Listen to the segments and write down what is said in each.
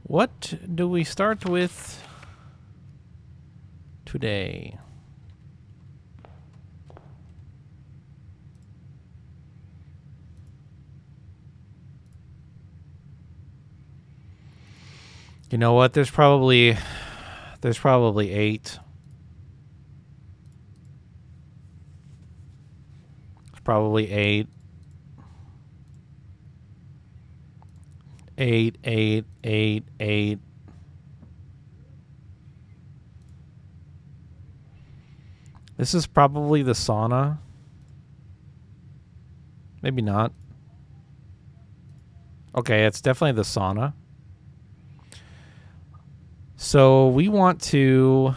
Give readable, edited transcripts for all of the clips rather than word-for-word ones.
What do we start with today? You know what? There's probably 8. There's probably 8. 8, 8, 8, 8. This is probably the sauna. Maybe not. Okay, it's definitely the sauna. So we want to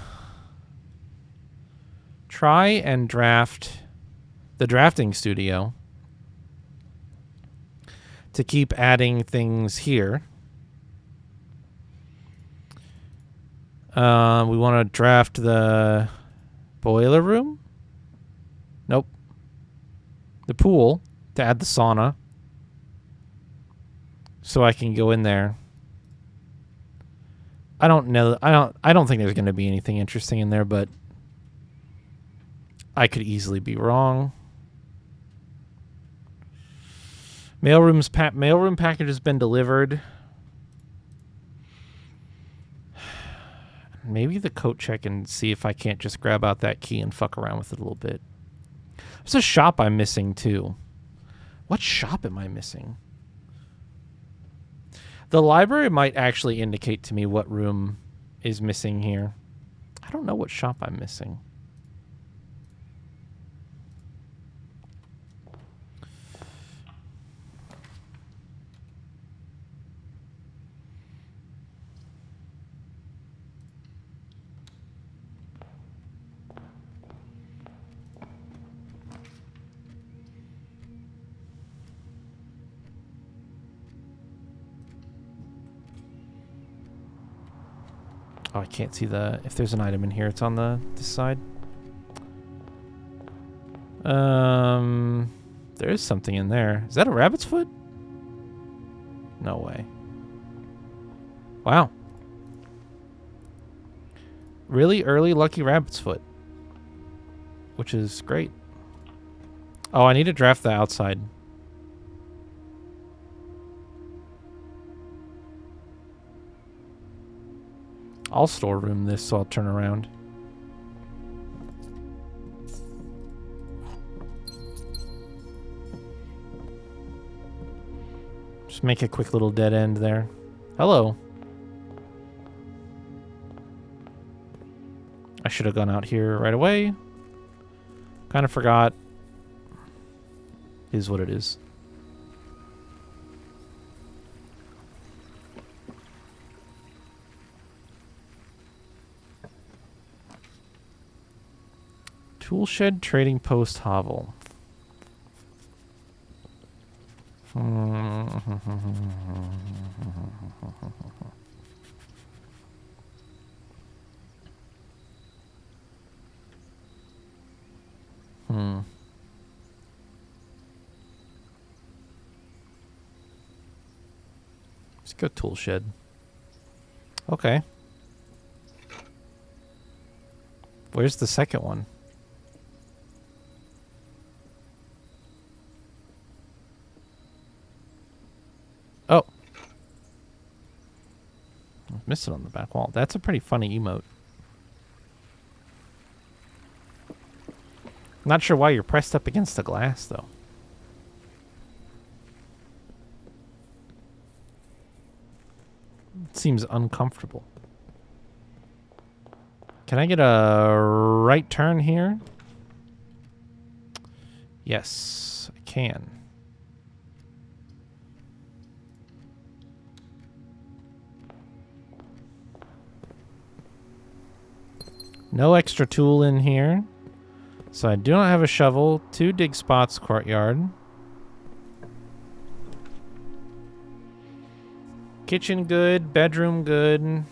try and draft the drafting studio to keep adding things here. We want to draft the boiler room. Nope. The pool to add the sauna. So I can go in there. I don't know. I don't think there's going to be anything interesting in there, but I could easily be wrong. Mailroom package has been delivered. Maybe the coat check and see if I can't just grab out that key and fuck around with it a little bit. There's a shop I'm missing too. What shop am I missing? The library might actually indicate to me what room is missing here. I don't know what shop I'm missing. Oh, I can't see if there's an item in here. It's on this side. There is something in there. Is that a rabbit's foot? No way. Wow. Really early lucky rabbit's foot. Which is great. Oh, I need to draft the outside. I'll storeroom this so I'll turn around. Just make a quick little dead end there. Hello. I should have gone out here right away. Kind of forgot. Is what it is. Toolshed Trading Post Hovel. Let's go Toolshed. Okay. Where's the second one? Oh. I missed it on the back wall. That's a pretty funny emote. Not sure why you're pressed up against the glass, though. It seems uncomfortable. Can I get a right turn here? Yes, I can. No extra tool in here. So I do not have a shovel. 2 dig spots, courtyard. Kitchen good, bedroom good.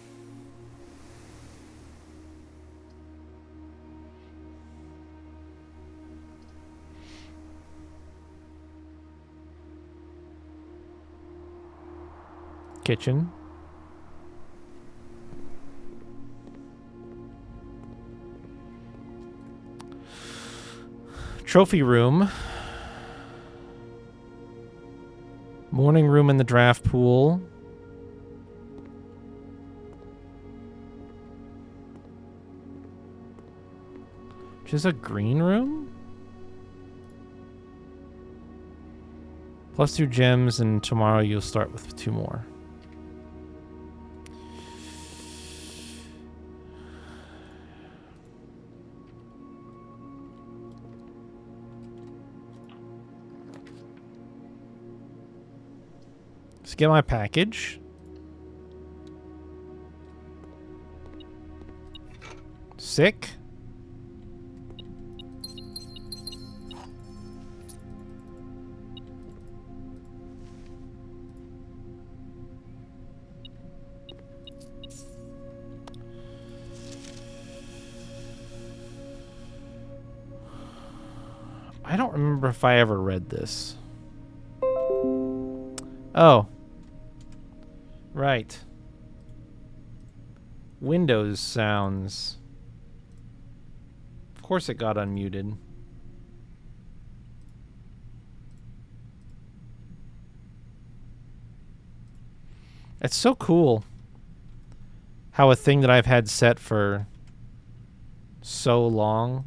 Kitchen. Trophy room. Morning room in the draft pool. Which is a green room? Plus 2 gems, and tomorrow you'll start with 2 more. Let's get my package. Sick. I don't remember if I ever read this. Oh. Right. Windows sounds. Of course it got unmuted. It's so cool how a thing that I've had set for so long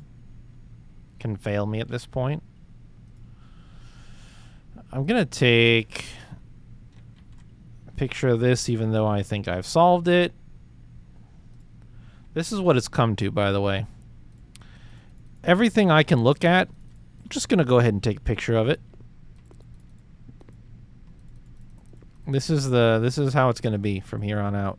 can fail me at this point. I'm gonna take a picture of this even though I think I've solved it. This is what it's come to, by the way. Everything I can look at, I'm just gonna go ahead and take a picture of it. This is how it's gonna be from here on out.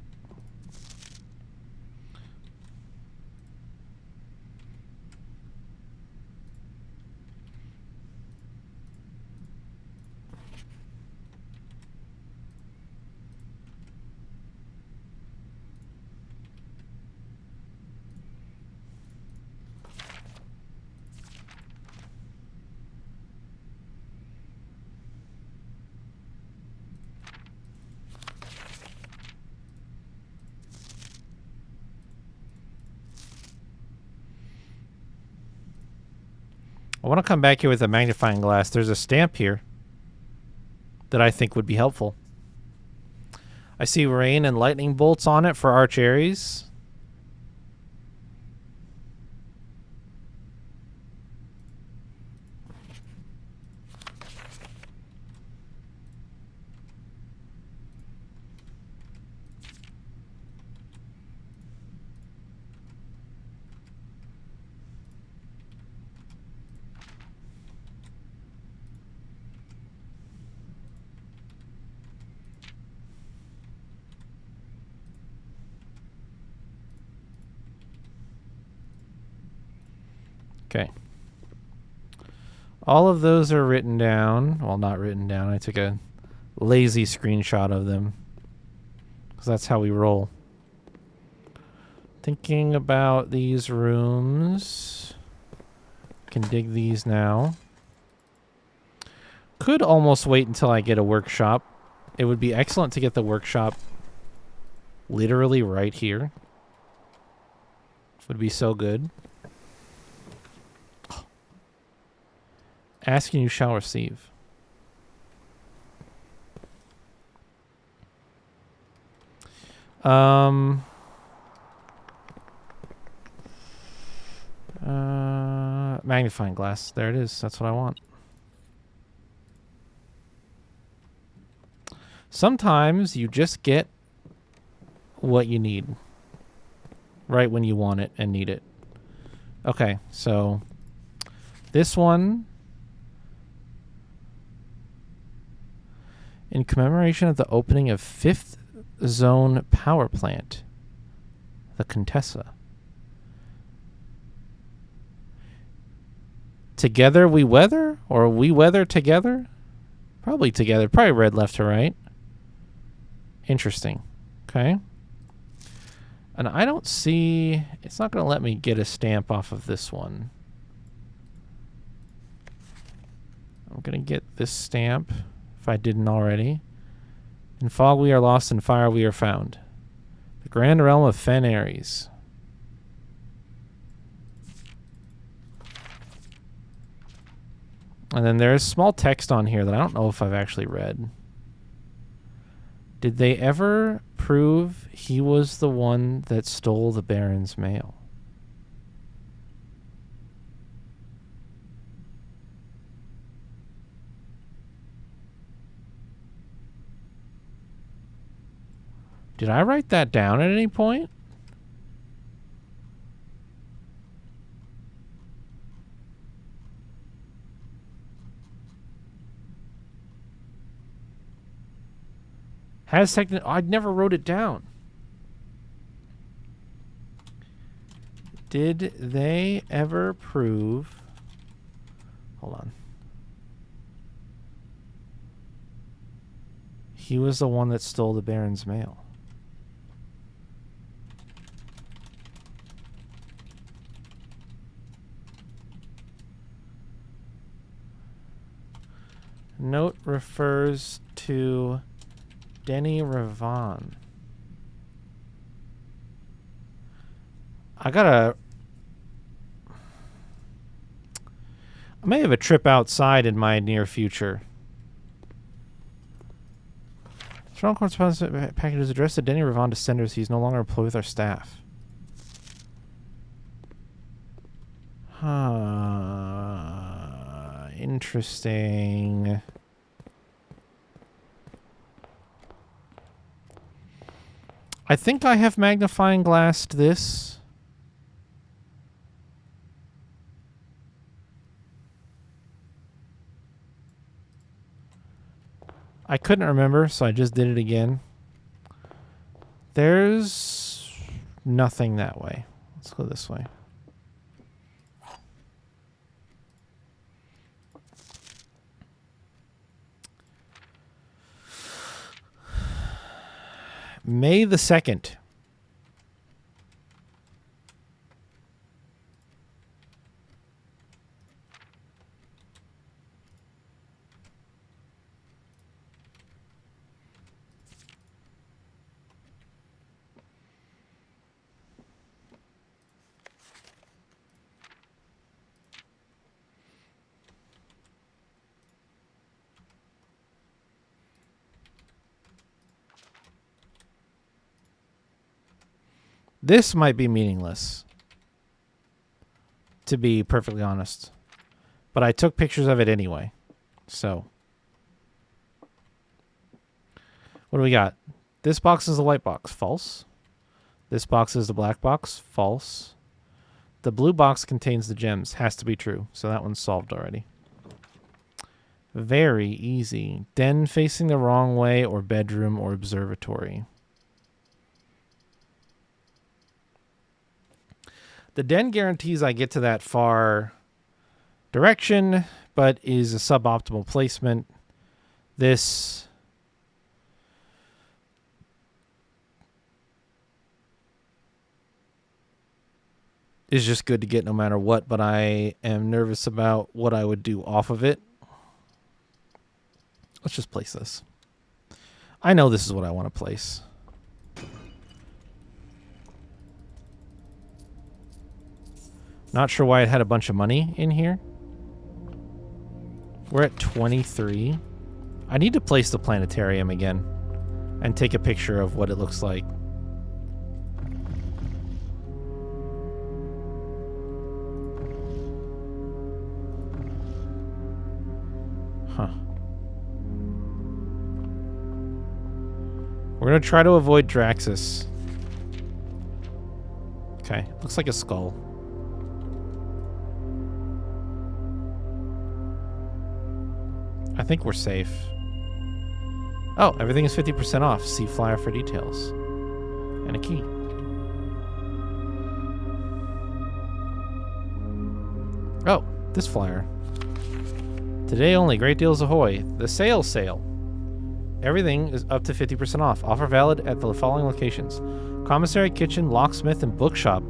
I want to come back here with a magnifying glass. There's a stamp here that I think would be helpful. I see rain and lightning bolts on it for Arch Aries. Okay. All of those are written down. Well, not written down. I took a lazy screenshot of them because that's how we roll. Thinking about these rooms. Can dig these now. Could almost wait until I get a workshop. It would be excellent to get the workshop literally right here. Would be so good. Ask and you shall receive. Magnifying glass. There it is. That's what I want. Sometimes you just get what you need right when you want it and need it. Okay, so this one, in commemoration of the opening of 5th Zone Power Plant, the Contessa. Together we weather? Or we weather together? Probably together. Probably read left to right. Interesting. Okay. And I don't see... It's not going to let me get a stamp off of this one. I'm going to get this stamp, if I didn't already. In fog we are lost, in fire we are found. The grand realm of Fen Aries. And then there's small text on here that I don't know if I've actually read. Did they ever prove he was the one that stole the Baron's mail? Did I write that down at any point? I never wrote it down. Did they ever prove... Hold on. He was the one that stole the Baron's mail. Note refers to Denny Ravon. I may have a trip outside in my near future. Strong correspondence package is addressed to Denny Ravon to senders. He's no longer employed with our staff. Interesting. I think I have magnifying glassed this. I couldn't remember, so I just did it again. There's nothing that way. Let's go this way. May the 2nd. This might be meaningless, to be perfectly honest. But I took pictures of it anyway. So. What do we got? This box is the white box. False. This box is the black box. False. The blue box contains the gems. Has to be true. So that one's solved already. Very easy. Den facing the wrong way, or bedroom, or observatory. The den guarantees I get to that far direction, but is a suboptimal placement. This is just good to get no matter what, but I am nervous about what I would do off of it. Let's just place this. I know this is what I want to place. Not sure why it had a bunch of money in here. We're at 23. I need to place the planetarium again and take a picture of what it looks like. Huh. We're going to try to avoid Draxus. Okay, looks like a skull. I think we're safe. Oh, everything is 50% off. See flyer for details. And a key. Oh, this flyer. Today only, Great Deals Ahoy. The sale sale. Everything is up to 50% off. Offer valid at the following locations. Commissary, kitchen, locksmith, and bookshop.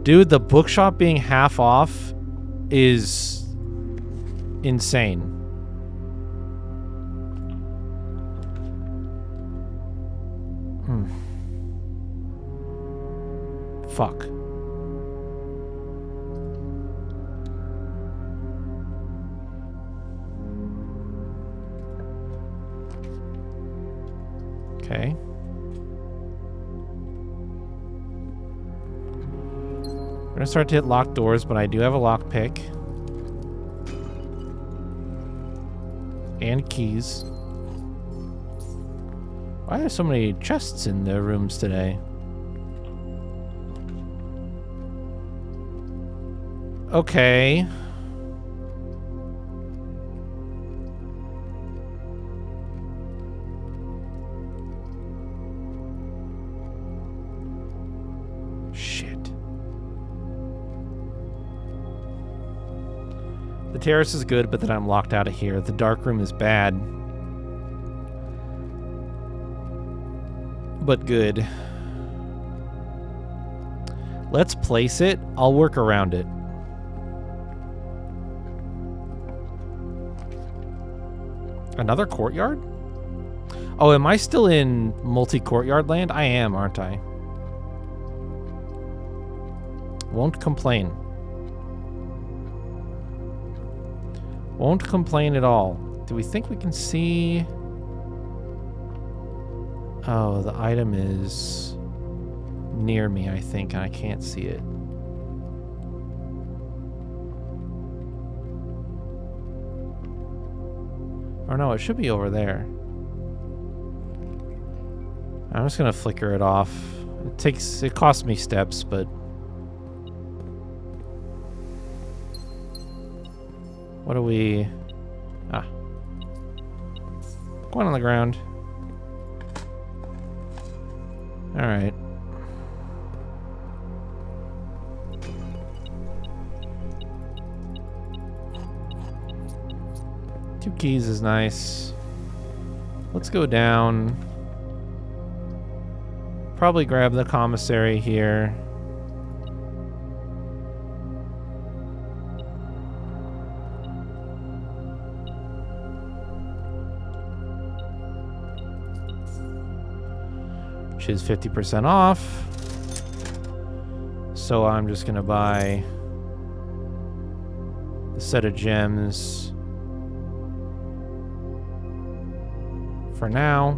Dude, the bookshop being half off is insane. Fuck. Okay. We're gonna start to hit locked doors, but I do have a lockpick. And keys. Why are there so many chests in the rooms today? Okay. Shit. The terrace is good, but then I'm locked out of here. The dark room is bad. But good. Let's place it. I'll work around it. Another courtyard? Oh, am I still in multi-courtyard land? I am, aren't I? Won't complain. Won't complain at all. Do we think we can see... Oh, the item is near me, I think, and I can't see it. Or no, it should be over there. I'm just gonna flicker it off. It costs me steps, but... What do we... Ah. Going on the ground. Alright. Two keys is nice. Let's go down. Probably grab the commissary here. Which is 50% off. So I'm just gonna buy the set of gems for now.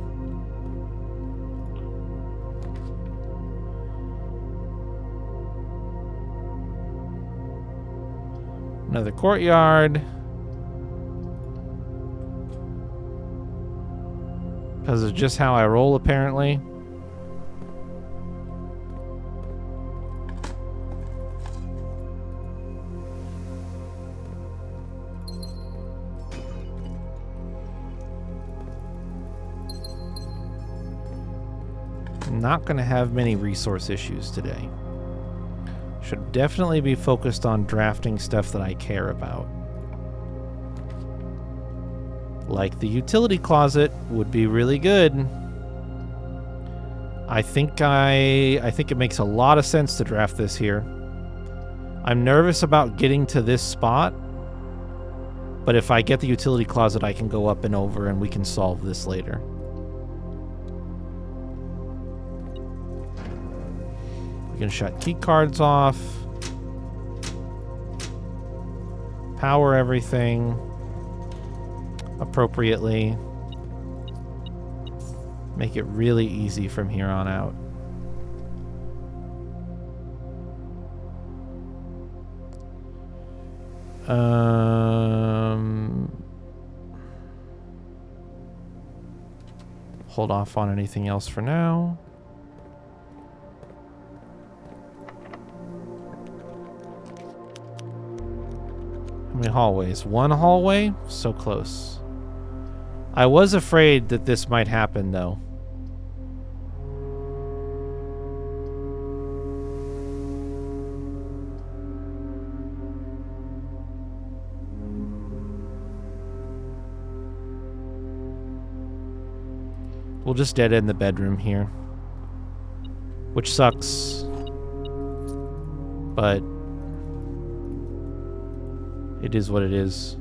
Another courtyard. Because of just how I roll, apparently. Not going to have many resource issues today. Should definitely be focused on drafting stuff that I care about. Like the utility closet would be really good. I think it makes a lot of sense to draft this here. I'm nervous about getting to this spot, but if I get the utility closet, I can go up and over and we can solve this later. We can shut key cards off. Power everything appropriately. Make it really easy from here on out. Hold off on anything else for now. How many hallways? One hallway? So close. I was afraid that this might happen, though. We'll just dead end the bedroom here. Which sucks. But it is what it is.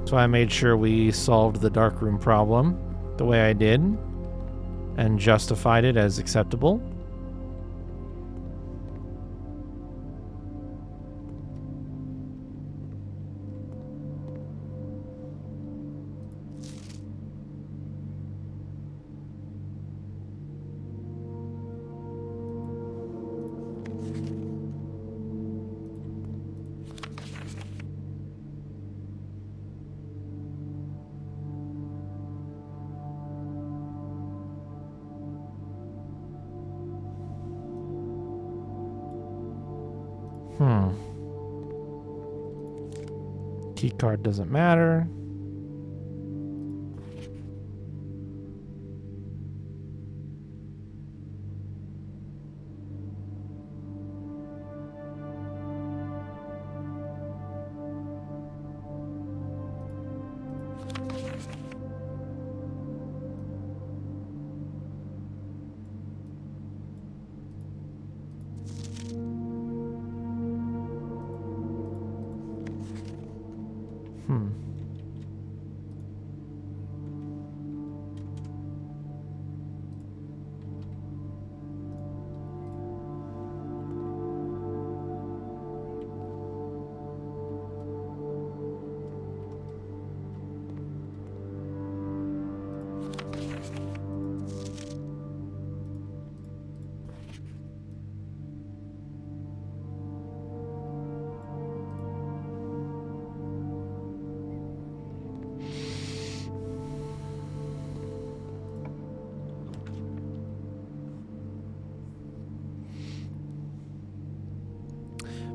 So I made sure we solved the darkroom problem the way I did and justified it as acceptable. Key card doesn't matter.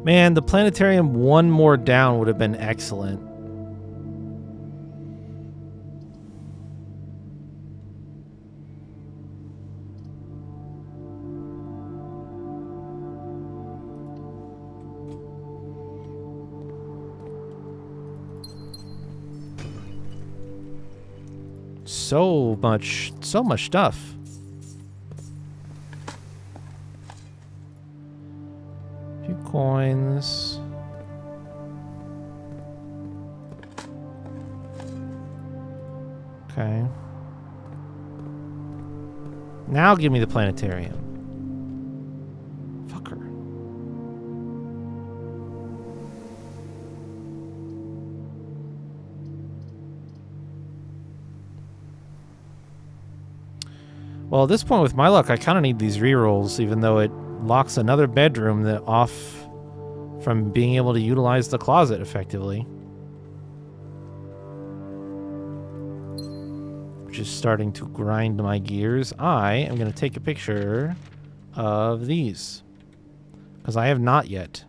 Man, the planetarium one more down would have been excellent. So much stuff. Coins. Okay. Now give me the planetarium. Fucker. Well, at this point with my luck, I kind of need these rerolls, even though it locks another bedroom that off from being able to utilize the closet effectively. Which is starting to grind my gears. I am going to take a picture of these. Because I have not yet.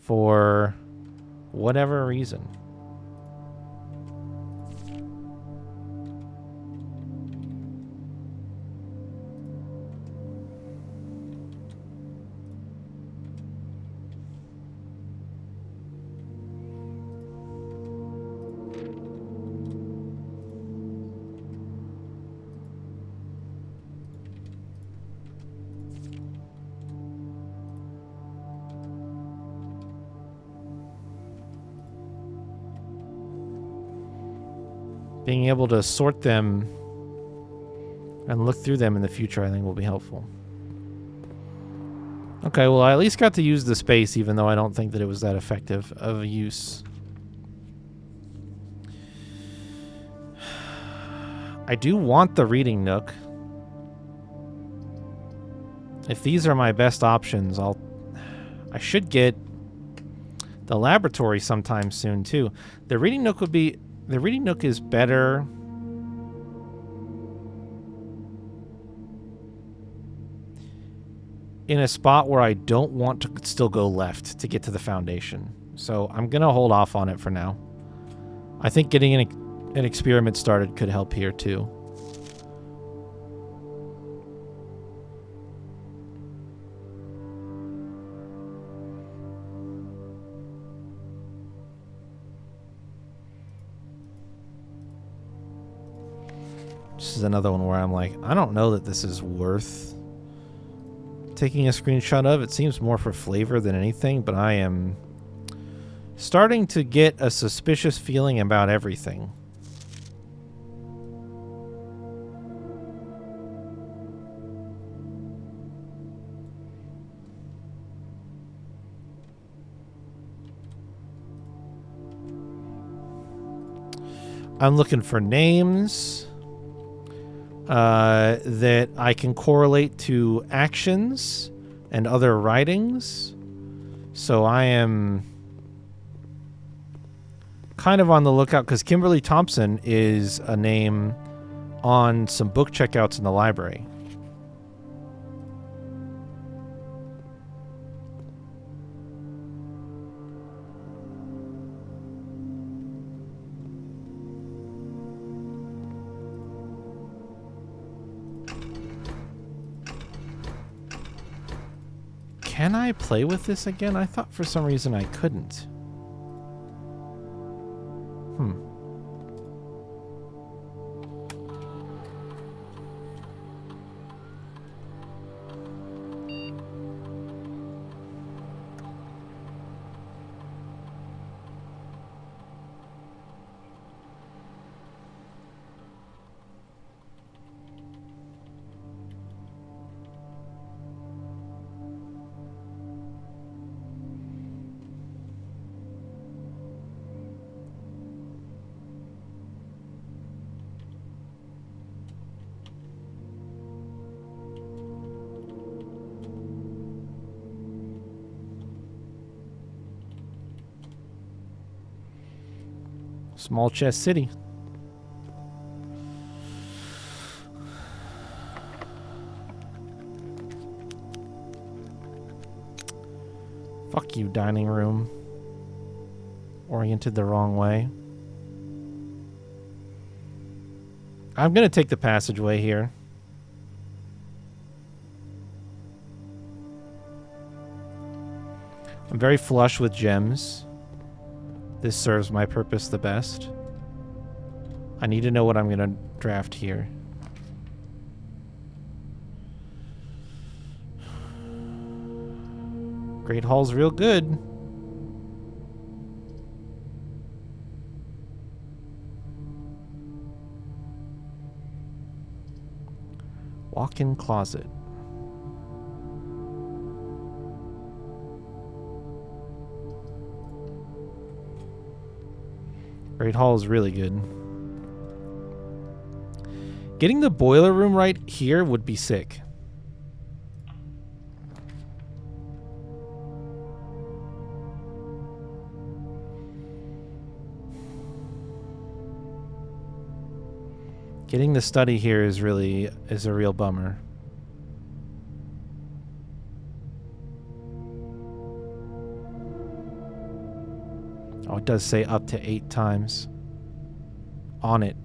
For whatever reason. Being able to sort them and look through them in the future, I think, will be helpful. Okay, well, I at least got to use the space, even though I don't think that it was that effective of a use. I do want the reading nook. If these are my best options, I should get the laboratory sometime soon, too. The reading nook would be... The reading nook is better in a spot where I don't want to still go left to get to the foundation. So I'm going to hold off on it for now. I think getting an experiment started could help here too. This is another one where I'm like, I don't know that this is worth taking a screenshot of. It seems more for flavor than anything, but I am Starting to get a suspicious feeling about everything. I'm looking for names that I can correlate to actions and other writings. So I am kind of on the lookout because Kimberly Thompson is a name on some book checkouts in the library. Can I play with this again? I thought for some reason I couldn't. Small Chest City. Fuck you, dining room. Oriented the wrong way. I'm gonna take the passageway here. I'm very flush with gems. This serves my purpose the best. I need to know what I'm gonna draft here. Great Hall's real good. Walk-in closet. Great Hall is really good. Getting the boiler room right here would be sick. Getting the study here is a real bummer. Oh, it does say up to 8 times on it.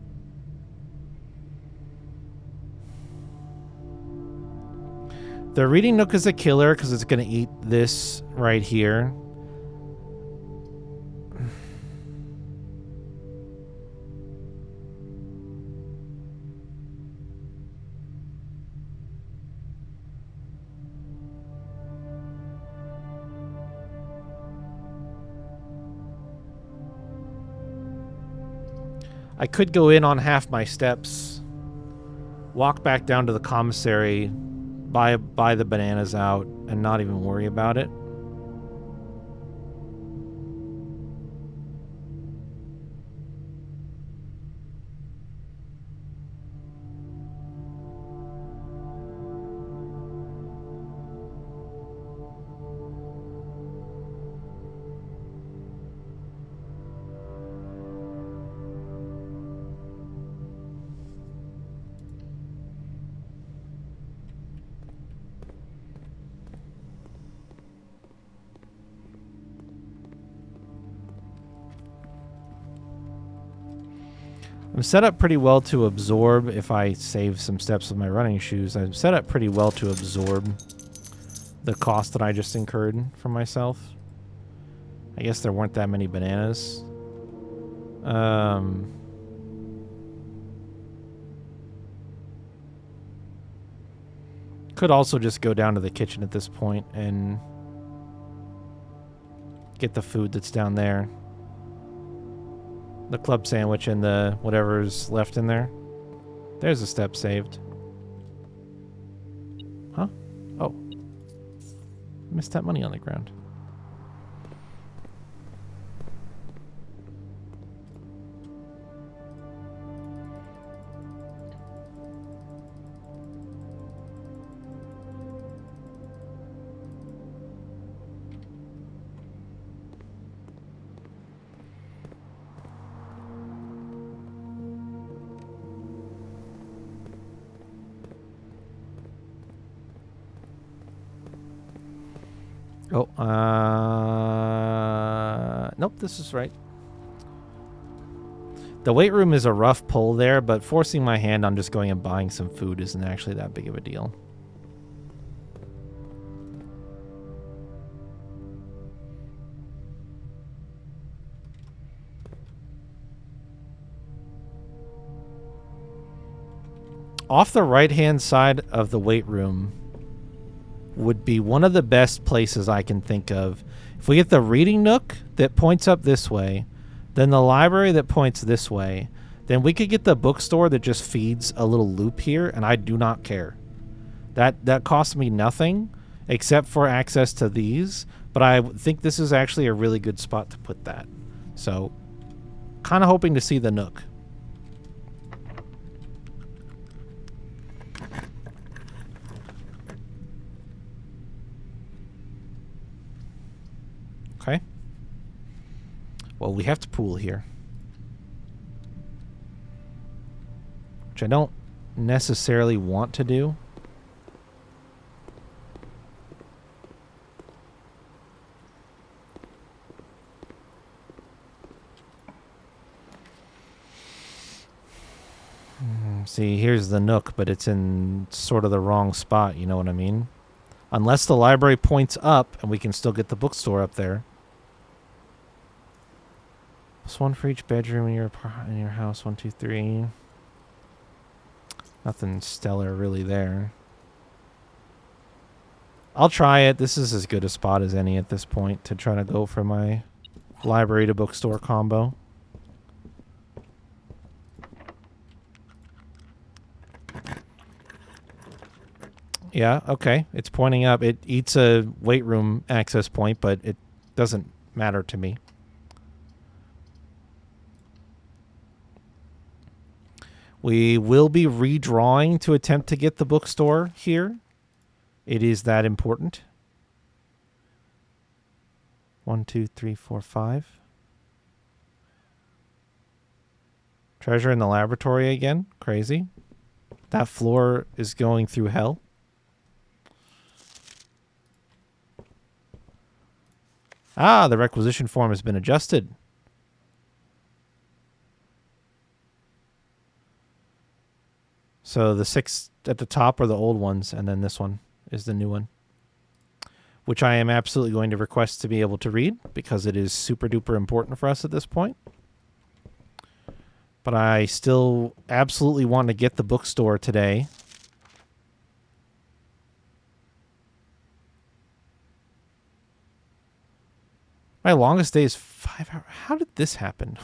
The reading nook is a killer because it's going to eat this right here. I could go in on half my steps, walk back down to the commissary, buy the bananas out, and not even worry about it. I'm set up pretty well to absorb if I save some steps with my running shoes. I'm set up pretty well to absorb the cost that I just incurred for myself. I guess there weren't that many bananas. Could also just go down to the kitchen at this point and get the food that's down there. The club sandwich and the whatever's left in there. There's a step saved. Huh? Oh. Missed that money on the ground. Oh, nope, this is right. The weight room is a rough pull there, but forcing my hand on just going and buying some food isn't actually that big of a deal. Off the right-hand side of the weight room would be one of the best places I can think of. If we get the reading nook that points up this way, then the library that points this way, then we could get the bookstore that just feeds a little loop here, and I do not care. That costs me nothing except for access to these, but I think this is actually a really good spot to put that. So, kind of hoping to see the nook. Okay. Well, we have to pool here. Which I don't necessarily want to do. See, here's the nook, but it's in sort of the wrong spot, you know what I mean? Unless the library points up and we can still get the bookstore up there. Plus one for each bedroom in your house. 1, 2, 3. Nothing stellar really there. I'll try it. This is as good a spot as any at this point to try to go for my library to bookstore combo. Yeah, okay. It's pointing up. It eats a weight room access point, but it doesn't matter to me. We will be redrawing to attempt to get the bookstore here. It is that important. 1, 2, 3, 4, 5. Treasure in the laboratory again. Crazy. That floor is going through hell. Ah, the requisition form has been adjusted. So the 6 at the top are the old ones, and then this one is the new one, which I am absolutely going to request to be able to read because it is super duper important for us at this point. But I still absolutely want to get the bookstore today. My longest day is 5 hours. How did this happen?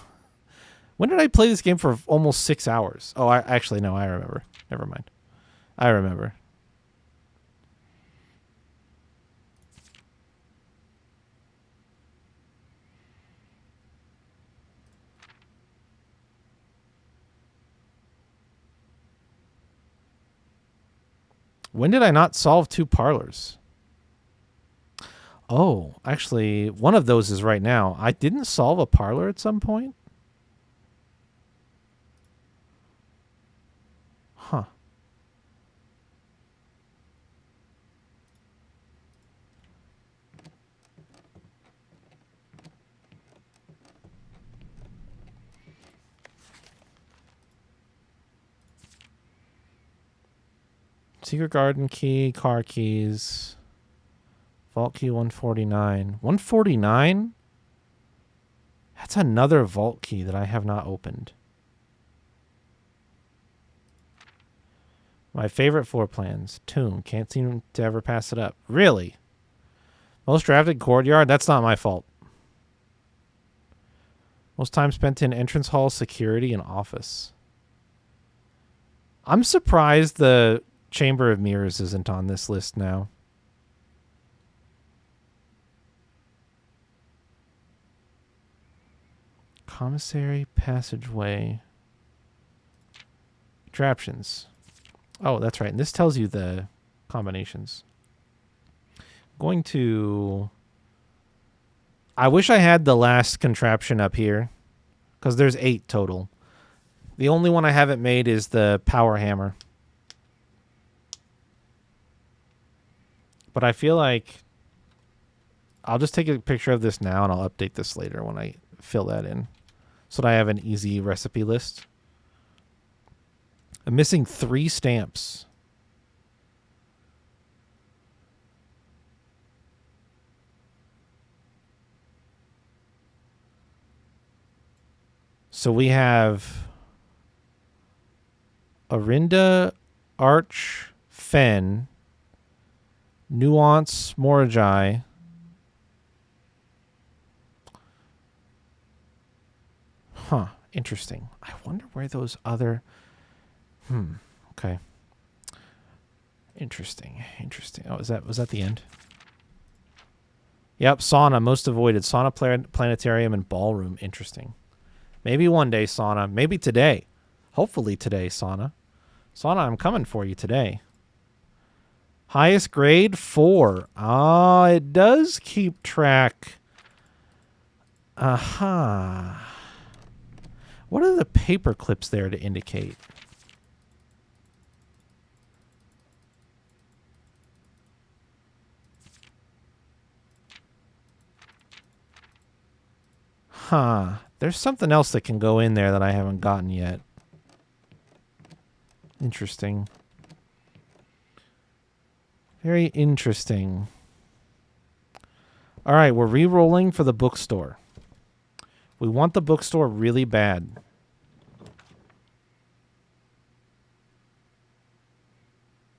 When did I play this game for almost 6 hours? Oh, actually, no, I remember. Never mind. I remember. When did I not solve 2 parlors? Oh, actually, one of those is right now. I didn't solve a parlor at some point? Huh. Secret garden key, car keys, vault key 149. 149? That's another vault key that I have not opened. My favorite floor plans. Tomb. Can't seem to ever pass it up. Really? Most drafted courtyard? That's not my fault. Most time spent in entrance hall, security, and office. I'm surprised the Chamber of Mirrors isn't on this list now. Commissary, passageway. Contraptions. Oh, that's right. And this tells you the combinations. Going to... I wish I had the last contraption up here, because there's 8 total. The only one I haven't made is the power hammer. But I feel like I'll just take a picture of this now and I'll update this later when I fill that in, so that I have an easy recipe list. I'm missing 3 stamps. So we have Arinda, Arch, Fen, Nuance, Moragi. Huh, interesting. I wonder where those other... okay. Interesting. Oh, was that the end? Yep, sauna, most avoided. Sauna, planetarium, and ballroom. Interesting. Maybe one day, sauna. Maybe today. Hopefully today, sauna. Sauna, I'm coming for you today. Highest grade, 4. Ah, it does keep track. Aha. What are the paper clips there to indicate? Huh. There's something else that can go in there that I haven't gotten yet. Interesting. Very interesting. All right, we're re-rolling for the bookstore. We want the bookstore really bad.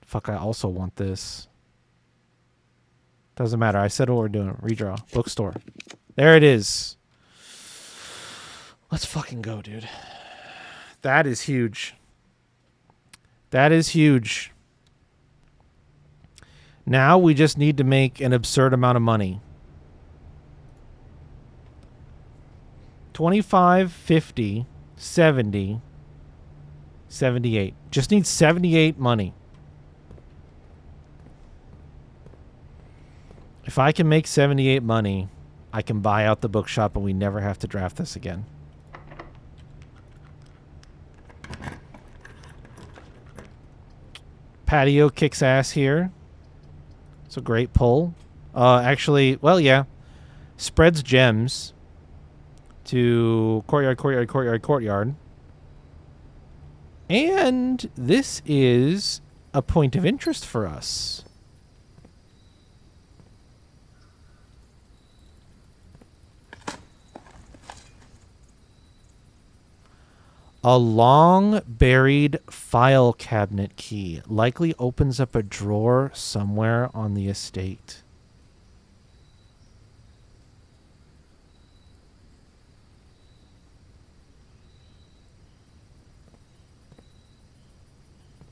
Fuck, I also want this. Doesn't matter. I said what we're doing. Redraw. Bookstore. There it is. Let's fucking go, dude. That is huge. That is huge. Now we just need to make an absurd amount of money. 25, 50, 70, 78. Just need 78 money. If I can make 78 money, I can buy out the bookshop and we never have to draft this again. Patio kicks ass here. It's a great pull. Actually, well, yeah. Spreads gems to courtyard. And this is a point of interest for us. A long buried file cabinet key likely opens up a drawer somewhere on the estate.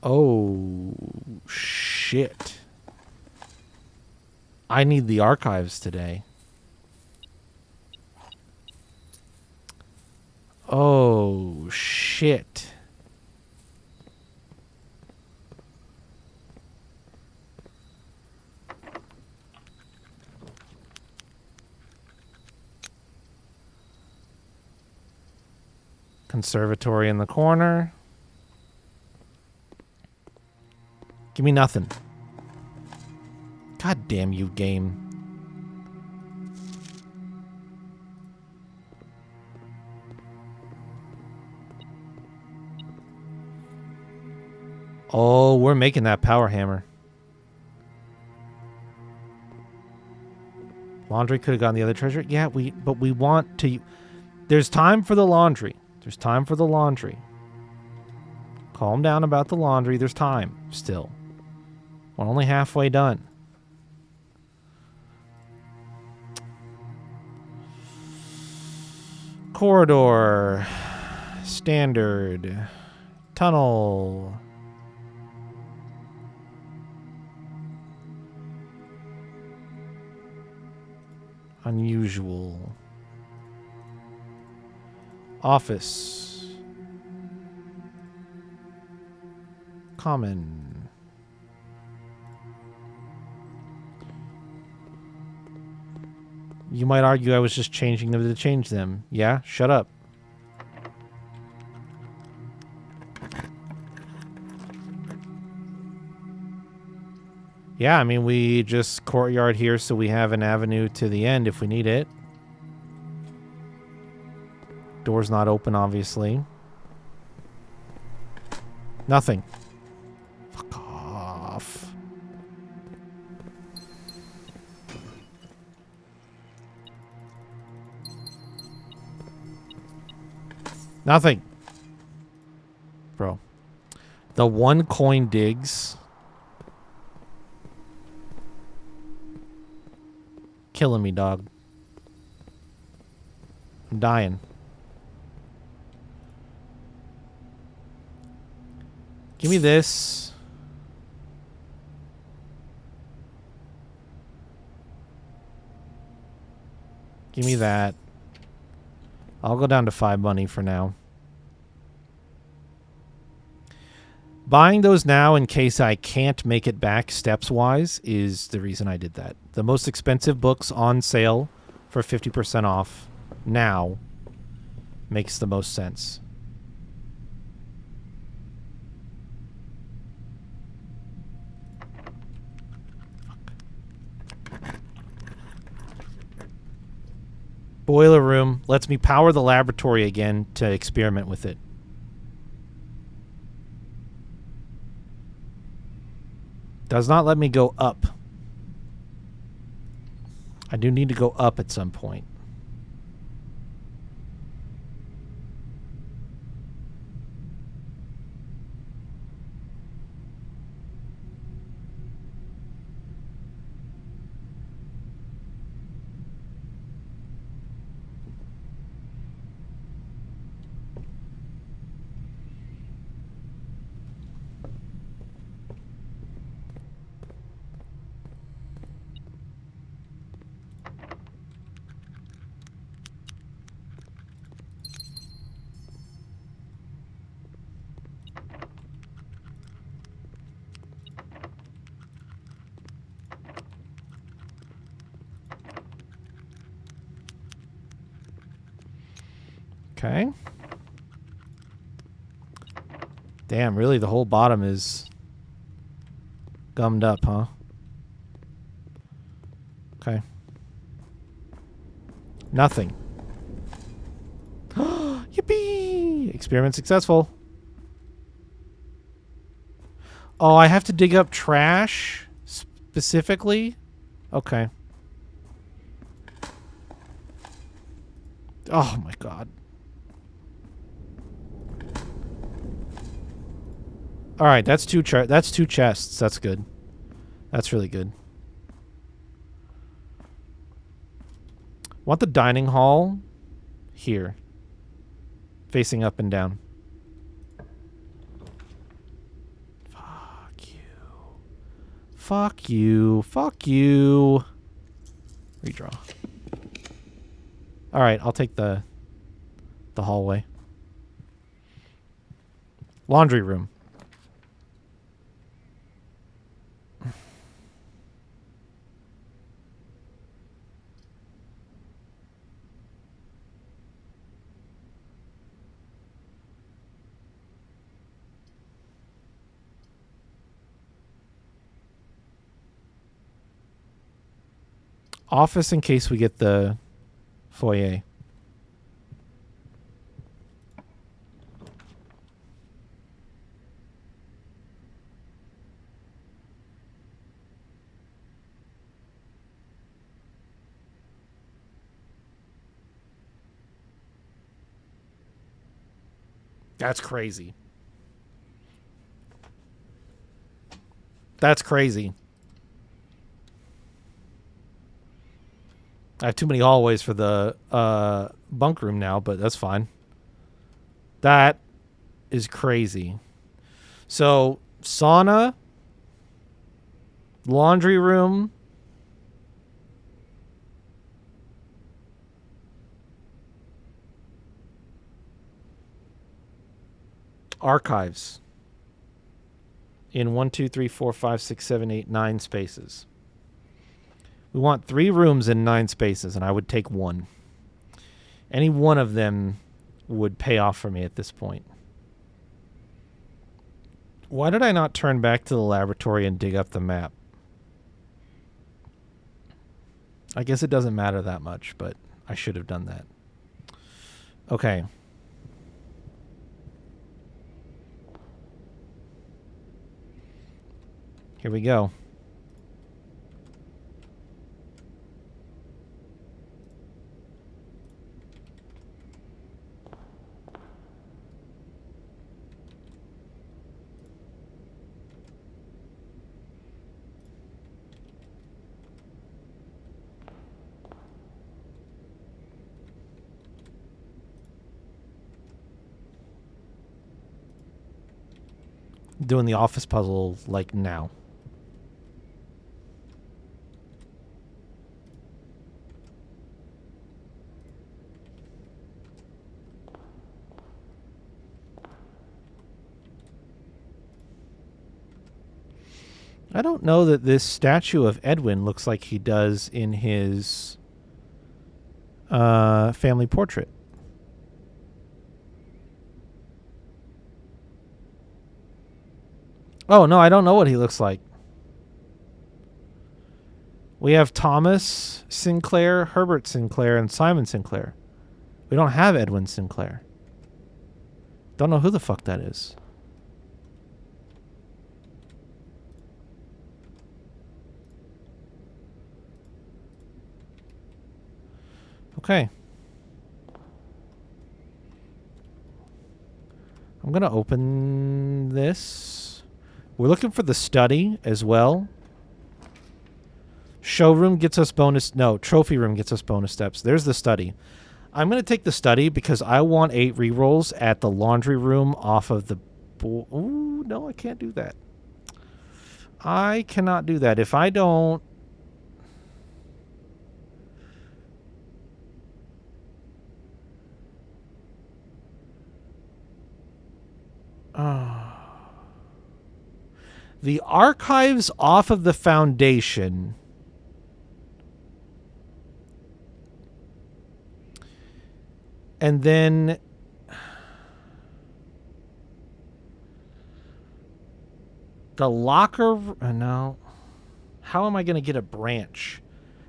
Oh, shit. I need the archives today. Oh, shit. Conservatory in the corner. Give me nothing. God damn you, game. Oh, we're making that power hammer. Laundry could have gotten the other treasure. Yeah, but we want to... There's time for the laundry. There's time for the laundry. Calm down about the laundry. There's time still. We're only halfway done. Corridor. Standard. Tunnel. Unusual. Office. Common. You might argue I was just changing them to change them. Yeah? Shut up. Yeah, I mean, we just courtyard here so we have an avenue to the end if we need it. Door's not open, obviously. Nothing. Fuck off. Nothing. Bro. The one coin digs. Killing me, dog. I'm dying. Give me this. Give me that. I'll go down to 5 money for now. Buying those now in case I can't make it back steps-wise is the reason I did that. The most expensive books on sale for 50% off now makes the most sense. Boiler room lets me power the laboratory again to experiment with it. Does not let me go up. I do need to go up at some point. Okay. Damn, really the whole bottom is gummed up, huh? Okay. Nothing. Yippee! Experiment successful. Oh, I have to dig up trash specifically? Okay. Oh my god. All right, that's two chests. That's good. That's really good. Want the dining hall here, facing up and down. Fuck you. Fuck you. Fuck you. Redraw. All right, I'll take the hallway. Laundry room. Office in case we get the foyer. That's crazy. That's crazy. I have too many hallways for the bunk room now, but that's fine. That is crazy. So, sauna, laundry room, archives in 1, 2, 3, 4, 5, 6, 7, 8, 9 spaces. We want 3 rooms in 9 spaces, and I would take 1. Any one of them would pay off for me at this point. Why did I not turn back to the laboratory and dig up the map? I guess it doesn't matter that much, but I should have done that. Okay. Here we go. Doing the office puzzle like now. I don't know that this statue of Edwin looks like he does in his family portrait. Oh, no, I don't know what he looks like. We have Thomas Sinclair, Herbert Sinclair, and Simon Sinclair. We don't have Edwin Sinclair. Don't know who the fuck that is. Okay. I'm going to open this. We're looking for the study as well. Showroom gets us bonus... No, trophy room gets us bonus steps. There's the study. I'm going to take the study because I want 8 rerolls at the laundry room off of the... Ooh, no, I can't do that. I cannot do that. If I don't... The archives off of the foundation... And then... The locker... no. How am I going to get a branch?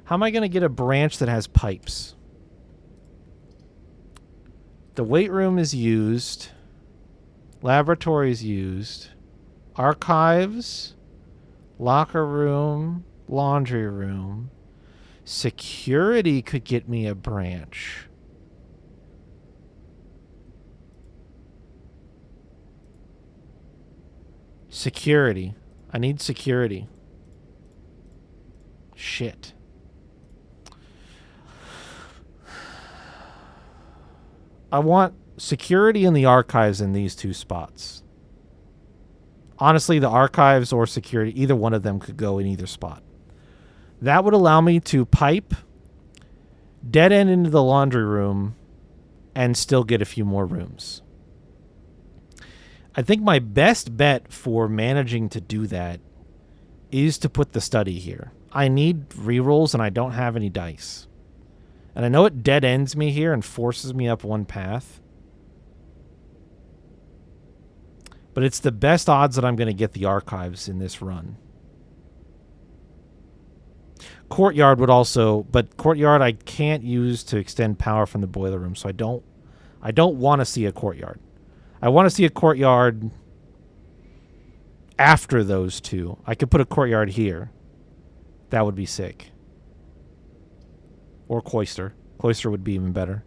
How am I going to get a branch that has pipes? The weight room is used. Laboratory is used. Archives. Locker room. Laundry room. Security could get me a branch. Security. I need security. Shit. I want security in the archives in these 2 spots. Honestly, the archives or security, either one of them could go in either spot. That would allow me to pipe, dead end into the laundry room, and still get a few more rooms. I think my best bet for managing to do that is to put the study here. I need rerolls and I don't have any dice. And I know it dead ends me here and forces me up one path. But it's the best odds that I'm going to get the archives in this run. Courtyard would also, but courtyard I can't use to extend power from the boiler room, so I don't want to see a courtyard. I want to see a courtyard after those 2. I could put a courtyard here. That would be sick. Or cloister. Cloister would be even better.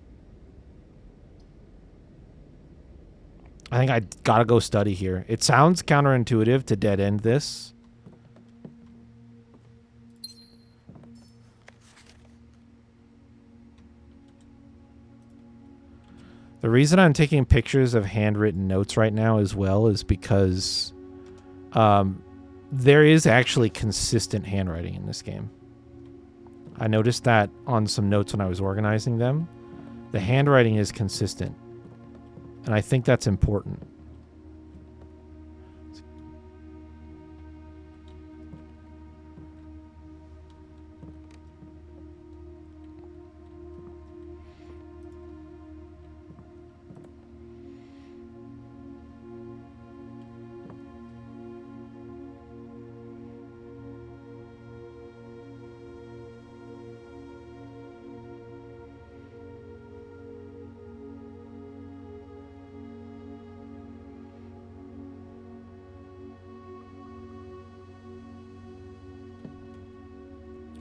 I think I gotta go study here. It sounds counterintuitive to dead end this. reason I'm taking pictures of handwritten notes right now as well is because there is actually consistent handwriting in this game. I noticed that on some notes when I was organizing them. The handwriting is consistent, and I think that's important.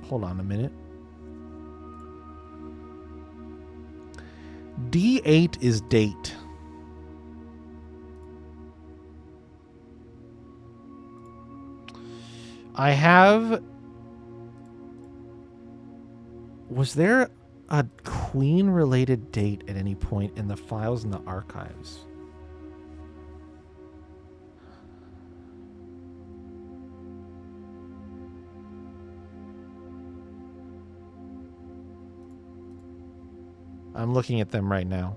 Hold on a minute. D8 is date. I have... Was there a Queen-related date at any point in the files in the archives? I'm looking at them right now.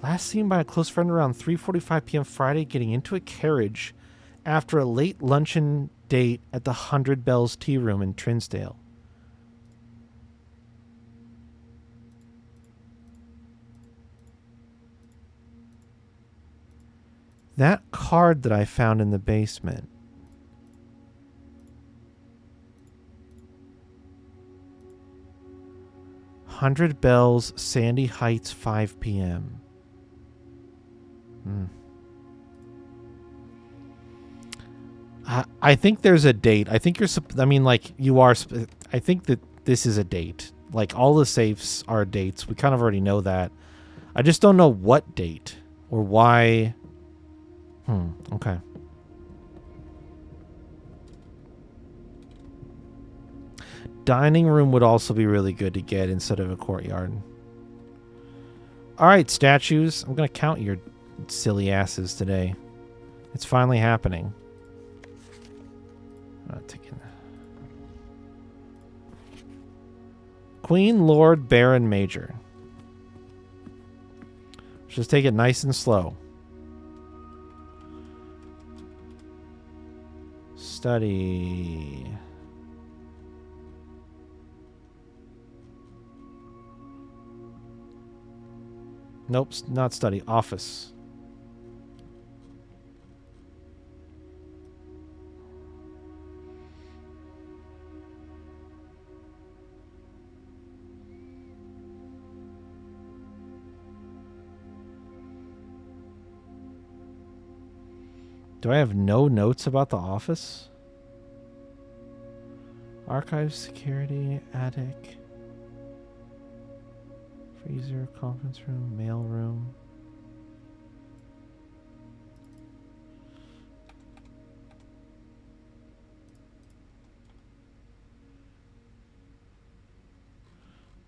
Last seen by a close friend around 3:45 p.m. Friday getting into a carriage after a late luncheon date at the 100 Bells Tea Room in Trinsdale. That card that I found in the basement. "100 Bells, Sandy Heights, 5 p.m. I think there's a date. I think you're... I mean, like, you are... I think that this is a date. Like, all the safes are dates. We kind of already know that. I just don't know what date or why... Okay. Dining room would also be really good to get instead of a courtyard. All right, statues. I'm going to count your silly asses today. It's finally happening. I'm not taking that. Queen, Lord, Baron, Major. Just take it nice and slow. Study. Nope, not study. Office. Do I have no notes about the office? Archive, security, attic. Freezer, conference room, mail room.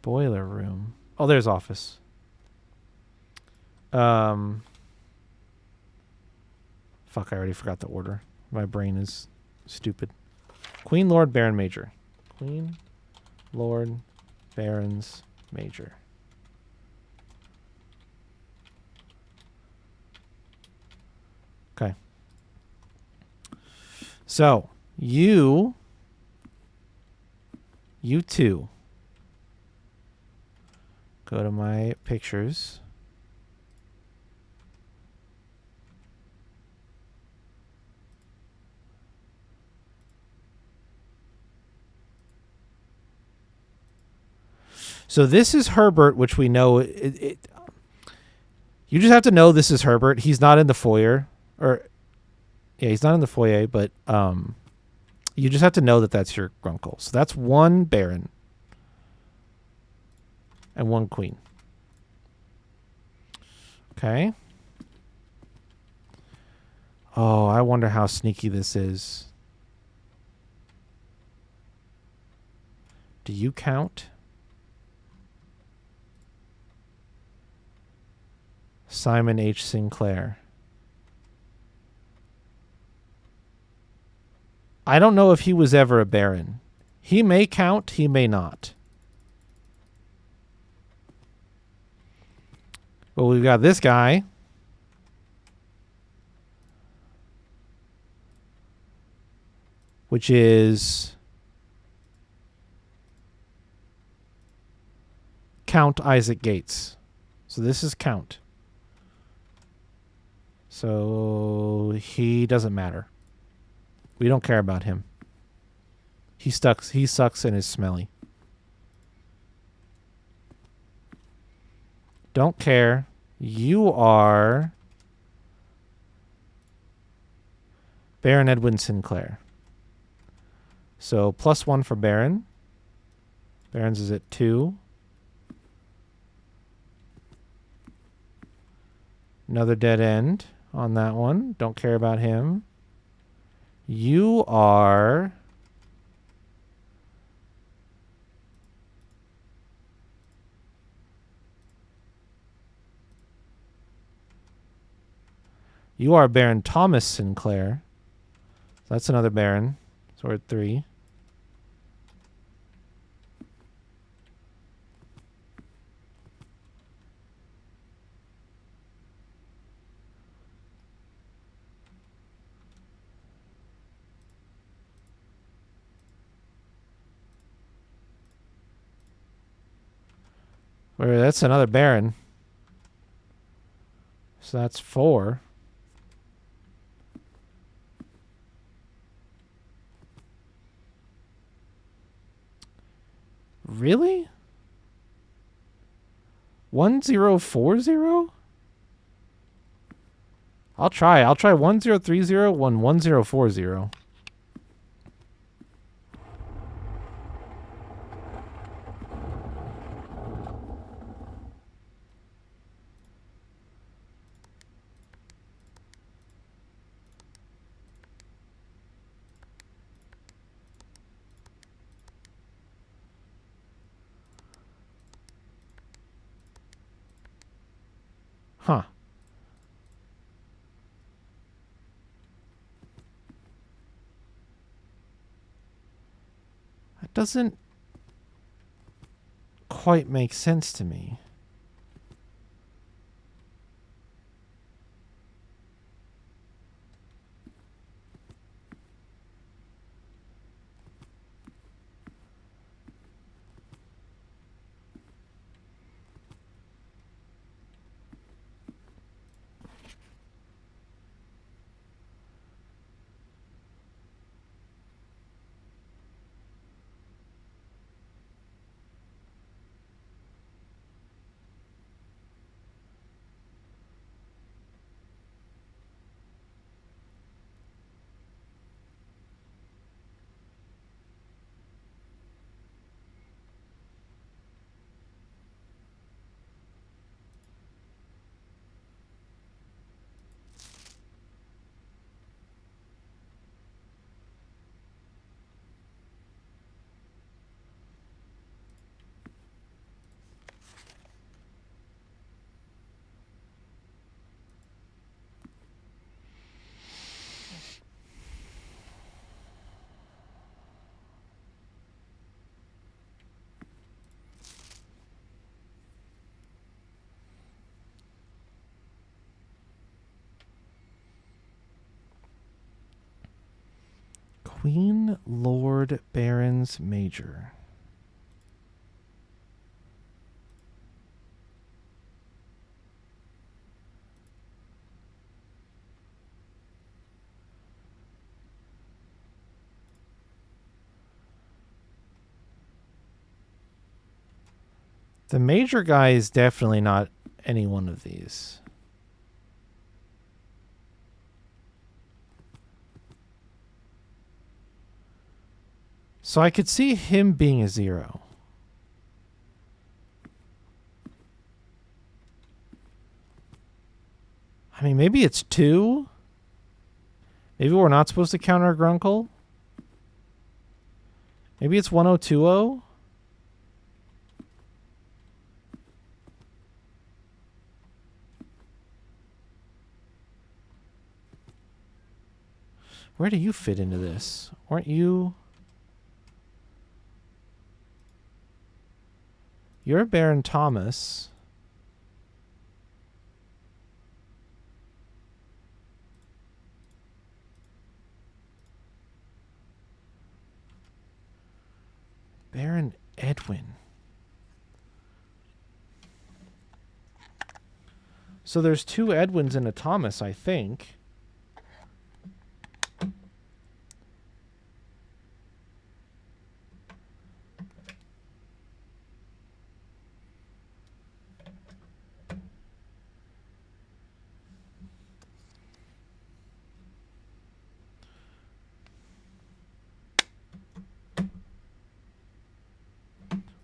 Boiler room. Oh, there's office. Fuck, I already forgot the order. My brain is stupid. Queen, Lord, Baron, Major. Queen, Lord, Barons, Major. Okay. So, you two, go to my pictures. So this is Herbert, which we know. You just have to know this is Herbert. He's not in the foyer, or yeah, he's not in the foyer. But You just have to know that that's your Grunkle. So that's one Baron and one Queen. Okay. Oh, I wonder how sneaky this is. Do you count? Simon H. Sinclair. I don't know if he was ever a Baron. He may count, he may not. Well, we've got this guy. Which is Count Isaac Gates. So this is Count. So he doesn't matter. We don't care about him. He sucks and is smelly. Don't care. You are Baron Edwin Sinclair. So +1 for Baron. Baron's is at 2. Another dead end on that one. Don't care about him. You are Baron Thomas Sinclair. So that's another Baron. So we're at 3. That's another Baron. So that's 4. Really? 1040? I'll try 1030, 1040. Huh. That doesn't quite make sense to me. Queen, Lord, Barons, Major. The Major guy is definitely not any one of these. So I could see him being a 0. I mean, maybe it's 2. Maybe we're not supposed to count our Grunkle. Maybe it's 1020. Where do you fit into this? Weren't you... You're Baron Thomas. Baron Edwin. So there's 2 Edwins and a Thomas, I think.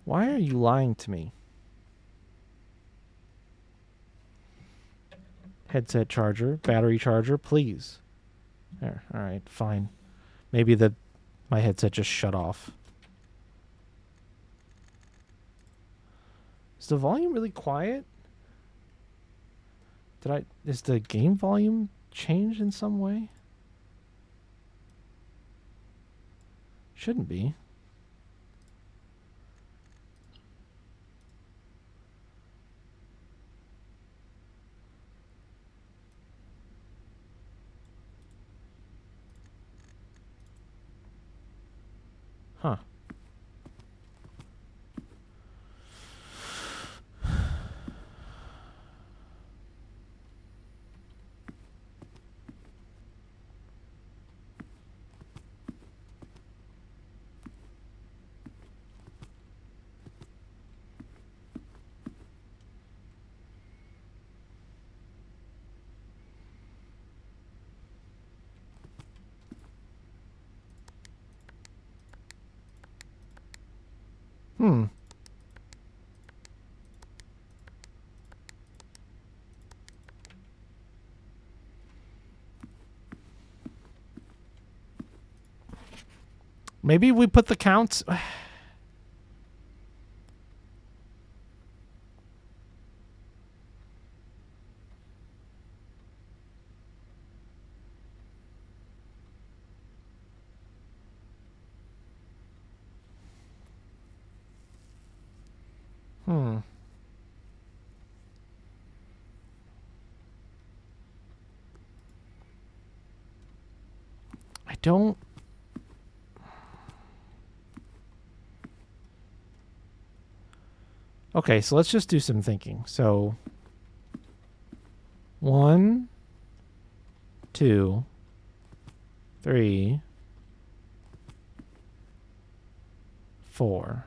Why are you lying to me? Headset charger, battery charger, please. There, all right, fine. Maybe my headset just shut off. Is the volume really quiet? Is the game volume changed in some way? Shouldn't be. Huh. Hmm. Maybe we put the counts... Hmm. I don't... Okay, so let's just do some thinking. So 1, 2, 3, 4.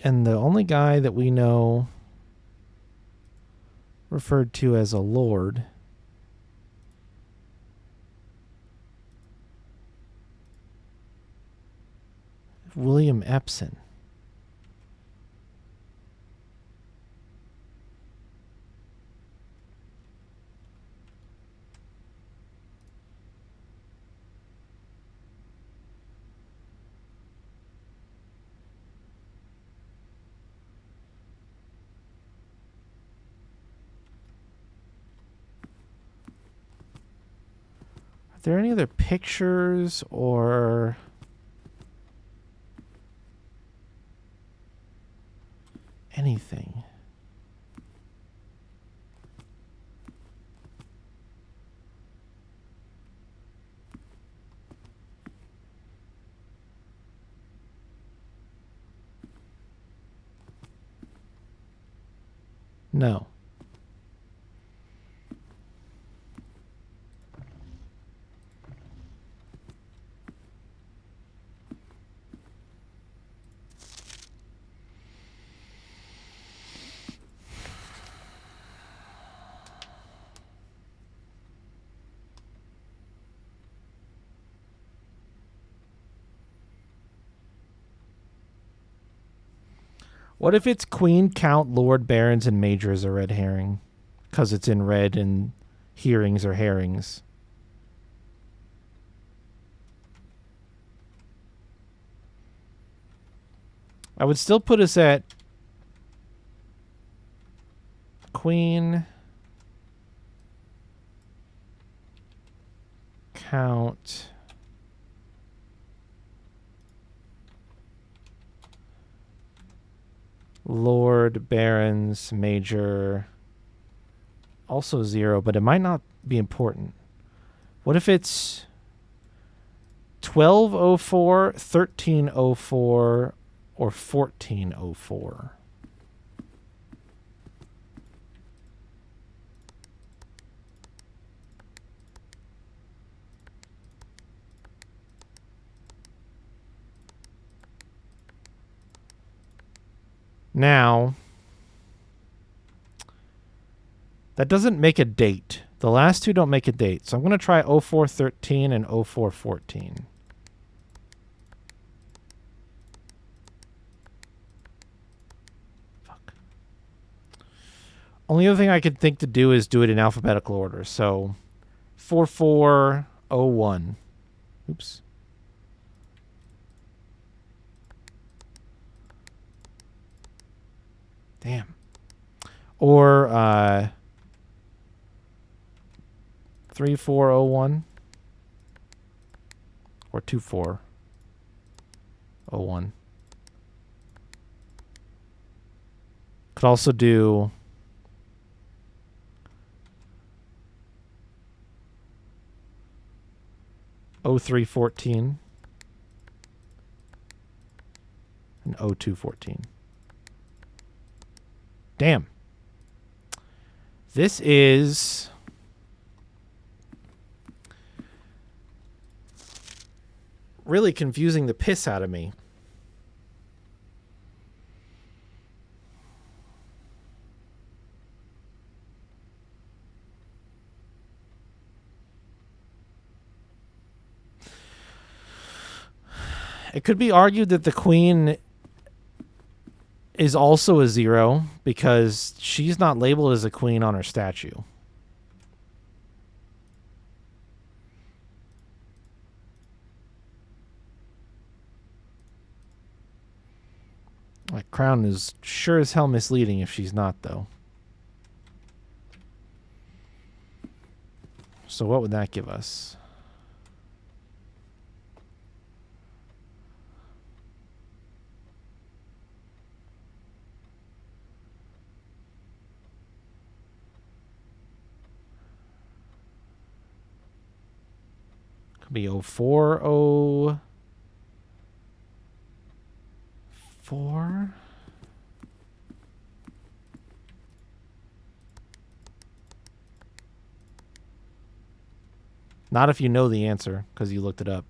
And the only guy that we know referred to as a lord William Epson. Are there any other pictures or anything? No. What if it's queen, count, lord, barons, and majors are red herring? Because it's in red and hearings are herrings. I would still put us at queen, count, lord, barons, major, also 0, but it might not be important. What if it's 1204, 1304, or 1404? Now, that doesn't make a date. The last two don't make a date. So I'm going to try 0413 and 0414. Fuck. Only other thing I could think to do is do it in alphabetical order. So 4401. Oops. Damn. Or 3401 or 2401. Could also do 0314 and 0214. Damn. This is really confusing the piss out of me. It could be argued that the queen is also a 0 because she's not labeled as a queen on her statue. Like, crown is sure as hell misleading if she's not, though. So what would that give us? Could be 0404. Not if you know the answer, because you looked it up.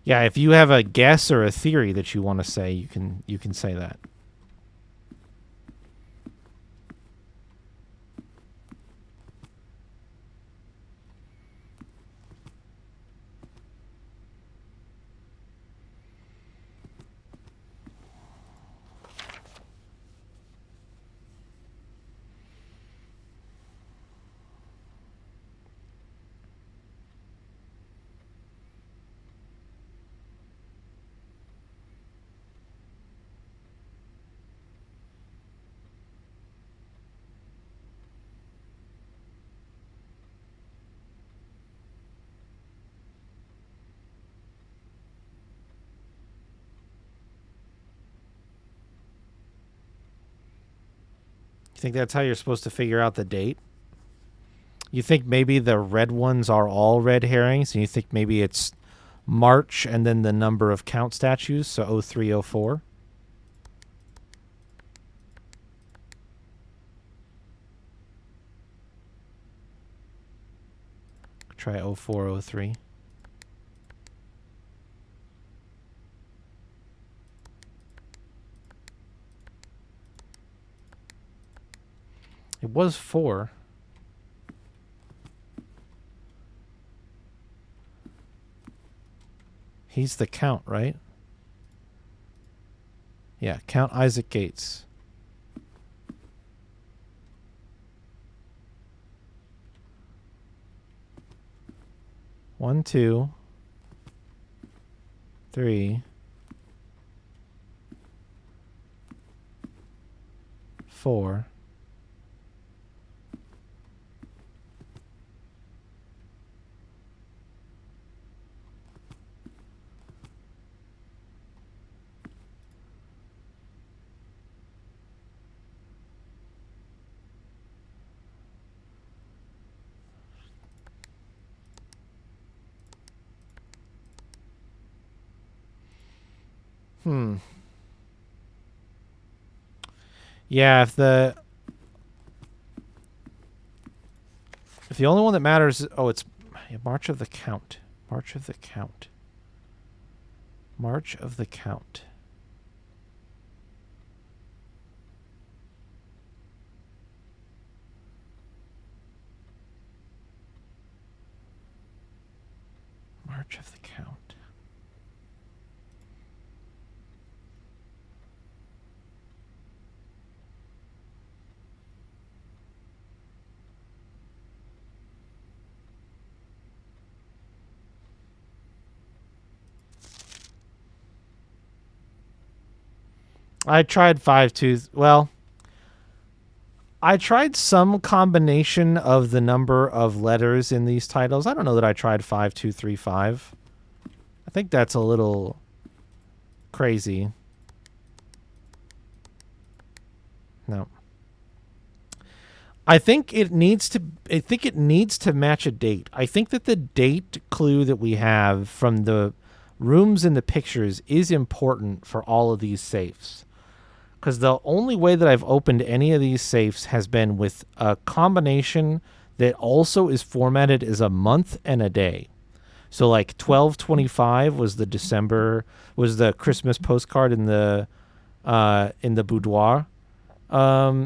Yeah, if you have a guess or a theory that you want to say, you can say that. You think that's how you're supposed to figure out the date? You think maybe the red ones are all red herrings, and you think maybe it's March and then the number of count statues, so 0304? Try 0403. It was 4. He's the Count, right? Yeah, Count Isaac Gates. One, 2, 3, 4. Yeah, if the only one that matters, it's March of the Count. March of the Count. March of the Count. March of the Count. I tried 5-2. Well, I tried some combination of the number of letters in these titles. I don't know that I tried 5235. I think that's a little crazy. No. I think it needs to match a date. I think that the date clue that we have from the rooms in the pictures is important for all of these safes. Because the only way that I've opened any of these safes has been with a combination that also is formatted as a month and a day. So like 12/25 was the Christmas postcard in the boudoir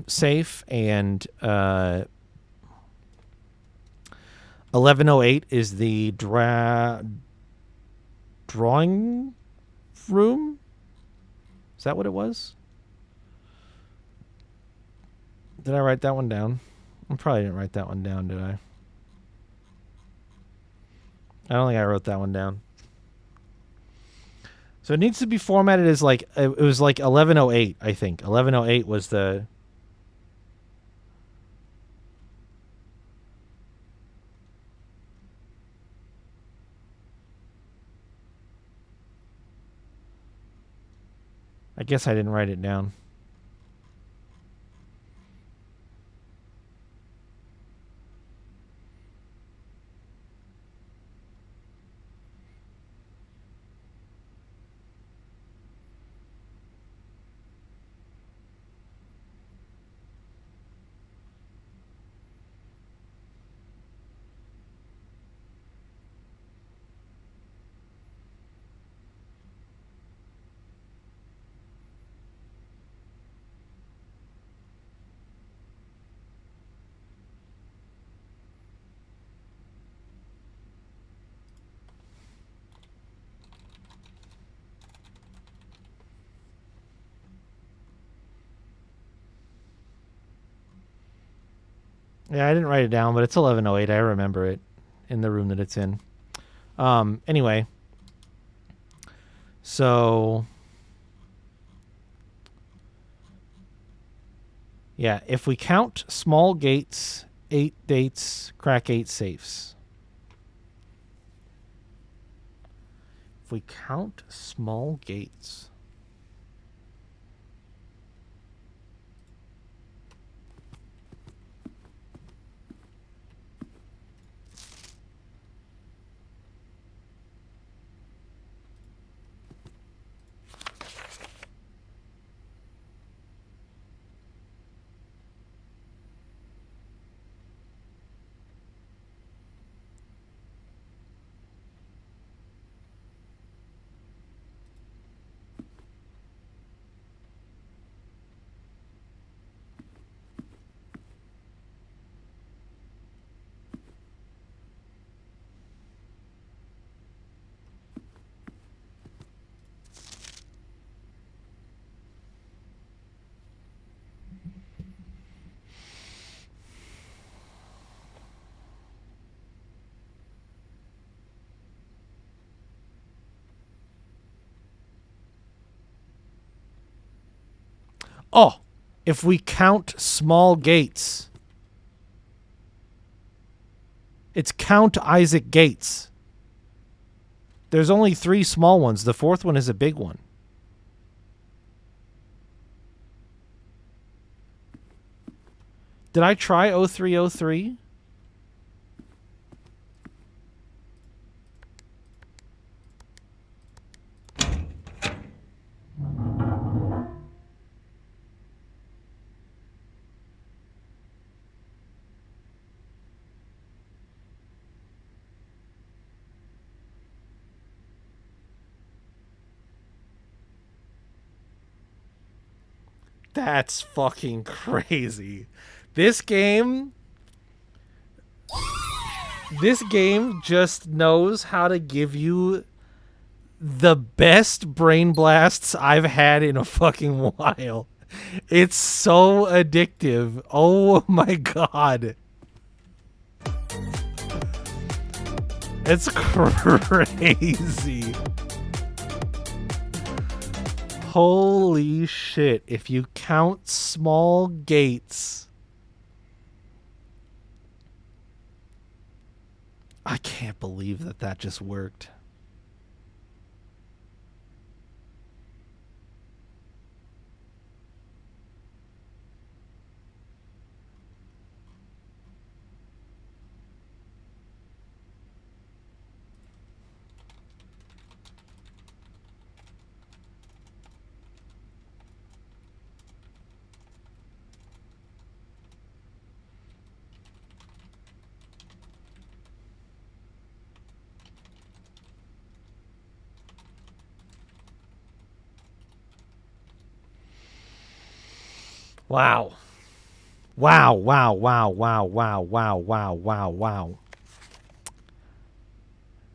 safe, and 1108 is the drawing room. Is that what it was? Did I write that one down? I probably didn't write that one down, did I? I don't think I wrote that one down. So it needs to be formatted as like, it was like 1108, I think. 1108 was the... I guess I didn't write it down. Yeah, I didn't write it down, but it's 1108. I remember it in the room that it's in. Anyway. So... yeah, if we count small gates, 8 dates, crack 8 safes. If we count small gates... Oh, if we count small Gates. It's Count Isaac Gates. There's only 3 small ones. The 4th one is a big one. Did I try 0303? That's fucking crazy. This game just knows how to give you the best brain blasts I've had in a fucking while. It's so addictive. Oh my god. It's crazy. Holy shit. If you count small Gates. I can't believe that just worked. Wow. Wow, wow, wow, wow, wow, wow, wow, wow, wow.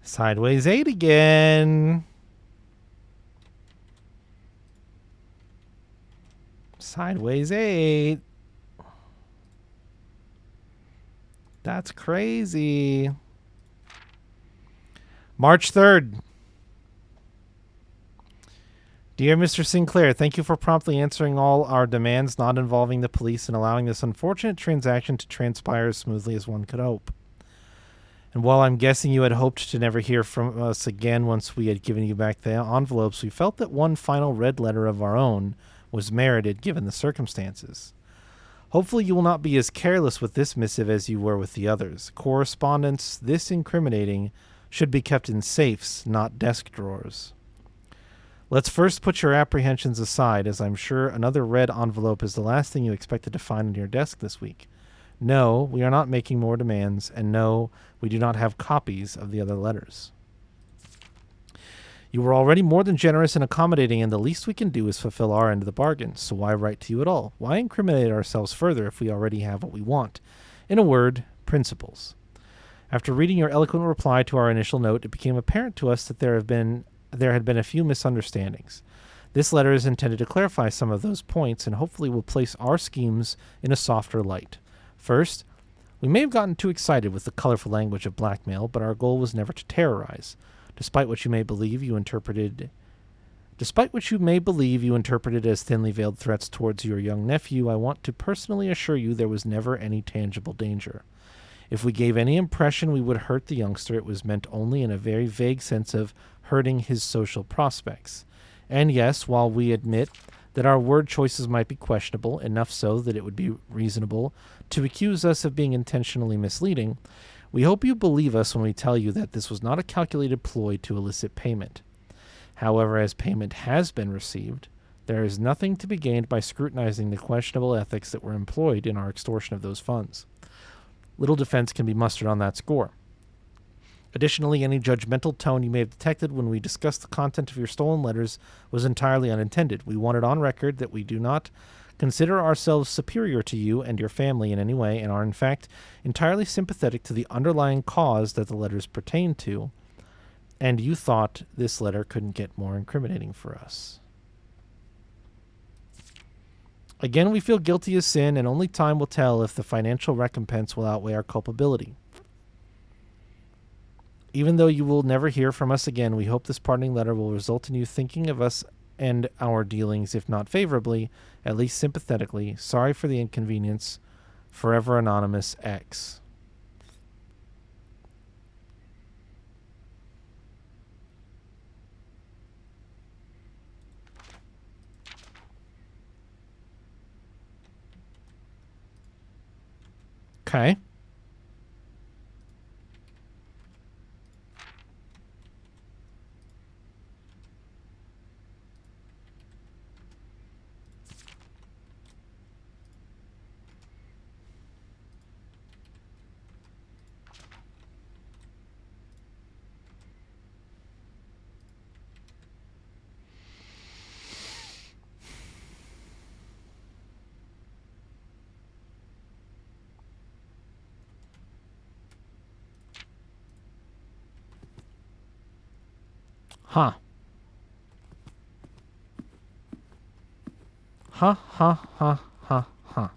Sideways 8 again. Sideways 8. That's crazy. March 3rd. Dear Mr. Sinclair, thank you for promptly answering all our demands not involving the police and allowing this unfortunate transaction to transpire as smoothly as one could hope. And while I'm guessing you had hoped to never hear from us again once we had given you back the envelopes, we felt that one final red letter of our own was merited given the circumstances. Hopefully you will not be as careless with this missive as you were with the others. Correspondence this incriminating should be kept in safes, not desk drawers. Let's first put your apprehensions aside, as I'm sure another red envelope is the last thing you expected to find on your desk this week. No, we are not making more demands, and no, we do not have copies of the other letters. You were already more than generous and accommodating, and the least we can do is fulfill our end of the bargain, so why write to you at all? Why incriminate ourselves further if we already have what we want? In a word, principles. After reading your eloquent reply to our initial note, it became apparent to us that there had been a few misunderstandings. This letter is intended to clarify some of those points and hopefully will place our schemes in a softer light. First, we may have gotten too excited with the colorful language of blackmail, but our goal was never to terrorize. Despite what you may believe you interpreted as thinly veiled threats towards your young nephew, I want to personally assure you there was never any tangible danger. If we gave any impression we would hurt the youngster, it was meant only in a very vague sense of hurting his social prospects. And yes, while we admit that our word choices might be questionable, enough so that it would be reasonable to accuse us of being intentionally misleading, we hope you believe us when we tell you that this was not a calculated ploy to elicit payment. However, as payment has been received, there is nothing to be gained by scrutinizing the questionable ethics that were employed in our extortion of those funds. Little defense can be mustered on that score. Additionally, any judgmental tone you may have detected when we discussed the content of your stolen letters was entirely unintended. We want it on record that we do not consider ourselves superior to you and your family in any way, and are in fact entirely sympathetic to the underlying cause that the letters pertain to, and you thought this letter couldn't get more incriminating for us. Again, we feel guilty as sin, and only time will tell if the financial recompense will outweigh our culpability. Even though you will never hear from us again, we hope this parting letter will result in you thinking of us end our dealings, if not favorably, at least sympathetically. Sorry for the inconvenience. Forever Anonymous X. Okay. Huh. Huh, huh, huh, huh, huh.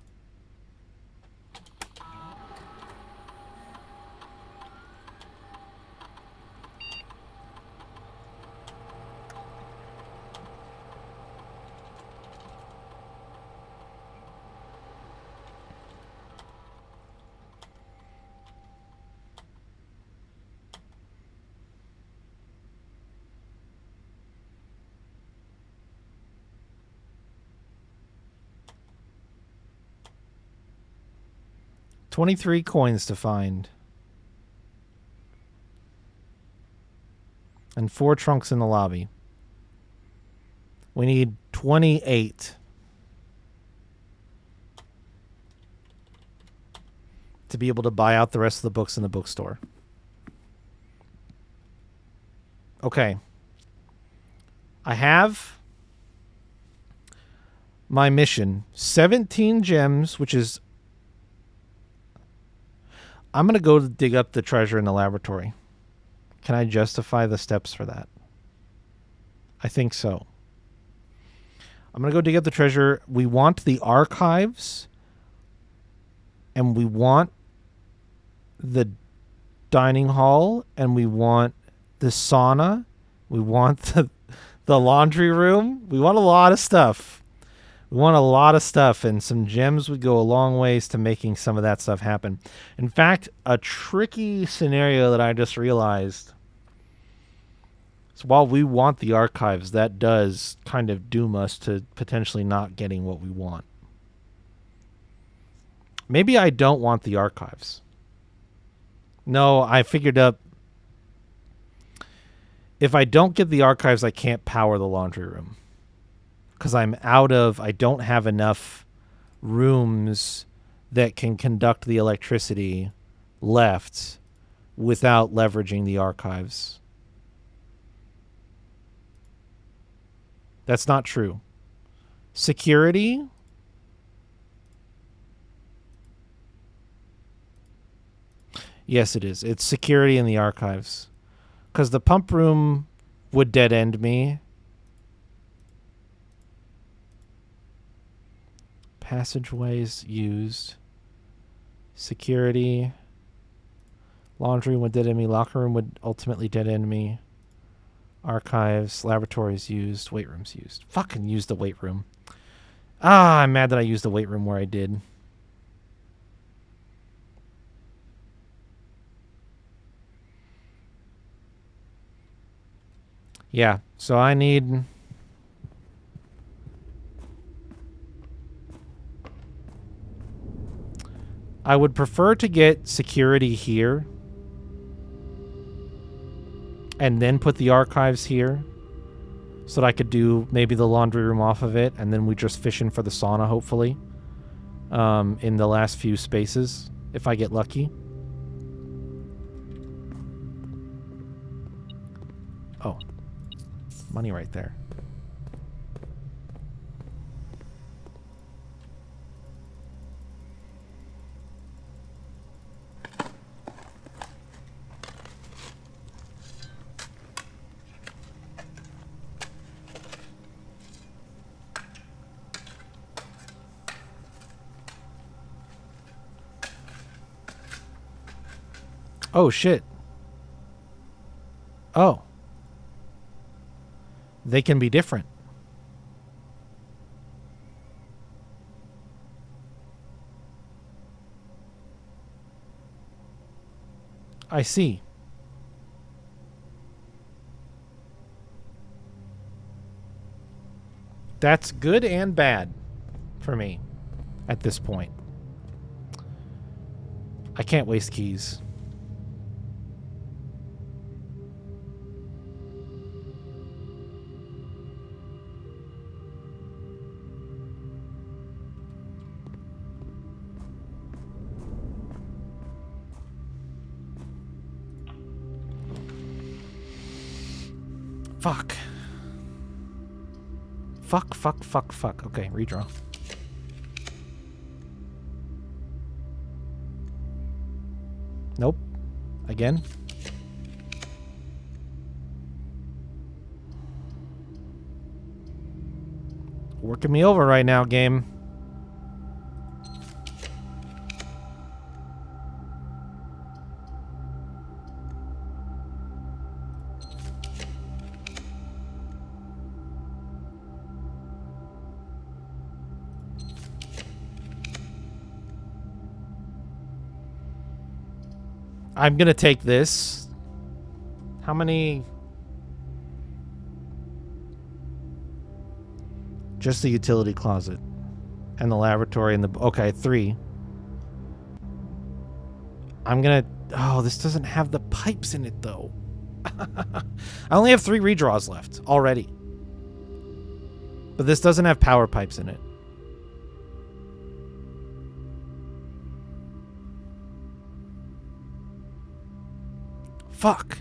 $23 coins to find. And 4 trunks in the lobby. We need 28 to be able to buy out the rest of the books in the bookstore. Okay. I have my mission. 17 gems, which is... I'm going to go dig up the treasure in the laboratory. Can I justify the steps for that? I think so. I'm going to go dig up the treasure. We want the archives. And we want the dining hall. And we want the sauna. We want the laundry room. We want a lot of stuff. We want a lot of stuff. And some gems would go a long ways to making some of that stuff happen. In fact, a tricky scenario that I just realized... So while we want the archives, that does kind of doom us to potentially not getting what we want. Maybe I don't want the archives. No, I figured up... If I don't get the archives, I can't power the laundry room. Because I don't have enough rooms that can conduct the electricity left without leveraging the archives. That's not true. Security. Yes, it is. It's security in the archives. Because the pump room would dead end me. Passageways used. Security. Laundry would dead end me. Locker room would ultimately dead end me. Archives, laboratories used, weight rooms used. Fucking use the weight room. I'm mad that I used the weight room where I did. Yeah, so I need... I would prefer to get security here. And then put the archives here. So that I could do maybe the laundry room off of it. And then we just fish in for the sauna, hopefully. In the last few spaces. If I get lucky. Oh. Money right there. Oh, shit. Oh. They can be different. I see. That's good and bad for me at this point. I can't waste keys. Fuck. Fuck. Okay, redraw. Nope. Again. Working me over right now, game. I'm gonna take this. How many? Just the utility closet. And the laboratory and the... Okay, 3. I'm gonna... Oh, this doesn't have the pipes in it, though. I only have 3 redraws left already. But this doesn't have power pipes in it. Fuck.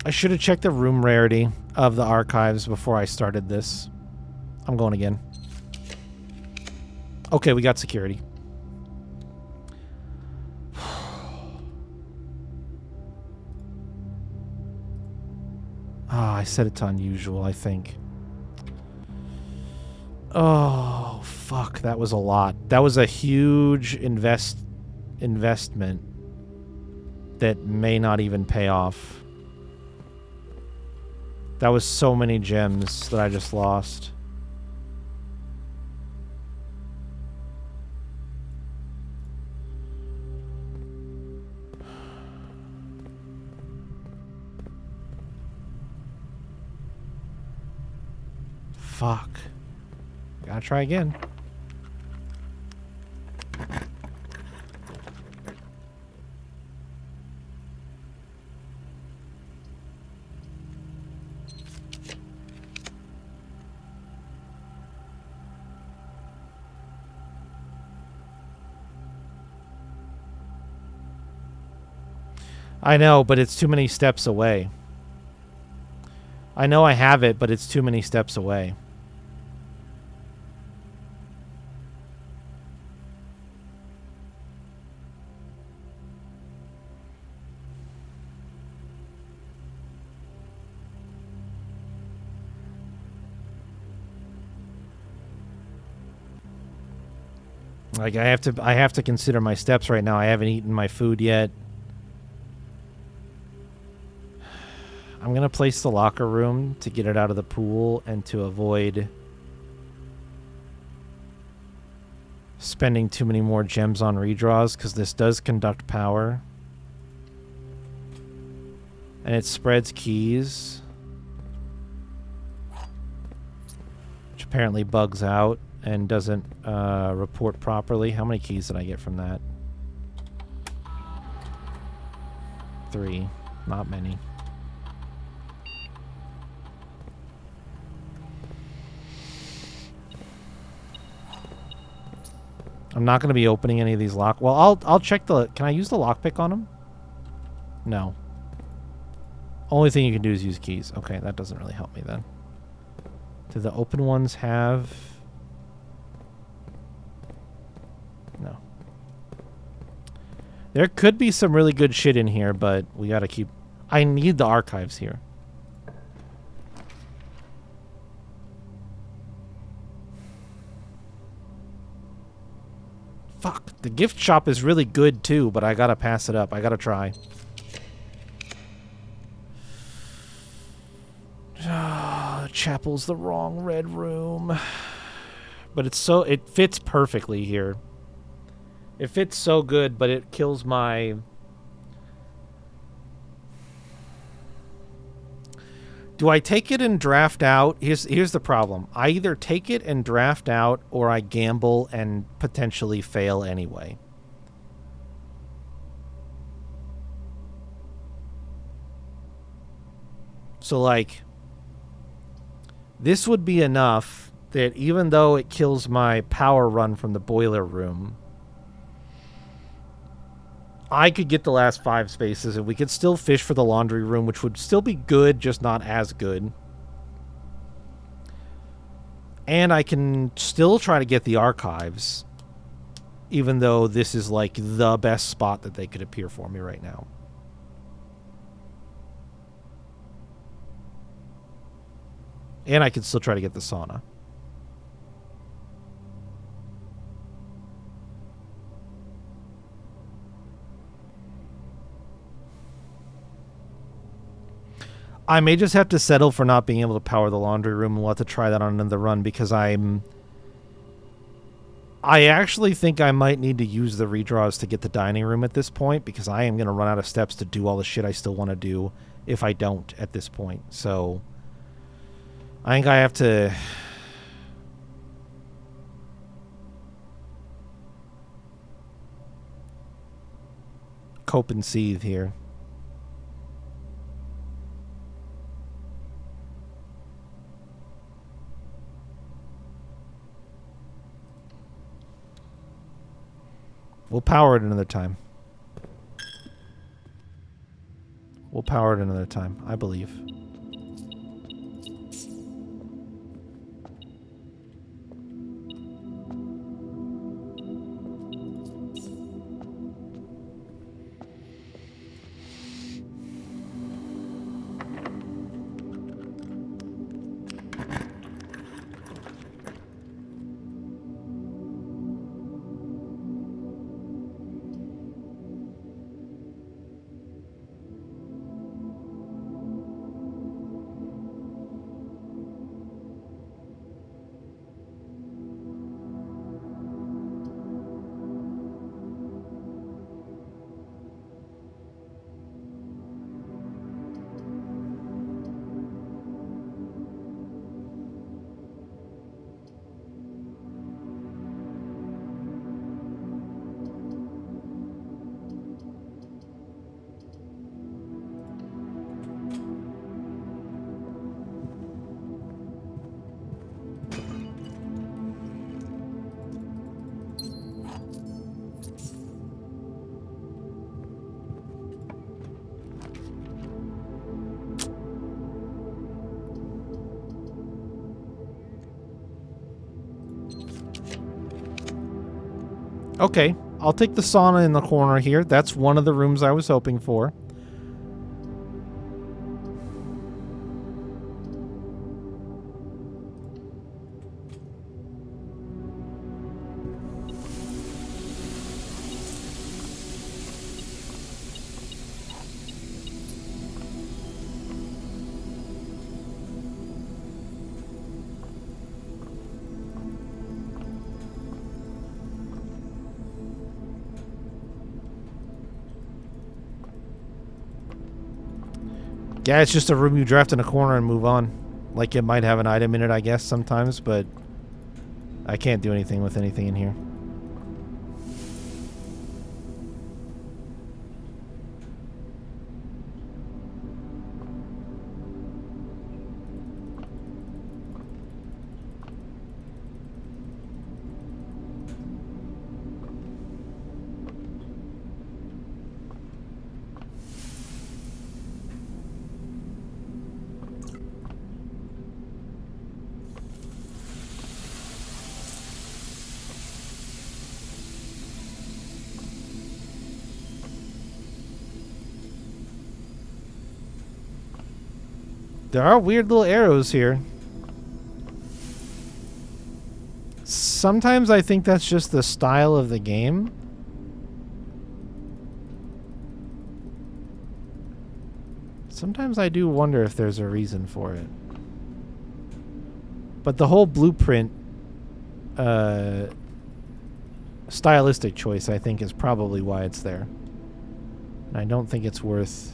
I should have checked the room rarity of the archives before I started this. I'm going again. Okay, we got security. I set it to unusual, I think. Oh, fuck. That was a lot. That was a huge investment that may not even pay off. That was so many gems that I just lost. Fuck. Gotta try again. I know, but it's too many steps away. I know I have it, but it's too many steps away. Like I have to consider my steps right now. I haven't eaten my food yet. I'm going to place the locker room to get it out of the pool and to avoid spending too many more gems on redraws, because this does conduct power. And it spreads keys, which apparently bugs out and doesn't report properly. How many keys did I get from that? 3. Not many. I'm not going to be opening any of these lock... Well, I'll check the... Can I use the lockpick on them? No. Only thing you can do is use keys. Okay, that doesn't really help me then. Do the open ones have... No. There could be some really good shit in here, but we gotta keep... I need the archives here. Fuck. The gift shop is really good too, but I gotta pass it up. I gotta try. Chapel's the wrong red room. But it's so... It fits perfectly here. It fits so good, but it kills my... Do I take it and draft out? Here's the problem. I either take it and draft out, or I gamble and potentially fail anyway. So, like, this would be enough that even though it kills my power run from the boiler room, I could get the last 5 spaces and we could still fish for the laundry room, which would still be good, just not as good. And I can still try to get the archives, even though this is like the best spot that they could appear for me right now. And I can still try to get the sauna. I may just have to settle for not being able to power the laundry room, and we'll have to try that on another run, because I actually think I might need to use the redraws to get the dining room at this point, because I am going to run out of steps to do all the shit I still want to do if I don't at this point. So I think I have to... cope and seethe here. We'll power it another time. We'll power it another time, I believe. Okay, I'll take the sauna in the corner here. That's one of the rooms I was hoping for. Yeah, it's just a room you draft in a corner and move on. Like, it might have an item in it, I guess, sometimes, but I can't do anything with anything in here. There are weird little arrows here. Sometimes I think that's just the style of the game. Sometimes I do wonder if there's a reason for it. But the whole blueprint stylistic choice, I think, is probably why it's there. And I don't think it's worth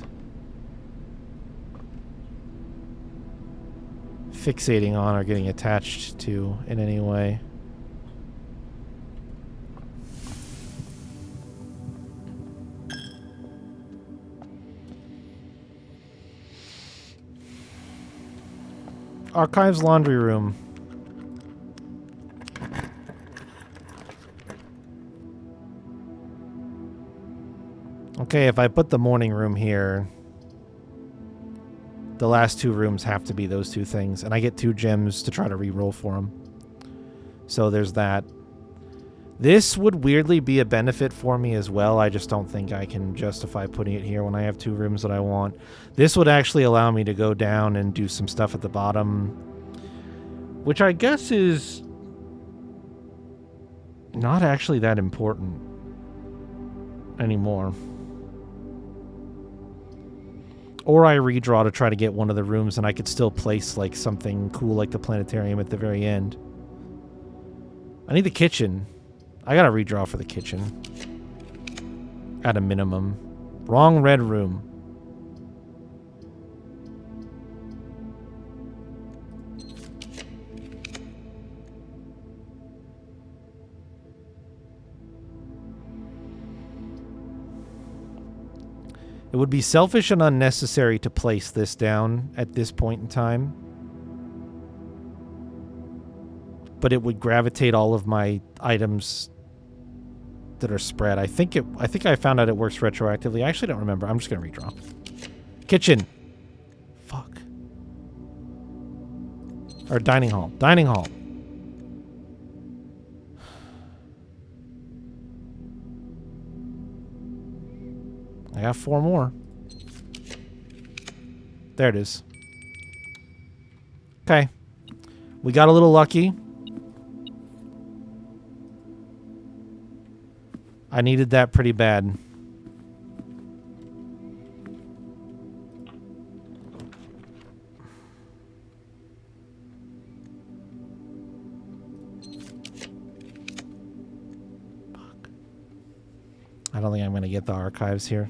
fixating on or getting attached to in any way. Archives laundry room. Okay, if I put the morning room here, the last two rooms have to be those two things, and I get 2 gems to try to re-roll for them. So there's that. This would weirdly be a benefit for me as well. I just don't think I can justify putting it here when I have 2 rooms that I want. This would actually allow me to go down and do some stuff at the bottom, which I guess is not actually that important anymore. Or I redraw to try to get one of the rooms, and I could still place like something cool like the planetarium at the very end. I need the kitchen. I gotta redraw for the kitchen. At a minimum. Wrong red room. It would be selfish and unnecessary to place this down at this point in time. But it would gravitate all of my items that are spread. I think I found out it works retroactively. I actually don't remember. I'm just going to redraw. Kitchen. Fuck. Or dining hall. Dining hall. I got 4 more. There it is. Okay. We got a little lucky. I needed that pretty bad. Fuck. I don't think I'm going to get the archives here.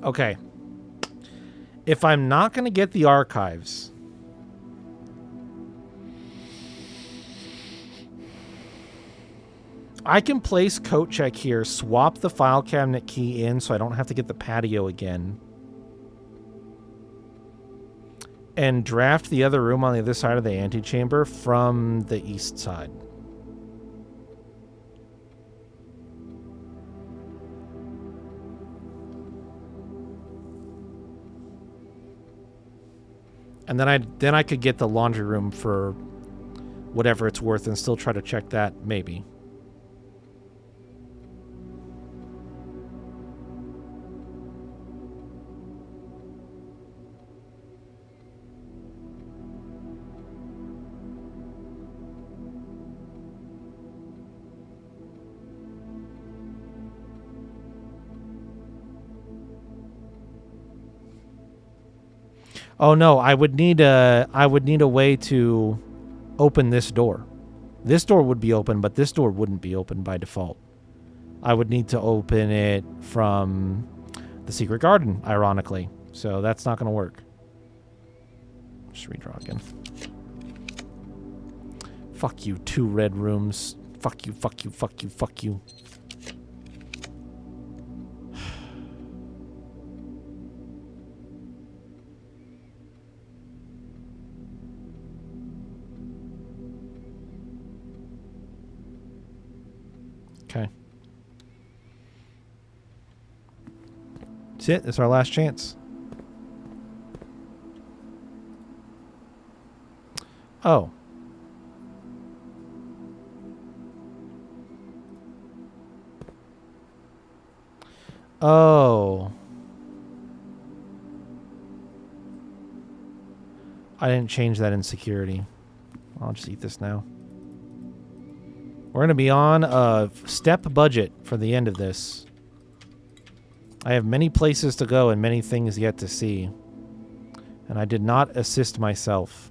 Okay. If I'm not going to get the archives, I can place coat check here, swap the file cabinet key in so I don't have to get the patio again, and draft the other room on the other side of the antechamber from the east side. And then I could get the laundry room for whatever it's worth and still try to check that, maybe. Oh no, I would need a way to open this door. This door would be open, but this door wouldn't be open by default. I would need to open it from the secret garden, ironically. So that's not going to work. Just redraw again. Fuck you, 2 red rooms. Fuck you, fuck you, fuck you, fuck you. Okay. That's it. It's our last chance. Oh. Oh. I didn't change that in security. I'll just eat this now. We're going to be on a step budget for the end of this. I have many places to go and many things yet to see. And I did not assist myself.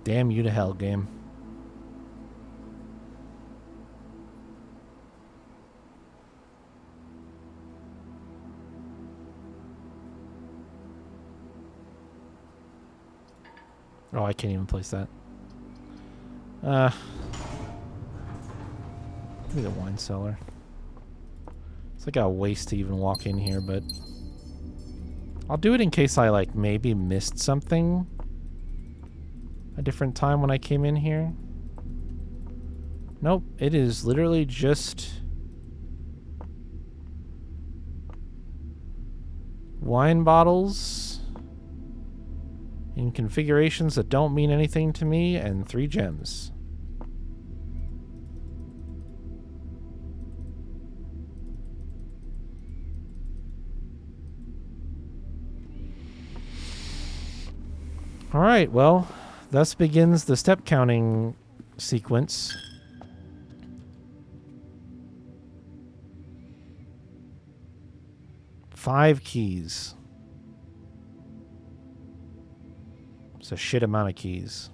Damn you to hell, game. Oh, I can't even place that. Give me the wine cellar. It's like a waste to even walk in here, but I'll do it in case I, like, maybe missed something a different time when I came in here. Nope, it is literally just wine bottles in configurations that don't mean anything to me and 3 gems. All right, well, thus begins the step counting sequence. Five keys. It's a shit amount of keys.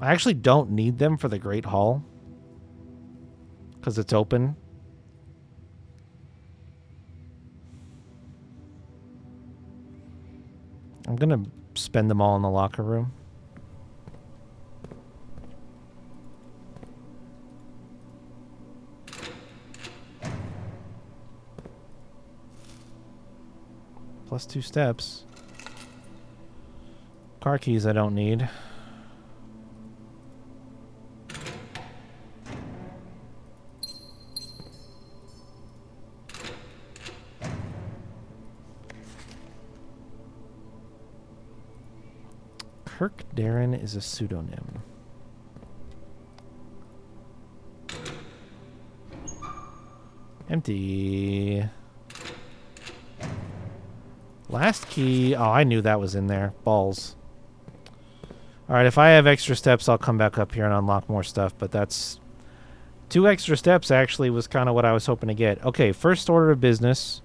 I actually don't need them for the Great Hall because it's open. I'm gonna spend them all in the locker room. Plus 2 steps. Car keys I don't need. Kirk Darren is a pseudonym. Empty. Last key. Oh, I knew that was in there. Balls. Alright, if I have extra steps, I'll come back up here and unlock more stuff, but that's... 2 extra steps actually was kind of what I was hoping to get. Okay, first order of business.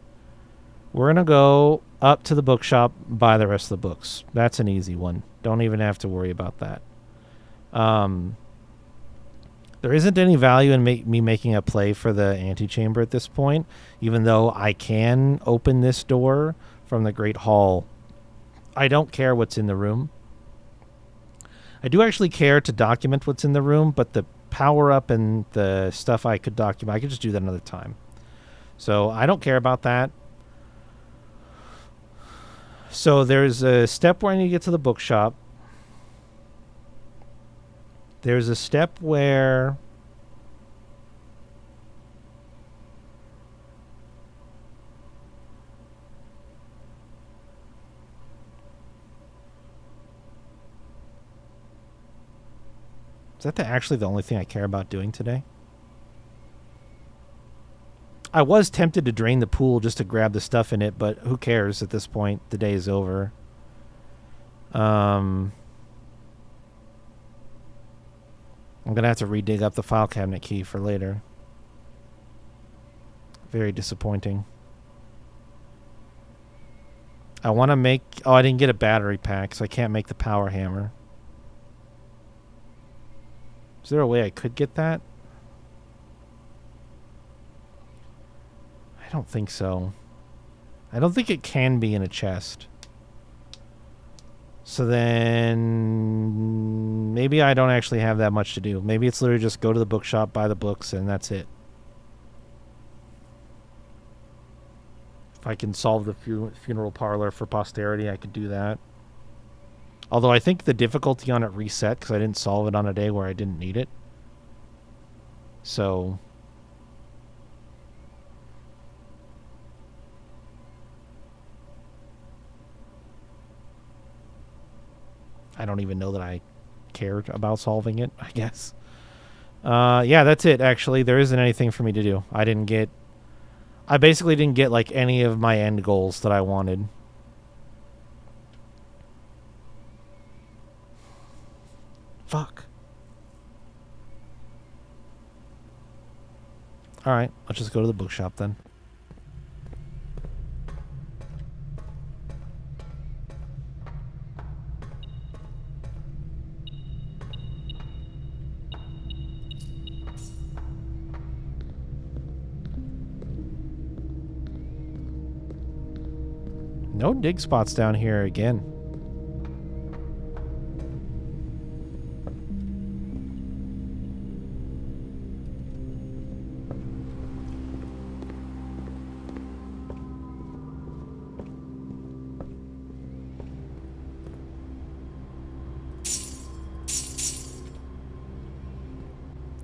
We're going to go up to the bookshop, buy the rest of the books. That's an easy one. Don't even have to worry about that. There isn't any value in me making a play for the antechamber at this point, even though I can open this door from the Great Hall. I don't care what's in the room. I do actually care to document what's in the room, but the power-up and the stuff I could document, I could just do that another time. So I don't care about that. So there's a step where I need to get to the bookshop. There's a step where is that actually the only thing I care about doing today? I was tempted to drain the pool just to grab the stuff in it, but who cares at this point? The day is over. I'm going to have to redig up the file cabinet key for later. Very disappointing. I want to make... Oh, I didn't get a battery pack, so I can't make the power hammer. Is there a way I could get that? I don't think so. I don't think it can be in a chest. So then maybe I don't actually have that much to do. Maybe it's literally just go to the bookshop, buy the books, and that's it. If I can solve the funeral parlor for posterity, I could do that. Although I think the difficulty on it reset because I didn't solve it on a day where I didn't need it. So... I don't even know that I cared about solving it, I guess. Yeah, that's it, actually. There isn't anything for me to do. I basically didn't get, like, any of my end goals that I wanted. Fuck. Alright, let's just go to the bookshop then. No dig spots down here again.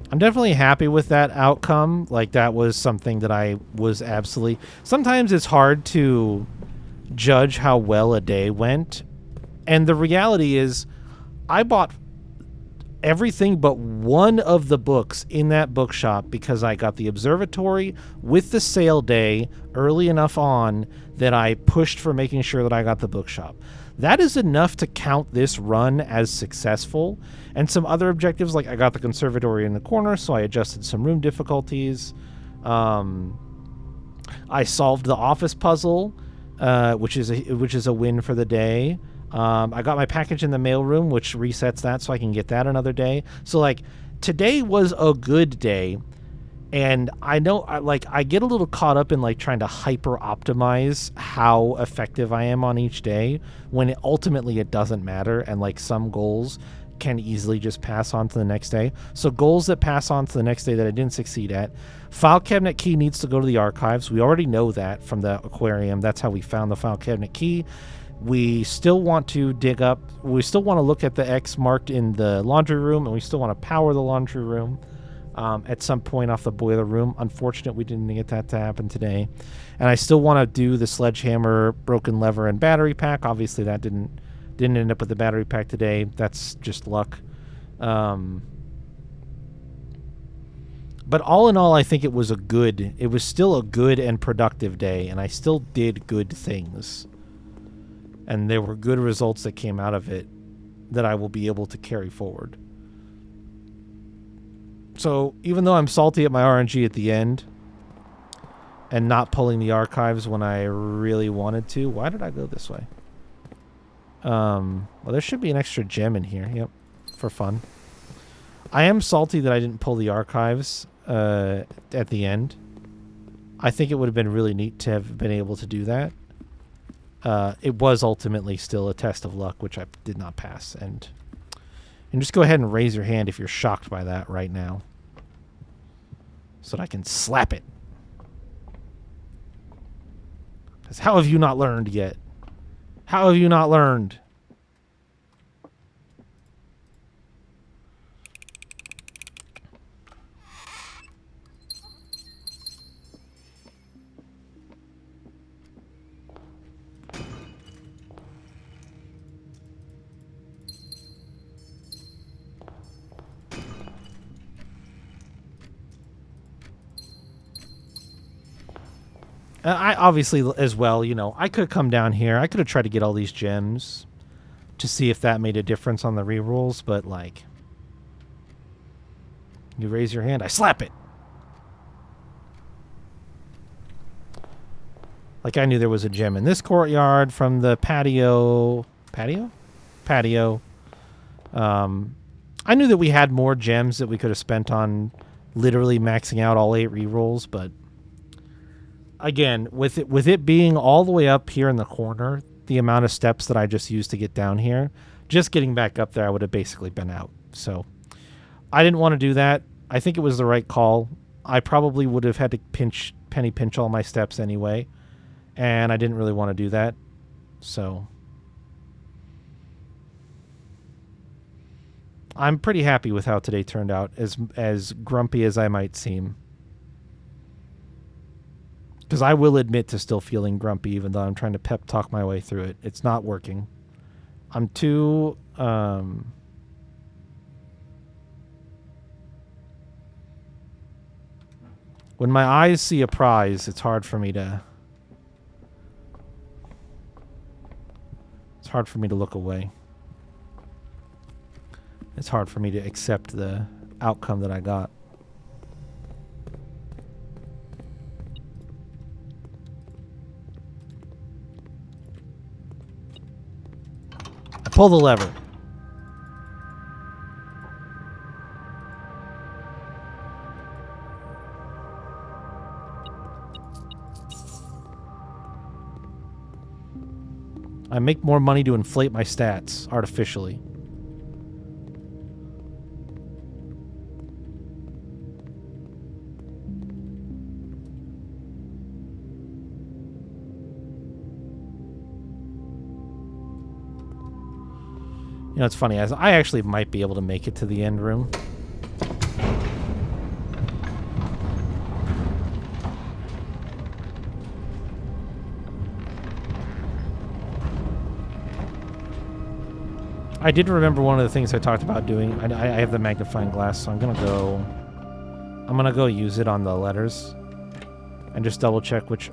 I'm definitely happy with that outcome. Like, that was something that I was absolutely... Sometimes it's hard to judge how well a day went. And the reality is, I bought everything but one of the books in that bookshop because I got the observatory with the sale day early enough on that I pushed for making sure that I got the bookshop. That is enough to count this run as successful. And some other objectives, like I got the conservatory in the corner, so I adjusted some room difficulties. I solved the office puzzle, which is a win for the day. I got my package in the mailroom, which resets that, so I can get that another day. So, like, today was a good day, and I know, I get a little caught up in, like, trying to hyper-optimize how effective I am on each day, when ultimately it doesn't matter, and, like, some goals can easily just pass on to the next day. So goals that pass on to the next day that I didn't succeed at. File cabinet key needs to go to the archives. We already know that from the aquarium. That's how we found the file cabinet key. We still want to dig up. We still want to look at the X marked in the laundry room, and we still want to power the laundry room at some point off the boiler room. Unfortunate we didn't get that to happen today. And I still want to do the sledgehammer, broken lever, and battery pack. Obviously that didn't end up with the battery pack today. That's just luck. But all in all, I think it was still a good and productive day, and I still did good things. And there were good results that came out of it that I will be able to carry forward. So even though I'm salty at my RNG at the end and not pulling the archives when I really wanted to, why did I go this way? Well, there should be an extra gem in here. Yep, for fun. I am salty that I didn't pull the archives at the end. I think it would have been really neat to have been able to do that. It was ultimately still a test of luck, which I did not pass. And just go ahead and raise your hand if you're shocked by that right now, so that I can slap it. Because how have you not learned yet? How have you not learned? I obviously as well, you know, I could have come down here. I could have tried to get all these gems to see if that made a difference on the rerolls, but like, you raise your hand, I slap it. Like I knew there was a gem in this courtyard from the patio. Patio. I knew that we had more gems that we could have spent on literally maxing out all 8 rerolls, but again, with it being all the way up here in the corner, the amount of steps that I just used to get down here, just getting back up there, I would have basically been out. So I didn't want to do that. I think it was the right call. I probably would have had to penny pinch all my steps anyway, and I didn't really want to do that. So I'm pretty happy with how today turned out, as grumpy as I might seem. Because I will admit to still feeling grumpy, even though I'm trying to pep talk my way through it. It's not working. I'm too... when my eyes see a prize, it's hard for me to... It's hard for me to look away. It's hard for me to accept the outcome that I got. I pull the lever. I make more money to inflate my stats artificially. You know, it's funny. I actually might be able to make it to the end room. I did remember one of the things I talked about doing. I have the magnifying glass, so I'm gonna go use it on the letters and just double check which.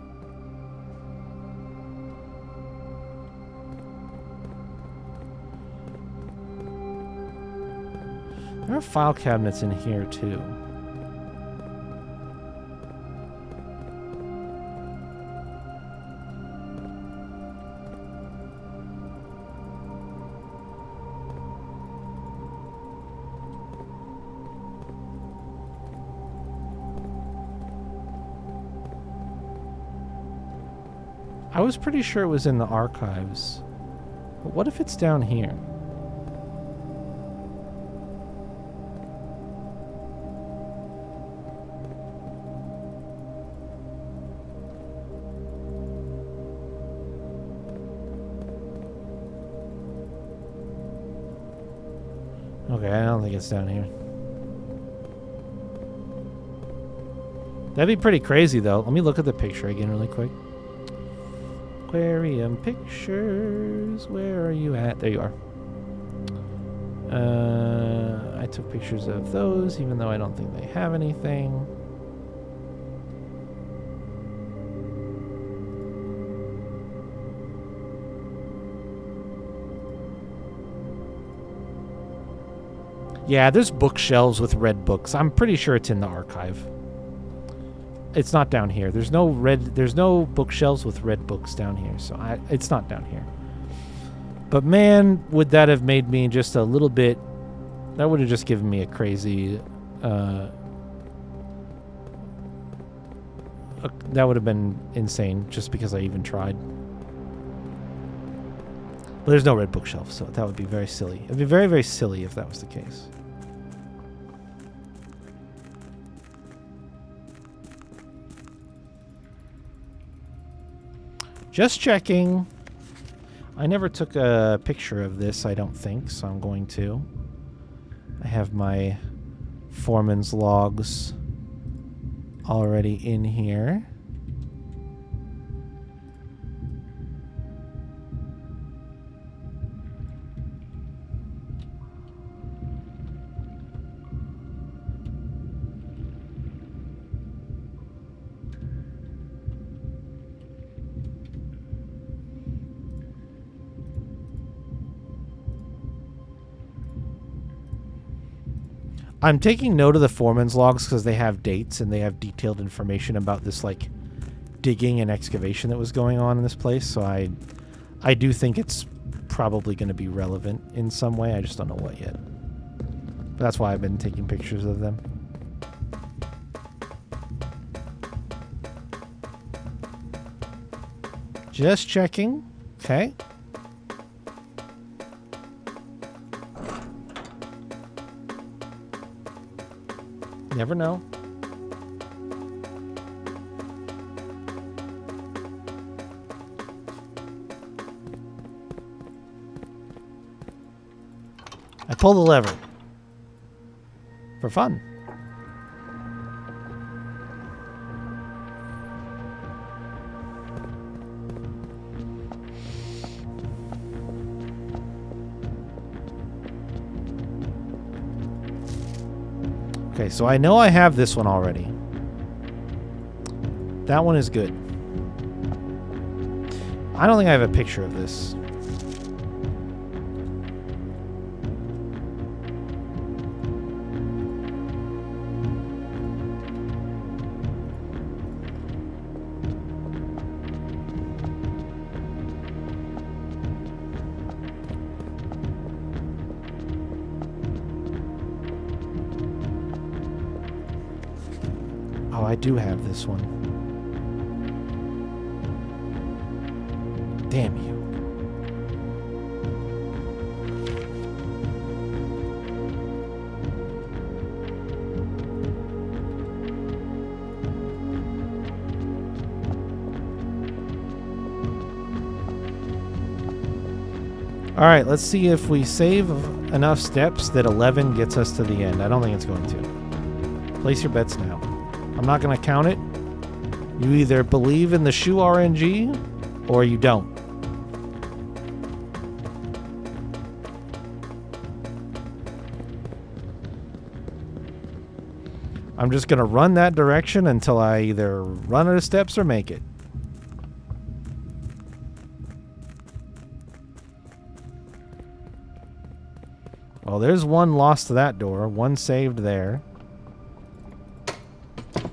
There are file cabinets in here too. I was pretty sure it was in the archives. But what if it's down here? Okay, I don't think it's down here. That'd be pretty crazy, though. Let me look at the picture again really quick. Aquarium pictures. Where are you at? There you are. I took pictures of those, even though I don't think they have anything. Yeah, there's bookshelves with red books. I'm pretty sure it's in the archive. It's not down here. There's no bookshelves with red books down here, so it's not down here. But man, would that have made me just a little bit... That would have just given me a crazy... that would have been insane, just because I even tried. But there's no red bookshelf, so that would be very silly. It would be very, very silly if that was the case. Just checking. I never took a picture of this, I don't think, so I'm going to. I have my foreman's logs already in here. I'm taking note of the foreman's logs because they have dates and they have detailed information about this, like, digging and excavation that was going on in this place. So I do think it's probably going to be relevant in some way. I just don't know what yet. But that's why I've been taking pictures of them. Just checking. Okay. Never know. I pull the lever. For fun. Okay, so I know I have this one already. That one is good. I don't think I have a picture of this. Oh, I do have this one. Damn you. All right, let's see if we save enough steps that 11 gets us to the end. I don't think it's going to. Place your bets now. I'm not going to count it. You either believe in the shoe RNG or you don't. I'm just going to run that direction until I either run out of steps or make it. Well, there's one lost to that door. One saved there.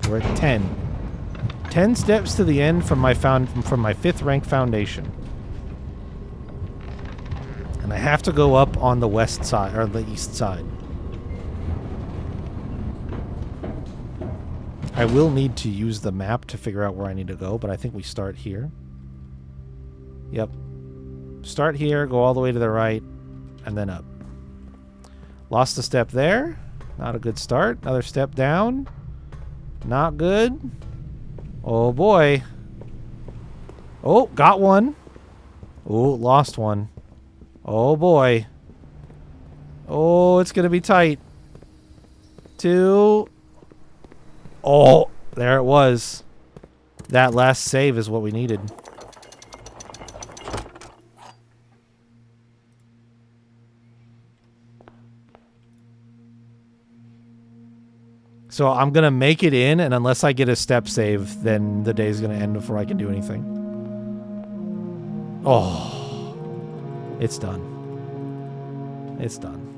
We're at 10. 10 steps to the end from my 5th rank foundation. And I have to go up on the west side, or the east side. I will need to use the map to figure out where I need to go, but I think we start here. Yep. Start here, go all the way to the right, and then up. Lost a step there. Not a good start. Another step down. Not good. Oh, boy. Oh, got one. Oh, lost one. Oh, boy. Oh, it's going to be tight. 2. Oh, there it was. That last save is what we needed. So I'm going to make it in, and unless I get a step save, then the day's going to end before I can do anything. Oh. It's done. It's done.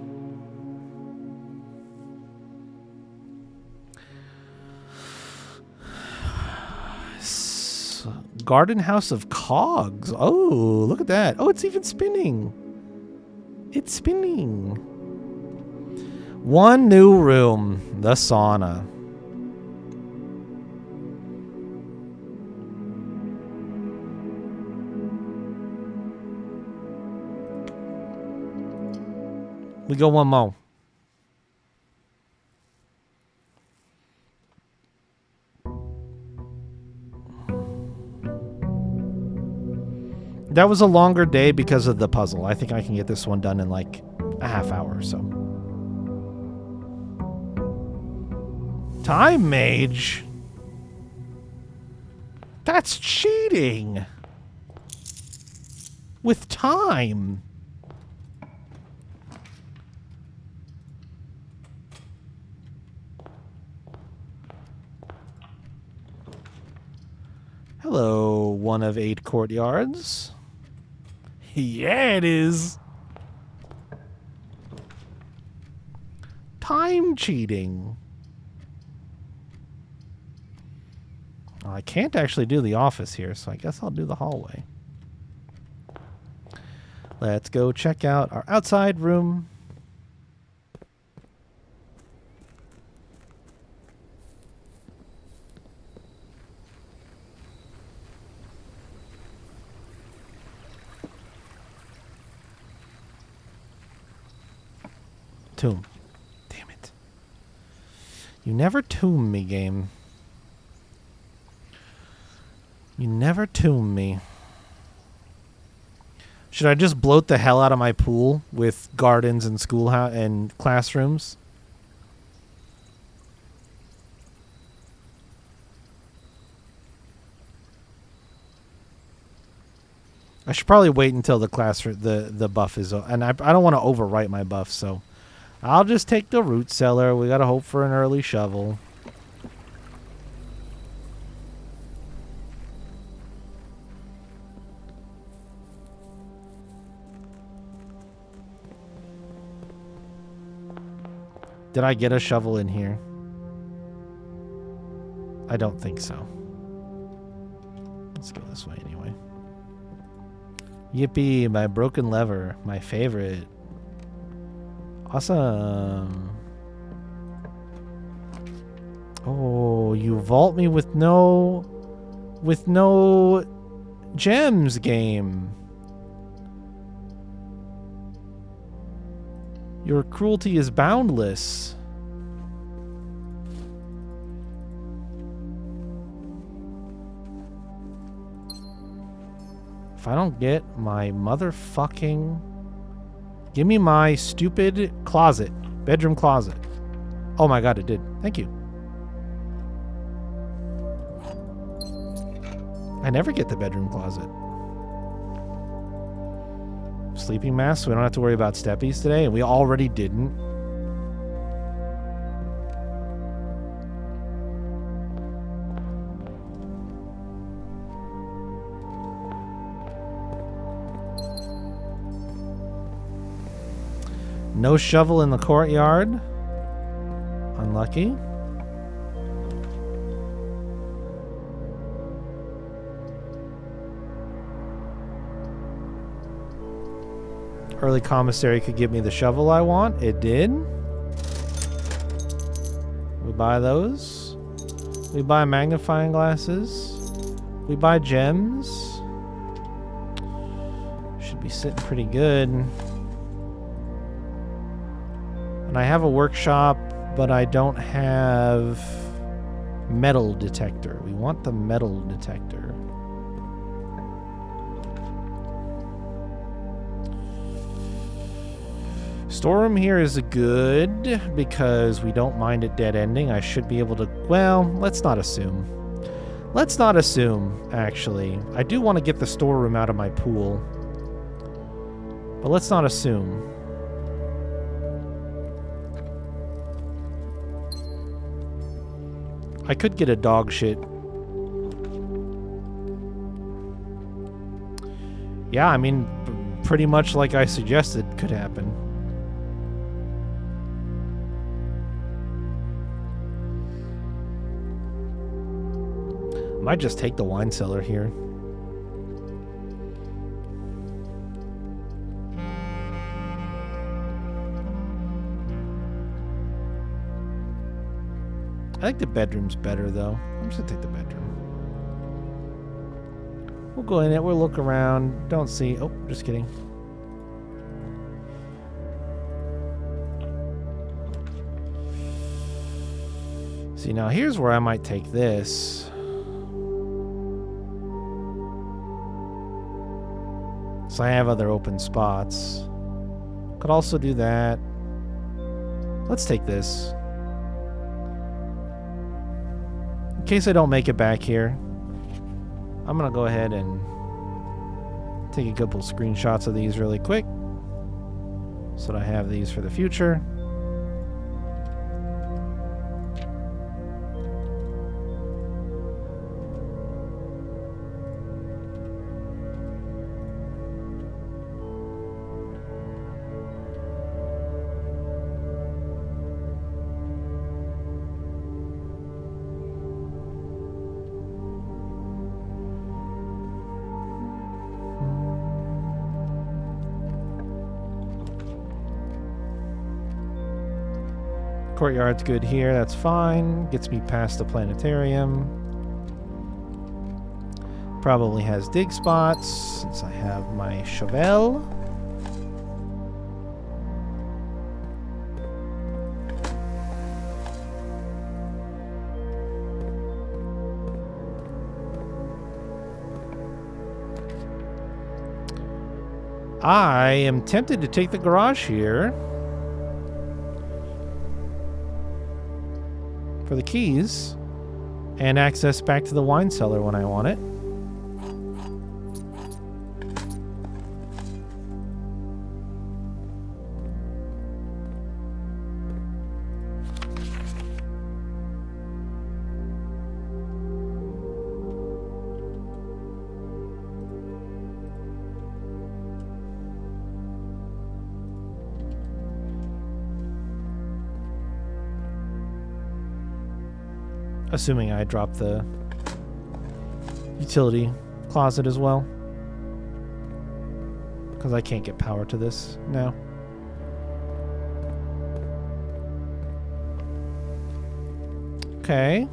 Garden House of Cogs. Oh, look at that. Oh, it's even spinning. It's spinning. One new room, the sauna. We go one more. That was a longer day because of the puzzle. I think I can get this one done in like a half hour or so. Time Mage? That's cheating! With time! Hello, one of 8 courtyards. Yeah, it is. Time cheating. Well, I can't actually do the office here, so I guess I'll do the hallway. Let's go check out our outside room. Tomb. Damn it. You never tomb me, game. You never tomb me. Should I just bloat the hell out of my pool with gardens and schoolhouse and classrooms? I should probably wait until the classroom the buff is, and I don't want to overwrite my buff, so I'll just take the root cellar. We gotta hope for an early shovel. Did I get a shovel in here? I don't think so. Let's go this way anyway. Yippee, my broken lever, my favorite. Awesome. Oh, you vault me with no gems, game. Your cruelty is boundless. If I don't get my motherfucking... Give me my stupid closet. Bedroom closet. Oh my god, it did. Thank you. I never get the bedroom closet. Sleeping mask, so we don't have to worry about steppies today, and we already didn't. No shovel in the courtyard. Unlucky. Early commissary could give me the shovel I want. It did. We buy those. We buy magnifying glasses. We buy gems. Should be sitting pretty good. And I have a workshop, but I don't have metal detector. We want the metal detector. Storeroom here is good because we don't mind it dead ending. I should be able to... Well, let's not assume. Let's not assume, actually. I do want to get the storeroom out of my pool. But let's not assume. I could get a dog shit. Yeah, I mean, pretty much like I suggested could happen. Might just take the wine cellar here. I think the bedroom's better, though. I'm just gonna take the bedroom. We'll go in it. We'll look around. Don't see. Oh, just kidding. See, now here's where I might take this. So I have other open spots. Could also do that. Let's take this. In case I don't make it back here, I'm going to go ahead and take a couple screenshots of these really quick so that I have these for the future. Courtyard's good here, that's fine. Gets me past the planetarium. Probably has dig spots since I have my Chevelle. I am tempted to take the garage here for the keys and access back to the wine cellar when I want it. Assuming I drop the utility closet as well. Because I can't get power to this now. Okay.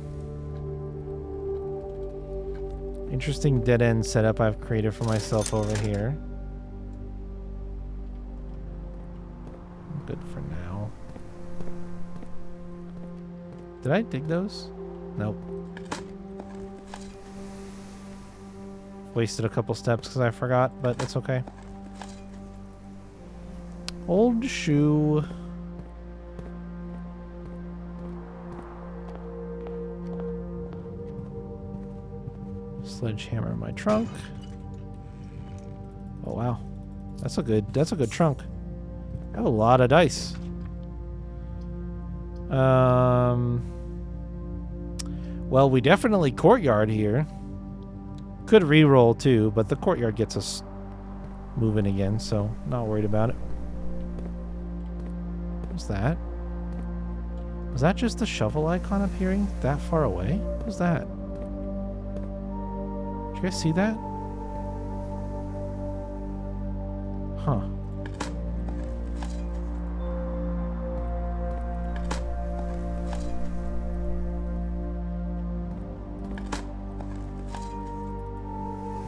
Interesting dead end setup I've created for myself over here. Good for now. Did I dig those? Nope. Wasted a couple steps because I forgot, but it's okay. Old shoe. Sledgehammer in my trunk. Oh wow. That's a good trunk. I have a lot of dice. Well, we definitely courtyard here. Could re-roll too, but the courtyard gets us moving again, so not worried about it. What's that? Was that just the shovel icon appearing that far away? What was that? Did you guys see that? Huh.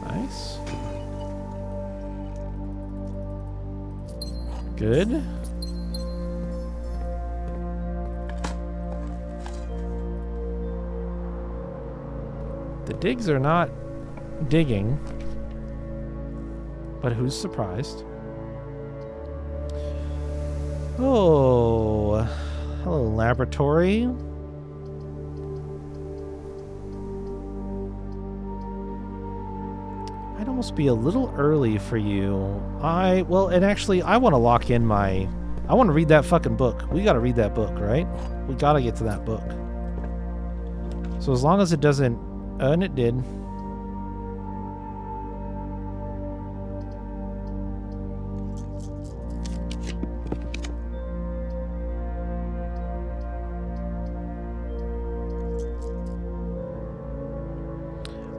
Nice. Good. The digs are not digging, but who's surprised? Oh, hello, laboratory. I'd almost be a little early for you. Well, and actually, I want to lock in I want to read that fucking book. We got to read that book, right? We got to get to that book. So as long as it doesn't, and it did.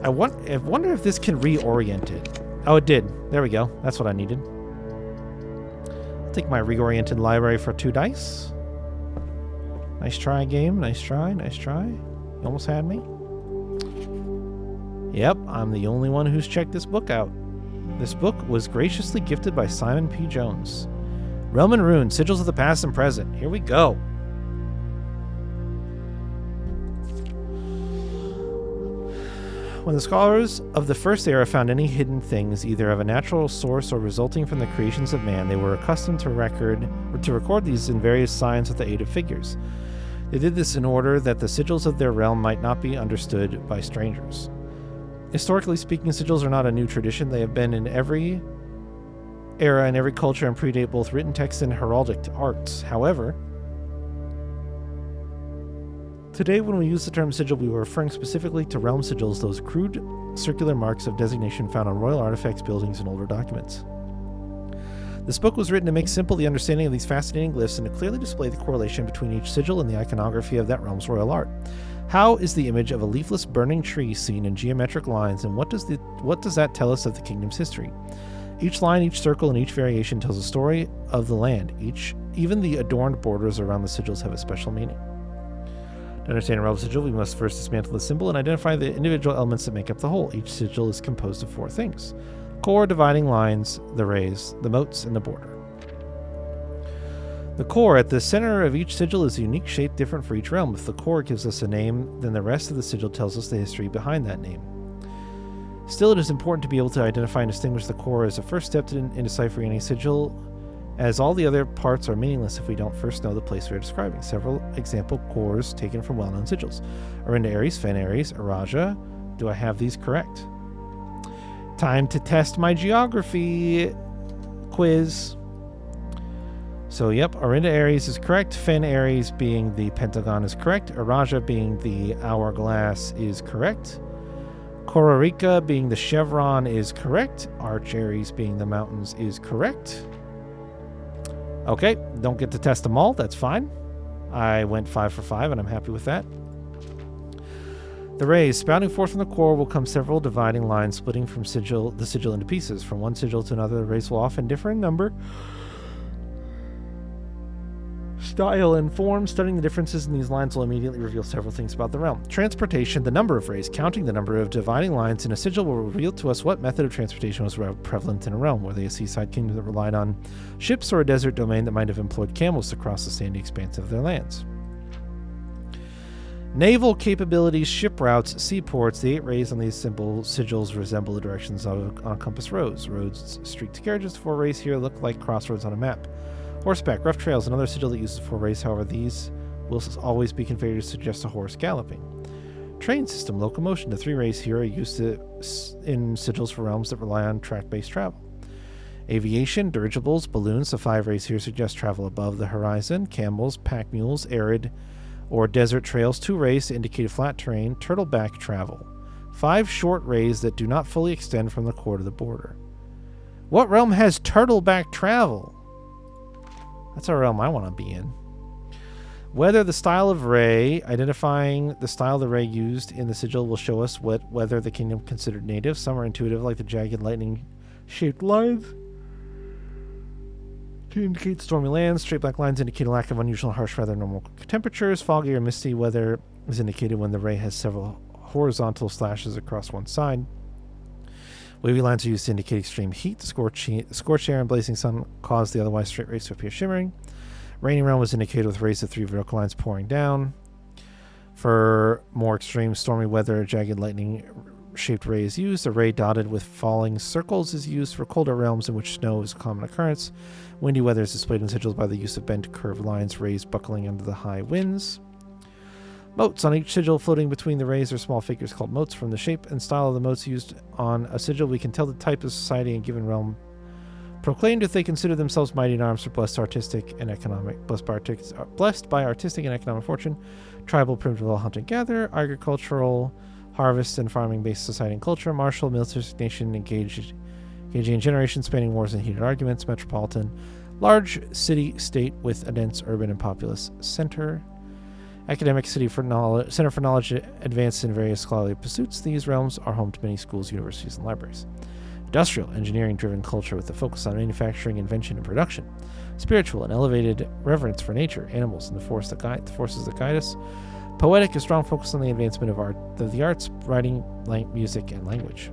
I wonder if this can reorient it. Oh, it did. There we go. That's what I needed. I'll take my reoriented library for 2 dice. Nice try, game. Nice try. Nice try. You almost had me. Yep, I'm the only one who's checked this book out. This book was graciously gifted by Simon P. Jones. Realm and Ruin, Sigils of the Past and Present. Here we go. When the scholars of the first era found any hidden things, either of a natural source or resulting from the creations of man, they were accustomed to record these in various signs with the aid of figures. They did this in order that the sigils of their realm might not be understood by strangers. Historically speaking, sigils are not a new tradition. They have been in every era and every culture and predate both written text and heraldic arts. However, today when we use the term sigil, we are referring specifically to realm sigils, those crude circular marks of designation found on royal artifacts, buildings, and older documents. This book was written to make simple the understanding of these fascinating glyphs and to clearly display the correlation between each sigil and the iconography of that realm's royal art. How is the image of a leafless burning tree seen in geometric lines, and what does that tell us of the kingdom's history? Each line, each circle, and each variation tells a story of the land. Even the adorned borders around the sigils have a special meaning. To understand a realm sigil, we must first dismantle the symbol and identify the individual elements that make up the whole. Each sigil is composed of 4 things: core, dividing lines, the rays, the moats, and the border. The core at the center of each sigil is a unique shape different for each realm. If the core gives us a name, then the rest of the sigil tells us the history behind that name. Still, it is important to be able to identify and distinguish the core as a first step in deciphering any sigil, as all the other parts are meaningless if we don't first know the place we are describing. Several example cores taken from well-known sigils: Arinda Aries, Fen Aries, Araja. Do I have these correct? Time to test my geography quiz. So, yep, Arinda Aries is correct. Fen Aries being the pentagon is correct. Araja being the hourglass is correct. Kororika being the chevron is correct. Arch Aries being the mountains is correct. Okay, don't get to test them all. That's fine. I went 5 for 5, and I'm happy with that. The rays. Spouting forth from the core will come several dividing lines, splitting from the sigil into pieces. From one sigil to another, the rays will often differ in number, style, and form. Studying the differences in these lines will immediately reveal several things about the realm. Transportation. The number of rays. Counting the number of dividing lines in a sigil will reveal to us what method of transportation was prevalent in a realm. Were they a seaside kingdom that relied on ships, or a desert domain that might have employed camels to cross the sandy expanse of their lands? Naval capabilities, ship routes, seaports. The 8 rays on these sigils resemble the directions on a compass rose. Roads streaked carriages. The 4 rays here look like crossroads on a map. Horseback, rough trails. Another sigil that uses 4 rays. However, these will always be configured to suggest a horse galloping. Train system, locomotion. The 3 rays here are used in sigils for realms that rely on track-based travel. Aviation, dirigibles, balloons. The 5 rays here suggest travel above the horizon. Camels, pack mules, arid or desert trails. 2 rays to indicate flat terrain. Turtleback travel. 5 short rays that do not fully extend from the core to the border. What realm has turtleback travel? That's a realm I want to be in. Whether the style of ray. Identifying the style of the ray used in the sigil will show us whether the kingdom considered native. Some are intuitive, like the jagged lightning-shaped lines to indicate stormy lands. Straight black lines indicate a lack of unusual harsh, rather normal temperatures. Foggy or misty weather is indicated when the ray has several horizontal slashes across one side. Wavy lines are used to indicate extreme heat. Scorched air and blazing sun cause the otherwise straight rays to appear shimmering. Raining realm was indicated with rays of 3 vertical lines pouring down. For more extreme stormy weather, a jagged lightning-shaped ray is used. A ray dotted with falling circles is used for colder realms in which snow is a common occurrence. Windy weather is displayed in sigils by the use of bent curved lines, rays buckling under the high winds. Moats. On each sigil floating between the rays are small figures called moats. From the shape and style of the moats used on a sigil, we can tell the type of society in a given realm proclaimed if they consider themselves mighty in arms or blessed by artistic and economic fortune. Tribal, primitive, hunter-gatherer, agricultural, harvest and farming-based society and culture. Martial, militaristic nation engaging in generations-spanning wars and heated arguments. Metropolitan, large city-state with a dense urban and populous center. Academic center for knowledge advanced in various scholarly pursuits. These realms are home to many schools, universities, and libraries. Industrial, engineering-driven culture with a focus on manufacturing, invention, and production. Spiritual, an elevated reverence for nature, animals, and the forces that guide us. Poetic, a strong focus on the advancement of the arts, writing, music, and language.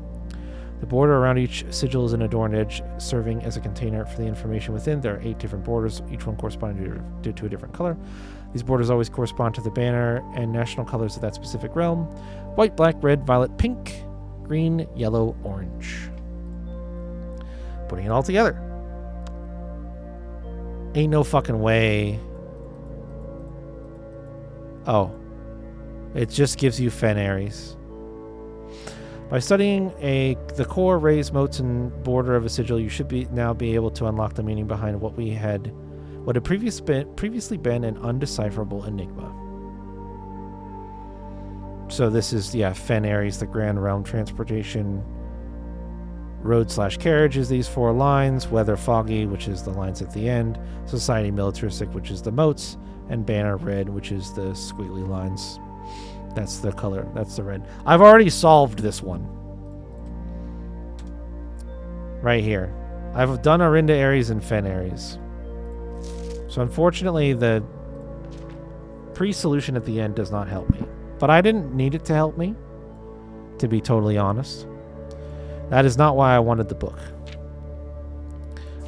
The border around each sigil is an adorned edge, serving as a container for the information within. There are 8 different borders, each one corresponding to a different color. These borders always correspond to the banner and national colors of that specific realm. White, black, red, violet, pink. Green, yellow, orange. Putting it all together. Ain't no fucking way. Oh. It just gives you Fen Aries. By studying the core, raised moats, and border of a sigil, you should now be able to unlock the meaning behind what had previously been an undecipherable enigma. So this is, Fen Aries, the Grand Realm transportation. Road/carriage is these 4 lines. Weather foggy, which is the lines at the end. Society militaristic, which is the moats. And banner red, which is the squiggly lines. That's the color. That's the red. I've already solved this one. Right here. I've done Arinda Aries and Fen Aries. So unfortunately, the pre-solution at the end does not help me. But I didn't need it to help me, to be totally honest. That is not why I wanted the book.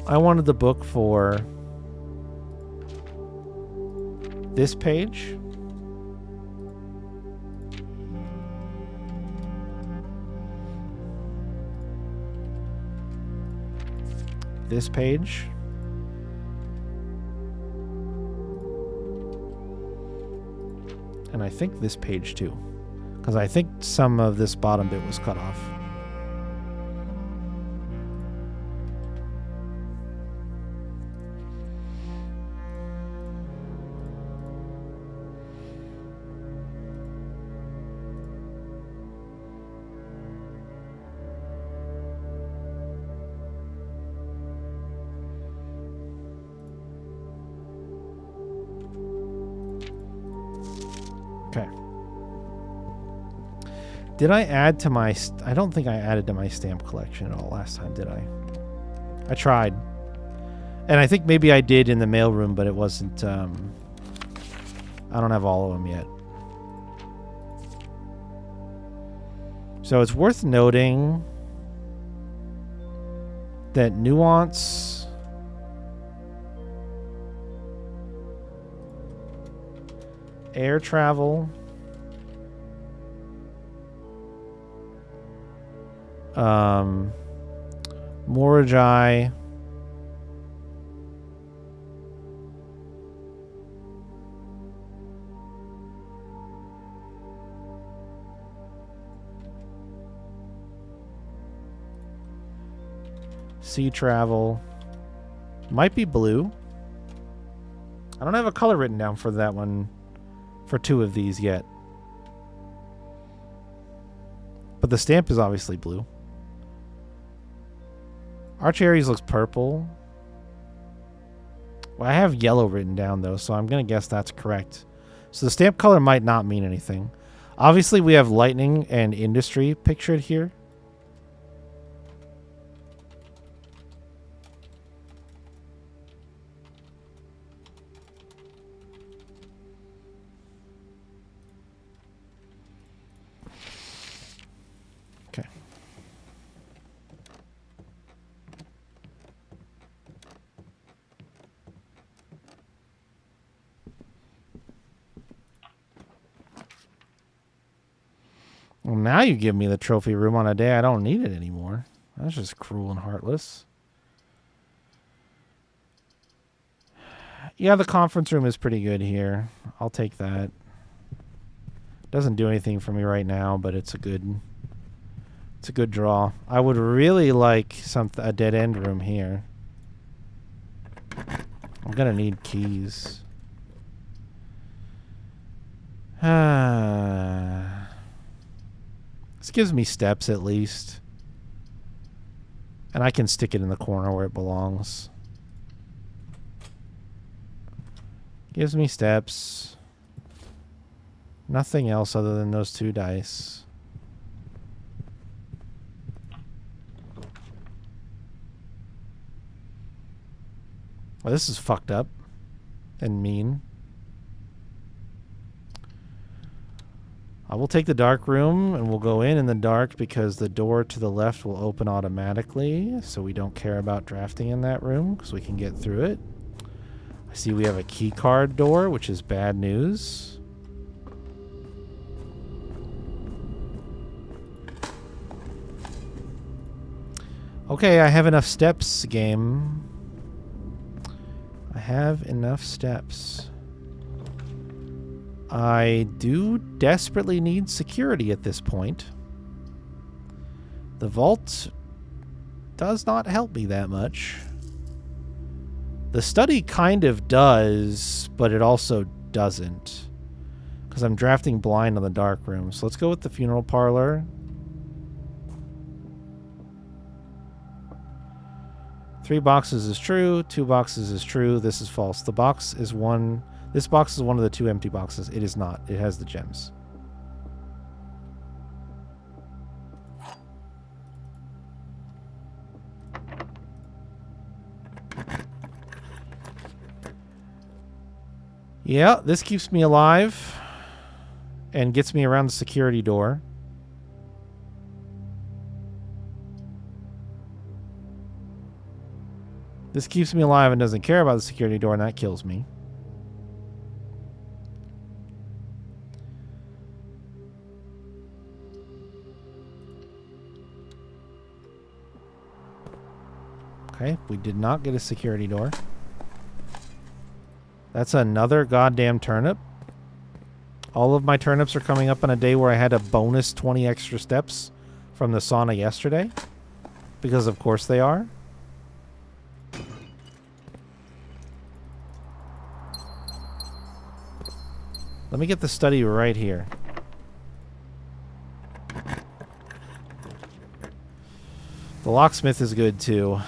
I wanted the book for this page. This page. And I think this page too. Because I think some of this bottom bit was cut off. Did I add to my... I don't think I added to my stamp collection at all last time, did I? I tried. And I think maybe I did in the mailroom, but it wasn't... I don't have all of them yet. So it's worth noting that Nuance... Air travel... Morajai, sea travel, might be blue. I don't have a color written down for that one, for 2 of these yet. But the stamp is obviously blue. Arch Aries looks purple. Well, I have yellow written down, though, so I'm going to guess that's correct. So the stamp color might not mean anything. Obviously, we have lightning and industry pictured here. Okay. Well, now you give me the trophy room on a day I don't need it anymore. That's just cruel and heartless. Yeah, the conference room is pretty good here. I'll take that. Doesn't do anything for me right now, but it's a good draw. I would really like a dead end room here. I'm gonna need keys. This gives me steps at least. And I can stick it in the corner where it belongs. Gives me steps. Nothing else other than those 2 dice. Well, this is fucked up and mean. I will take the dark room and we'll go in the dark because the door to the left will open automatically. So we don't care about drafting in that room because we can get through it. I see we have a key card door, which is bad news. Okay, I have enough steps, game. I have enough steps. I do desperately need security at this point. The vault does not help me that much. The study kind of does, but it also doesn't. Because I'm drafting blind on the dark room. So let's go with the funeral parlor. Three boxes is true. Two boxes is true. This is false. The box is one. This box is one of the two empty boxes. It is not. It has the gems. Yeah, this keeps me alive and gets me around the security door. This keeps me alive and doesn't care about the security door, and that kills me. Okay, we did not get a security door. That's another goddamn turnip. All of my turnips are coming up on a day where I had a bonus 20 extra steps from the sauna yesterday. Because of course they are. Let me get the study right here. The locksmith is good too.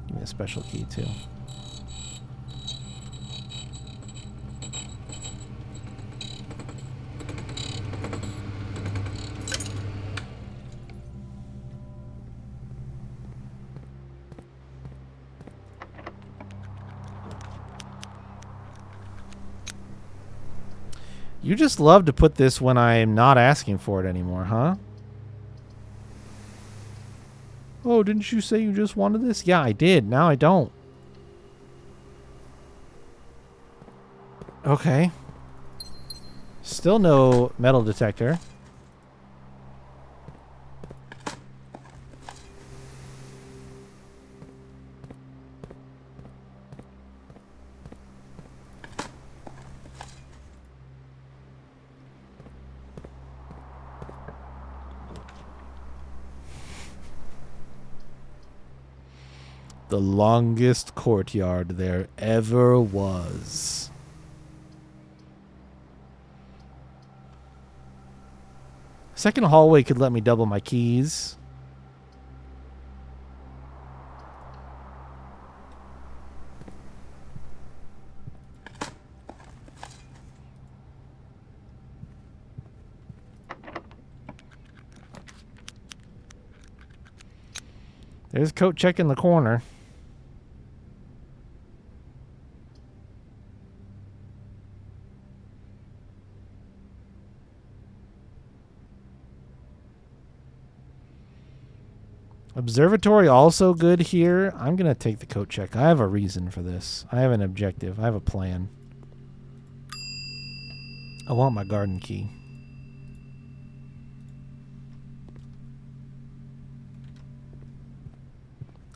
Give me a special key too. You just love to put this when I'm not asking for it anymore, huh? Oh, didn't you say you just wanted this? Yeah, I did. Now I don't. Okay. Still no metal detector. The longest courtyard there ever was. Second hallway could let me double my keys. There's coat check in the corner. Observatory also good here. I'm going to take the coat check. I have a reason for this. I have an objective. I have a plan. I want my garden key.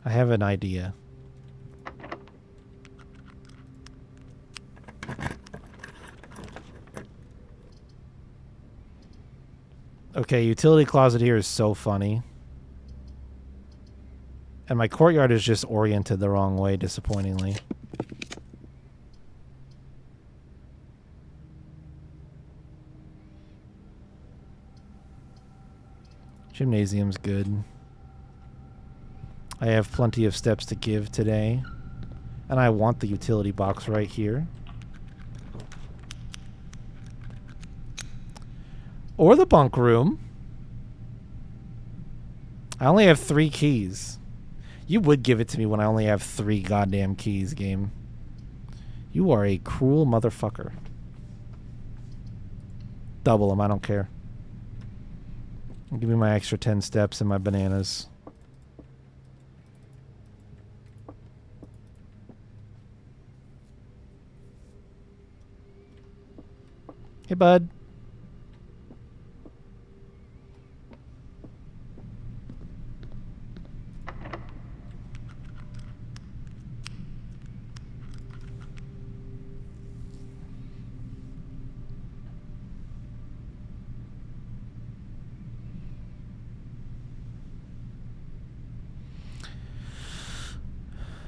I have an idea. Okay, utility closet here is so funny. And my courtyard is just oriented the wrong way, disappointingly. Gymnasium's good. I have plenty of steps to give today. And I want the utility box right here. Or the bunk room. I only have 3 keys. You would give it to me when I only have 3 goddamn keys, game. You are a cruel motherfucker. Double them, I don't care. Give me my extra 10 steps and my bananas. Hey, bud.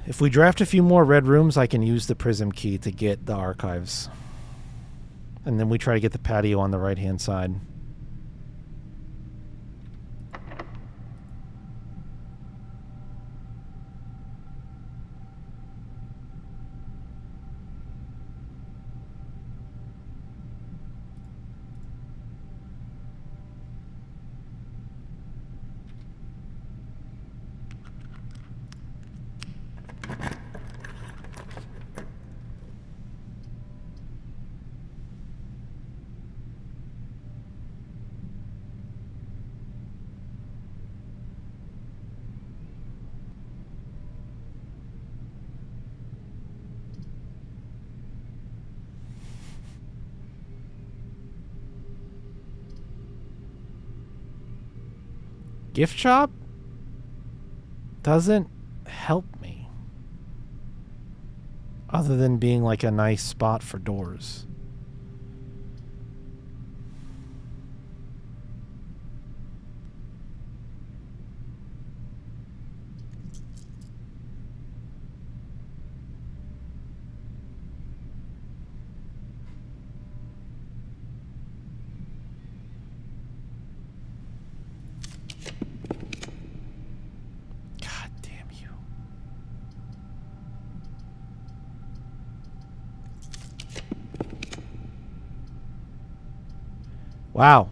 If we draft a few more red rooms, I can use the prism key to get the archives. And then we try to get the patio on the right-hand side. Gift shop doesn't help me. Other than being like a nice spot for doors. God damn you. Wow.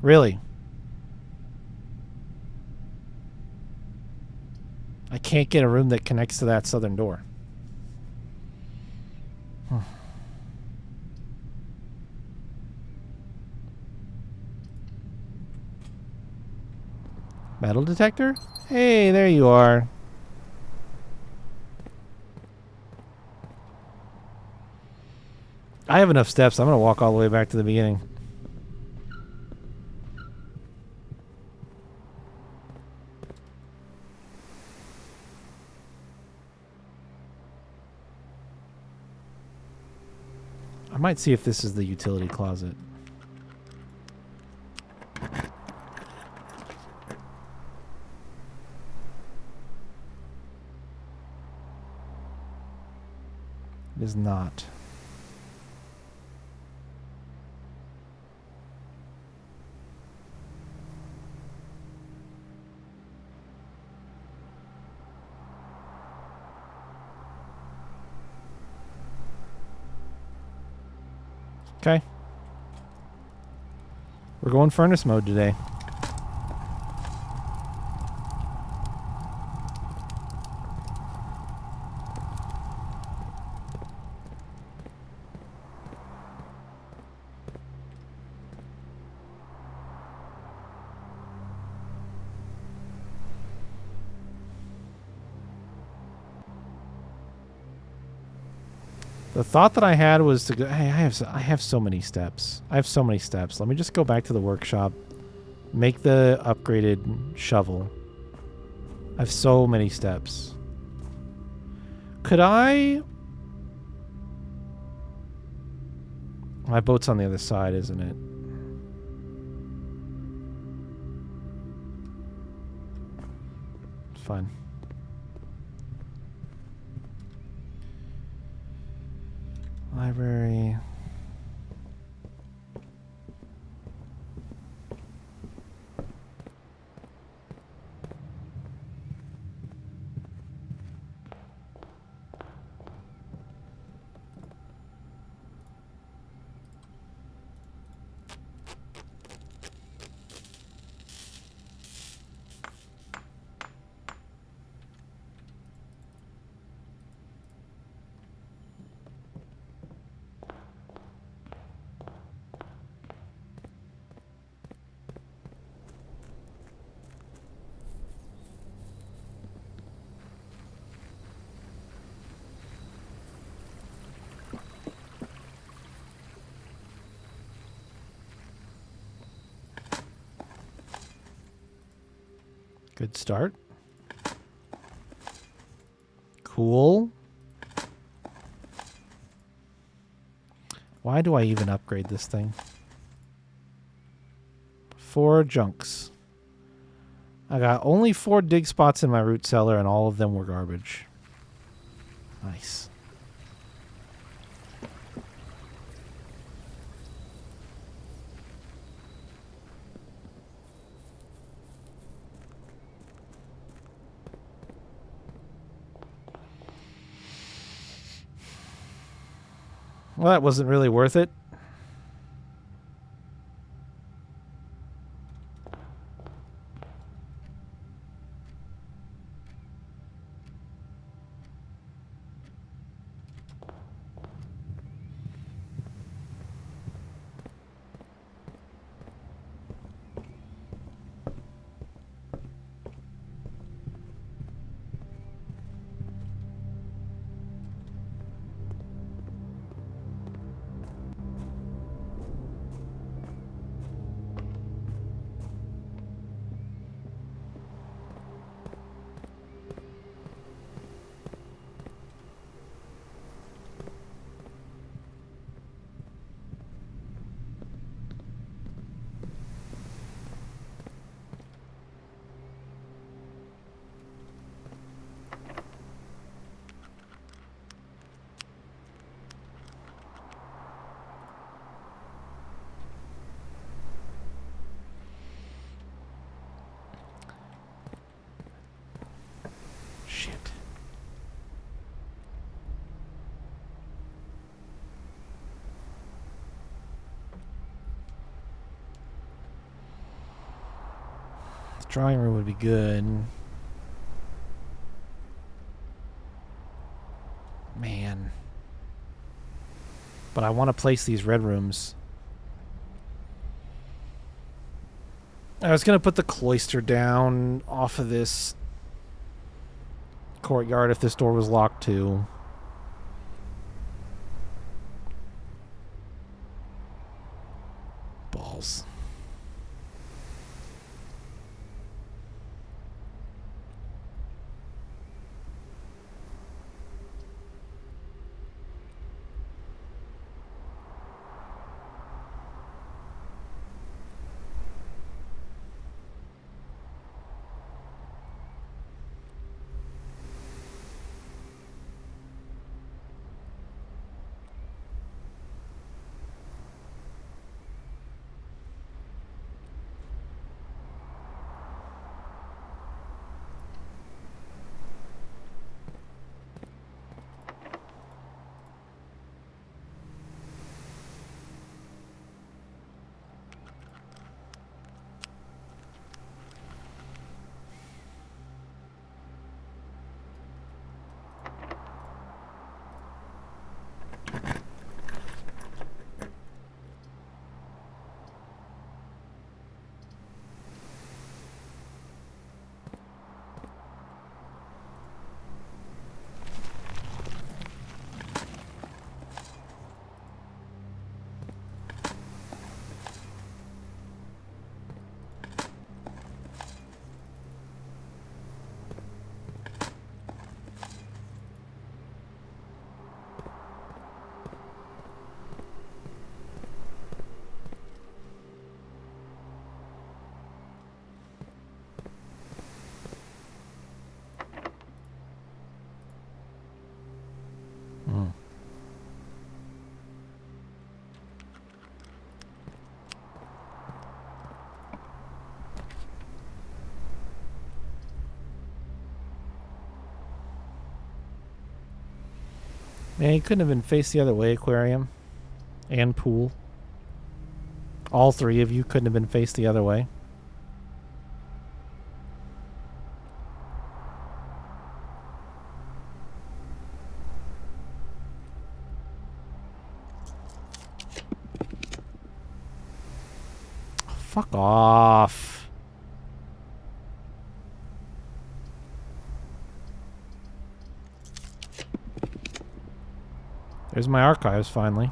Really? I can't get a room that connects to that southern door. Metal detector? Hey, there you are. I have enough steps. I'm going to walk all the way back to the beginning. I might see if this is the utility closet. It is not. Okay. We're going furnace mode today. The thought that I had was to go. Hey, I have so many steps. I have so many steps. Let me just go back to the workshop, make the upgraded shovel. I have so many steps. Could I? My boat's on the other side, isn't it? It's fine. Library. Good start. Cool. Why do I even upgrade this thing? 4 junks. I got only 4 dig spots in my root cellar, and all of them were garbage. Nice. Well, that wasn't really worth it. Shit. The drawing room would be good. Man. But I want to place these red rooms. I was going to put the cloister down off of this courtyard if this door was locked too. Balls. Man, you couldn't have been faced the other way, aquarium and pool. All 3 of you couldn't have been faced the other way. Fuck off. There's my archives, finally.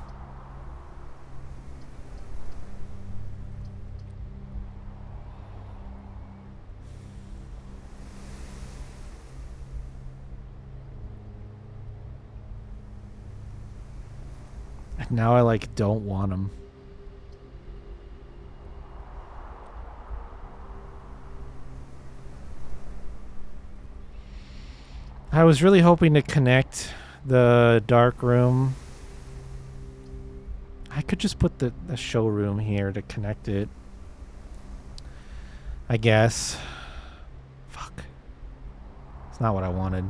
Now I like don't want them. I was really hoping to connect the dark room. I could just put the showroom here to connect it. I guess. Fuck. It's not what I wanted.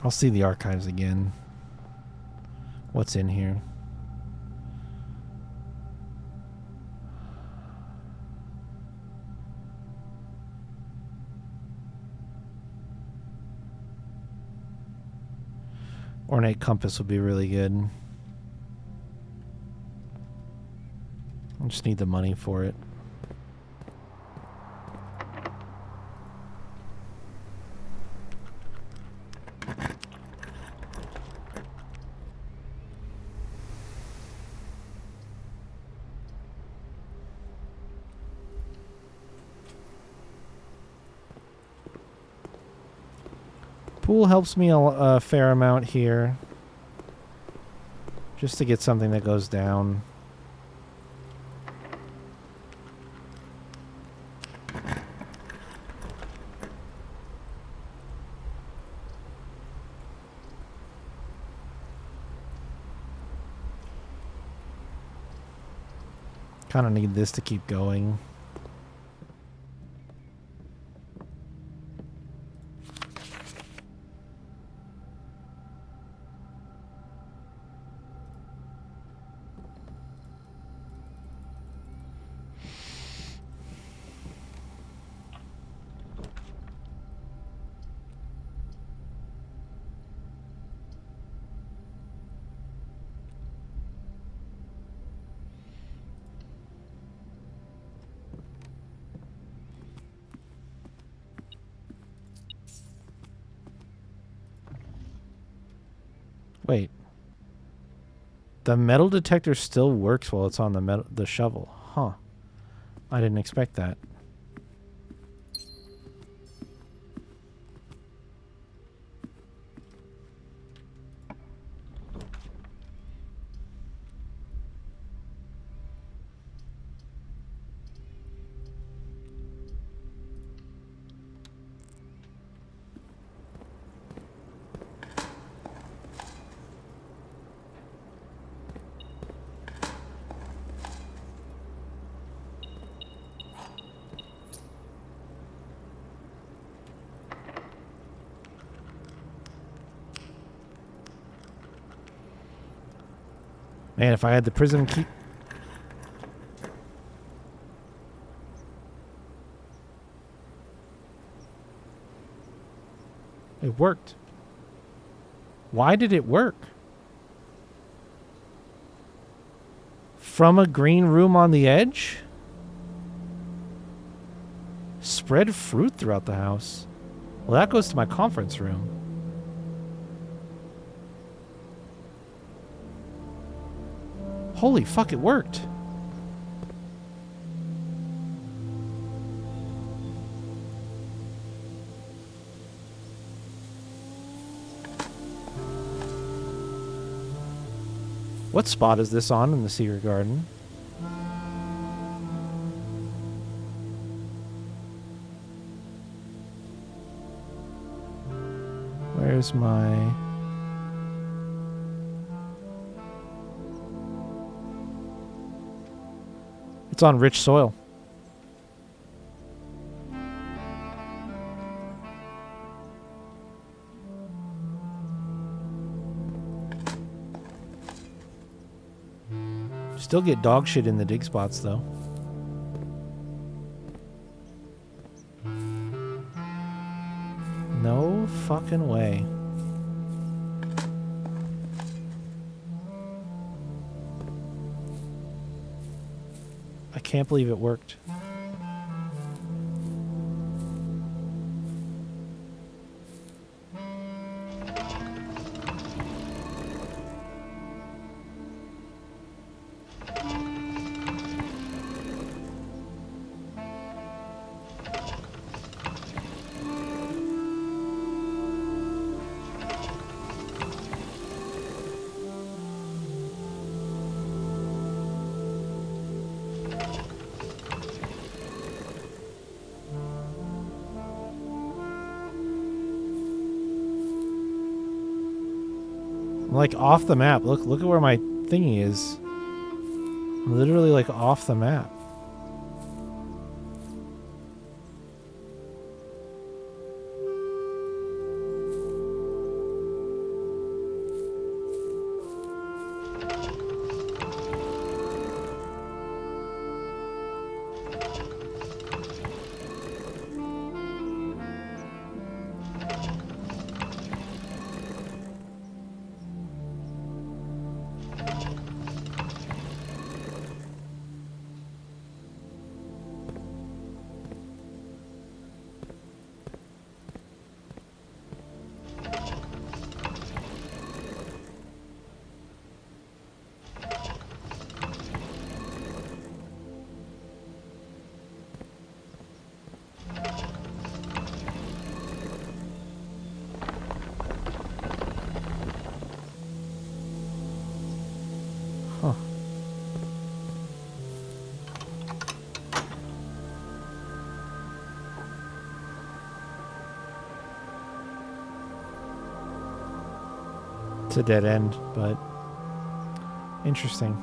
I'll see the archives again. What's in here? Ornate compass would be really good. I just need the money for it. Pool helps me a fair amount here. Just to get something that goes down. Kind of need this to keep going. Wait. The metal detector still works while it's on the shovel. Huh. I didn't expect that. Man, if I had the prism key... It worked. Why did it work? From a green room on the edge? Spread fruit throughout the house. Well, that goes to my conference room. Holy fuck, it worked. What spot is this on in the Secret Garden? Where's my... It's on rich soil. Still get dog shit in the dig spots, though. No fucking way. I can't believe it worked. I'm like off the map. Look at where my thingy is. I'm literally like off the map. Huh. It's a dead end, but interesting.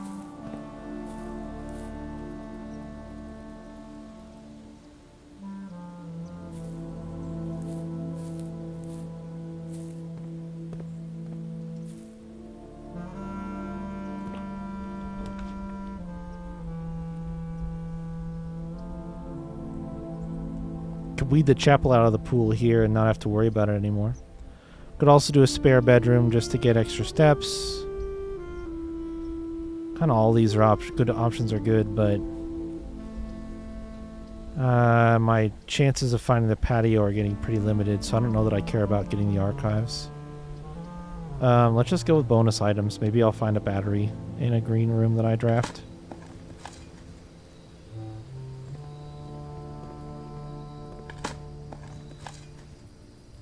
Could weed the chapel out of the pool here and not have to worry about it anymore. Could also do a spare bedroom just to get extra steps. Kind of all these are good options are good, but my chances of finding the patio are getting pretty limited, so I don't know that I care about getting the archives. Let's just go with bonus items. Maybe I'll find a battery in a green room that I draft.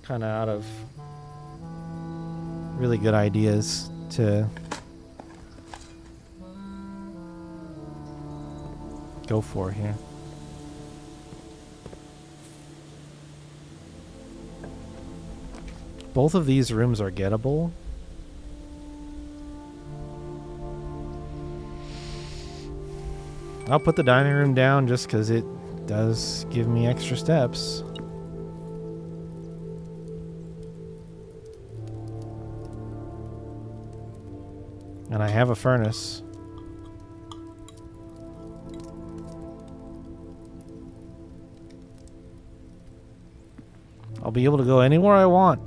Kind of out of really good ideas to go for here. Both of these rooms are gettable. I'll put the dining room down just because it does give me extra steps. And I have a furnace. I'll be able to go anywhere I want,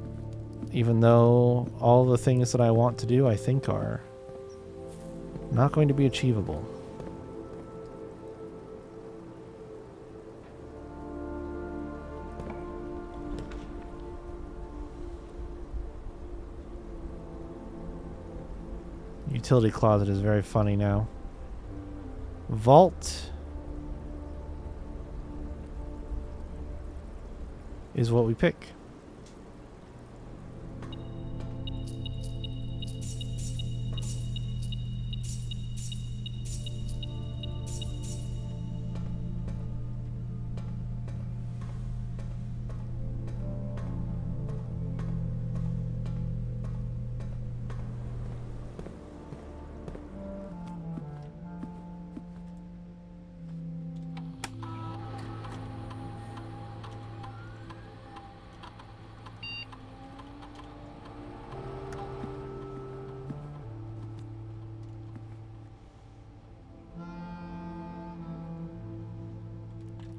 even though all the things that I want to do I think are not going to be achievable. Utility closet is very funny now. Vault is what we pick.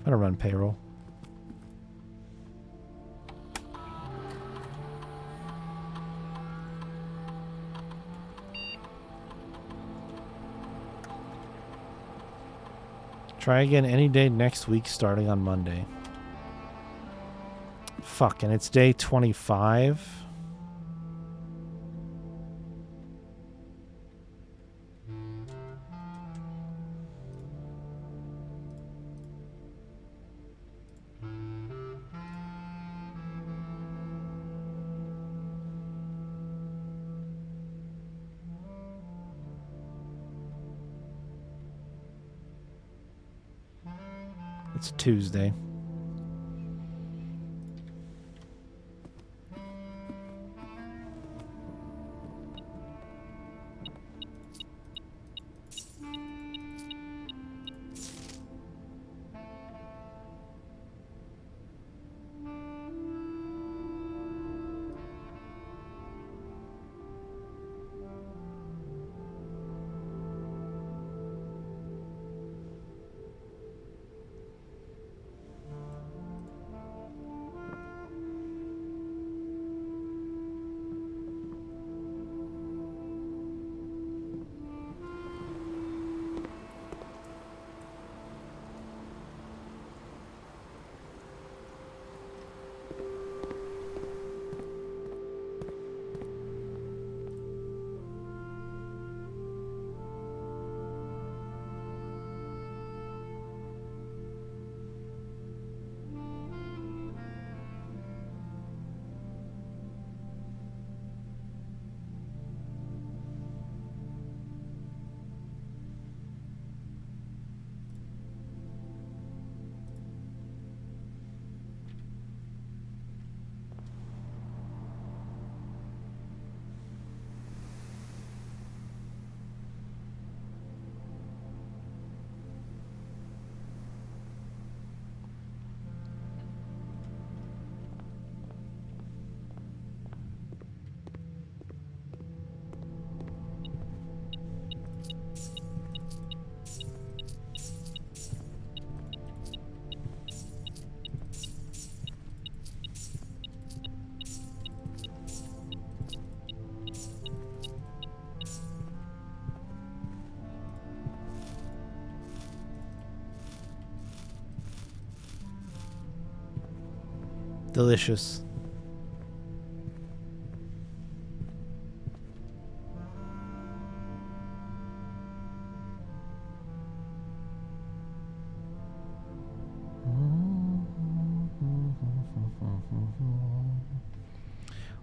I don't run payroll. Try again any day next week starting on Monday. Fuck, and it's day 25. It's Tuesday. Delicious.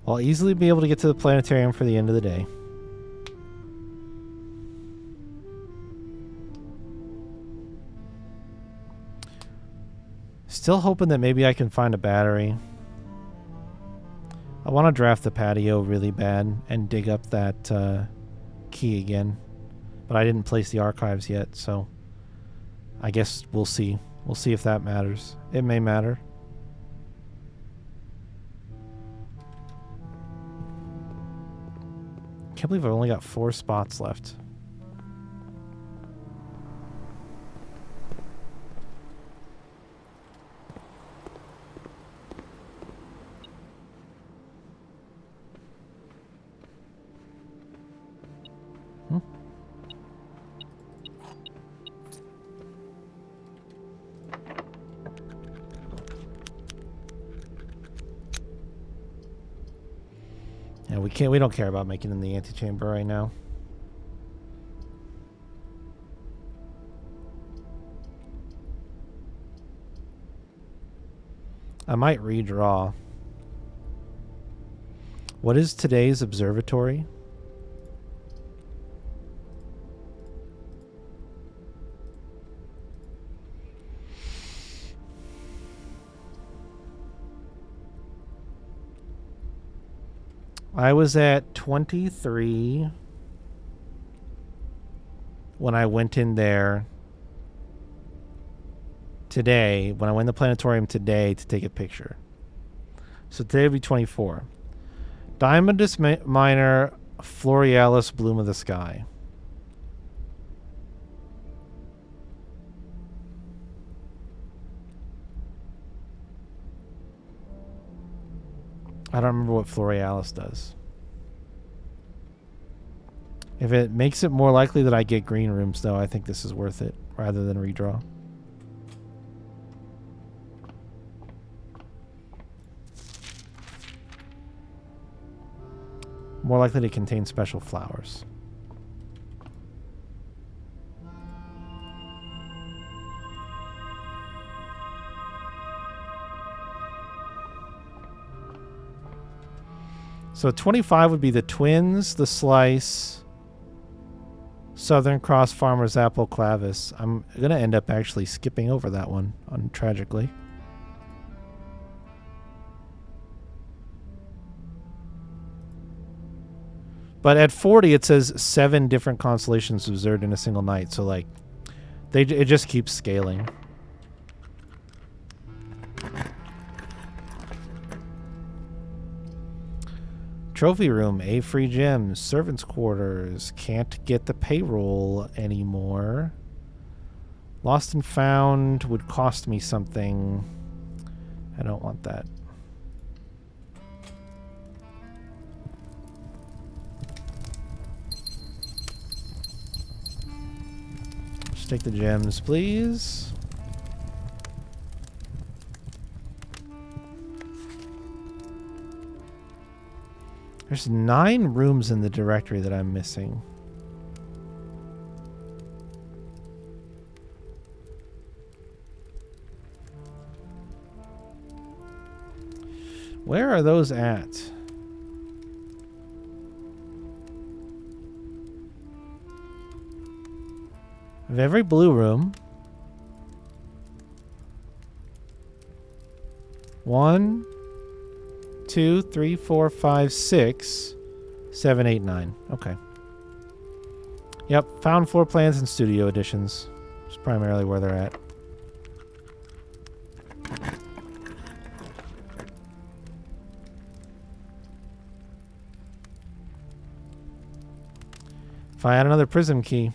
I'll easily be able to get to the planetarium for the end of the day. Still hoping that maybe I can find a battery. I want to draft the patio really bad and dig up that key again. But I didn't place the archives yet, so I guess we'll see. We'll see if that matters. It may matter. Can't believe I've only got 4 spots left. Yeah, we don't care about making it in the antechamber right now. I might redraw. What is today's observatory? I was at 23 when I went in there today, when I went to the planetarium today to take a picture. So today would be 24. Diamondus minor, Florealis, bloom of the sky. I don't remember what Florealis does. If it makes it more likely that I get green rooms, though, I think this is worth it rather than redraw. More likely to contain special flowers. So 25 would be the Twins, the Slice, Southern Cross, Farmer's Apple, Clavis. I'm going to end up actually skipping over that one, tragically. But at 40, it says 7 different constellations observed in a single night. So, like, it just keeps scaling. Trophy room, A free gems, servants' quarters, can't get the payroll anymore. Lost and found would cost me something. I don't want that. Just take the gems, please. There's 9 rooms in the directory that I'm missing. Where are those at? I have every blue room. 1, 2, 3, 4, 5, 6, 7, 8, 9. Okay. Yep, found floor plans and studio editions. That's primarily where they're at. If I had another prism key.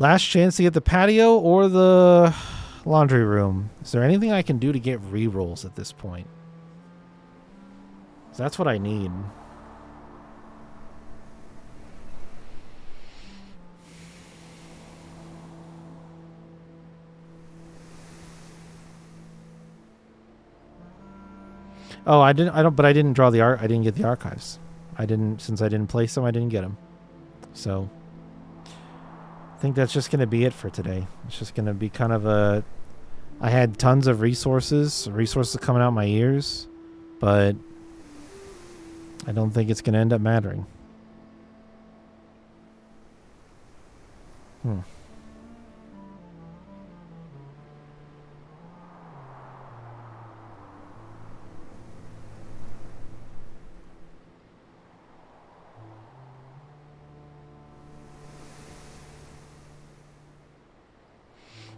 Last chance to get the patio or the laundry room. Is there anything I can do to get rerolls at this point? That's what I need. Oh, I didn't draw the art. I didn't get the archives. Since I didn't place them, I didn't get them. So I think that's just going to be it for today. It's just going to be kind of I had tons of resources coming out my ears, but I don't think it's going to end up mattering.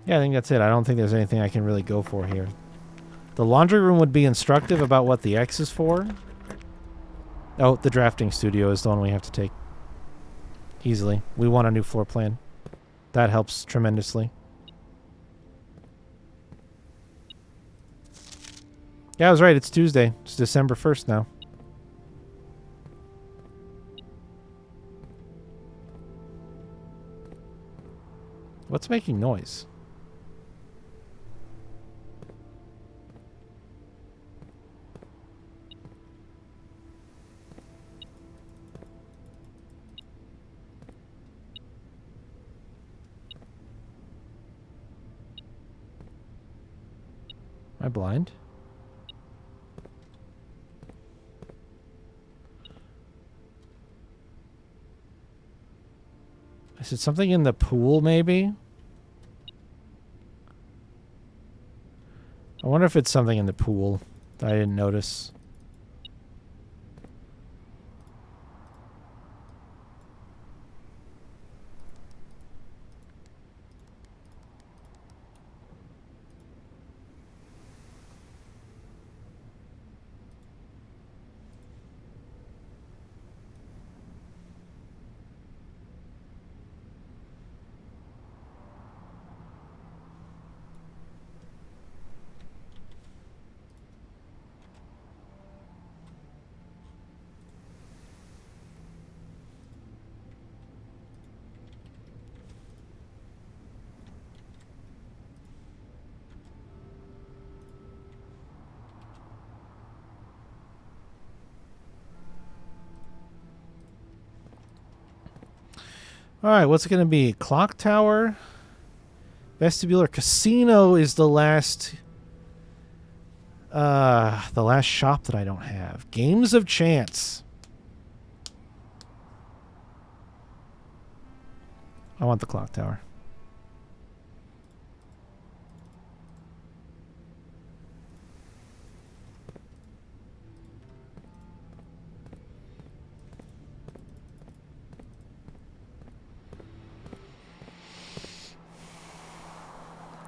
Yeah, I think that's it. I don't think there's anything I can really go for here. The laundry room would be instructive about what the X is for. Oh, the drafting studio is the one we have to take. Easily. We want a new floor plan. That helps tremendously. Yeah, I was right. It's Tuesday. It's December 1st now. What's making noise? Am I blind? Is it something in the pool, maybe? I wonder if it's something in the pool that I didn't notice. Alright, what's it going to be? Clock tower? Vestibular casino is the last shop that I don't have. Games of chance. I want the clock tower.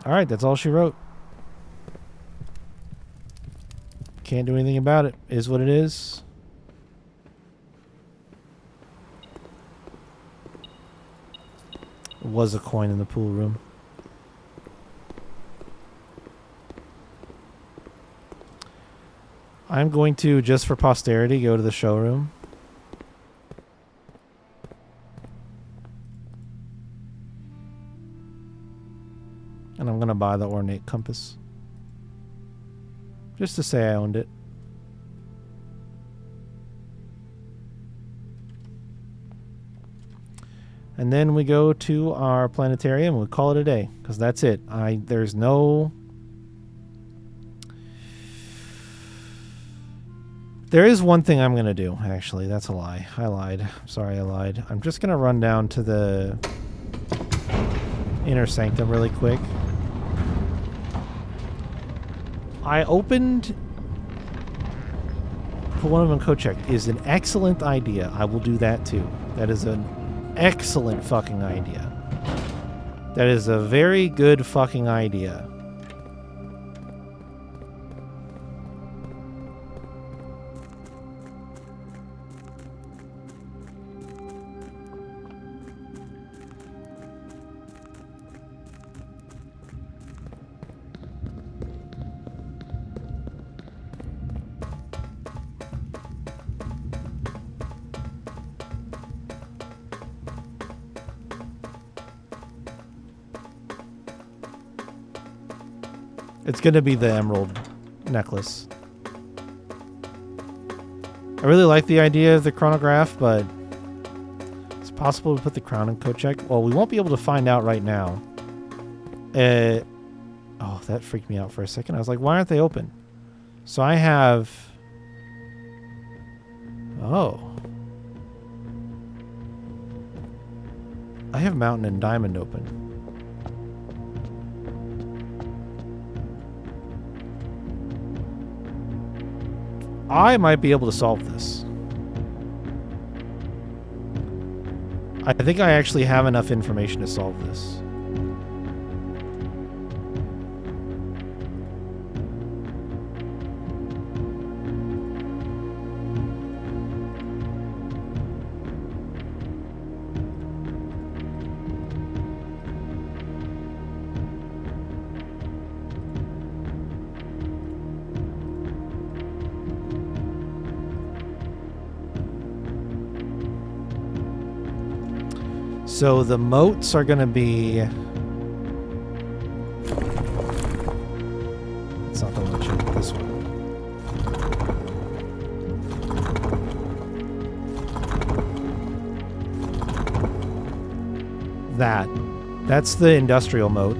Alright, that's all she wrote. Can't do anything about it. Is what it is. There was a coin in the pool room. I'm going to, just for posterity, go to the showroom. And I'm going to buy the ornate compass. Just to say I owned it. And then we go to our planetarium and we call it a day. Because that's it. There's no... There is one thing I'm going to do, actually. That's a lie. I lied. I'm sorry I lied. I'm just going to run down to the inner sanctum really quick. I opened... Put one of them code check is an excellent idea. I will do that too. That is an excellent fucking idea. That is a very good fucking idea. It's going to be the emerald necklace. I really like the idea of the chronograph, but it's possible to put the crown in code check. Well, we won't be able to find out right now. Oh, that freaked me out for a second. I was like, why aren't they open? So I have... Oh. I have Mountain and Diamond open. I might be able to solve this. I think I actually have enough information to solve this. So the moats are going to be... It's not the one, check this one. That's the industrial moat.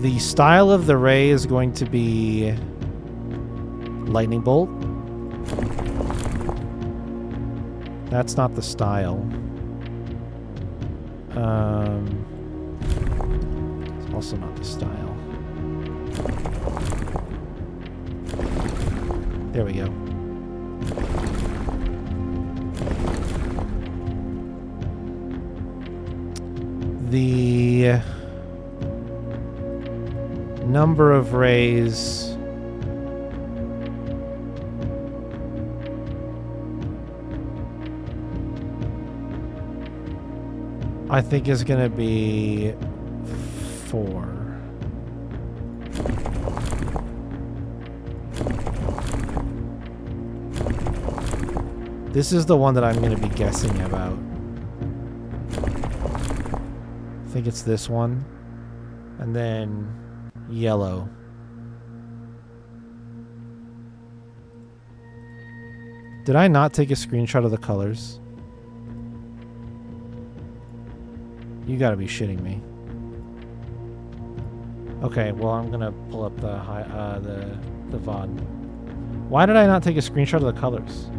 The style of the ray is going to be lightning bolt. That's not the style. It's also not the style. There we go. The number of rays I think is going to be 4. This is the one that I'm going to be guessing about. I think it's this one. And then yellow. Did I not take a screenshot of the colors? You gotta be shitting me. Okay, well I'm gonna pull up the VOD. Why did I not take a screenshot of the colors?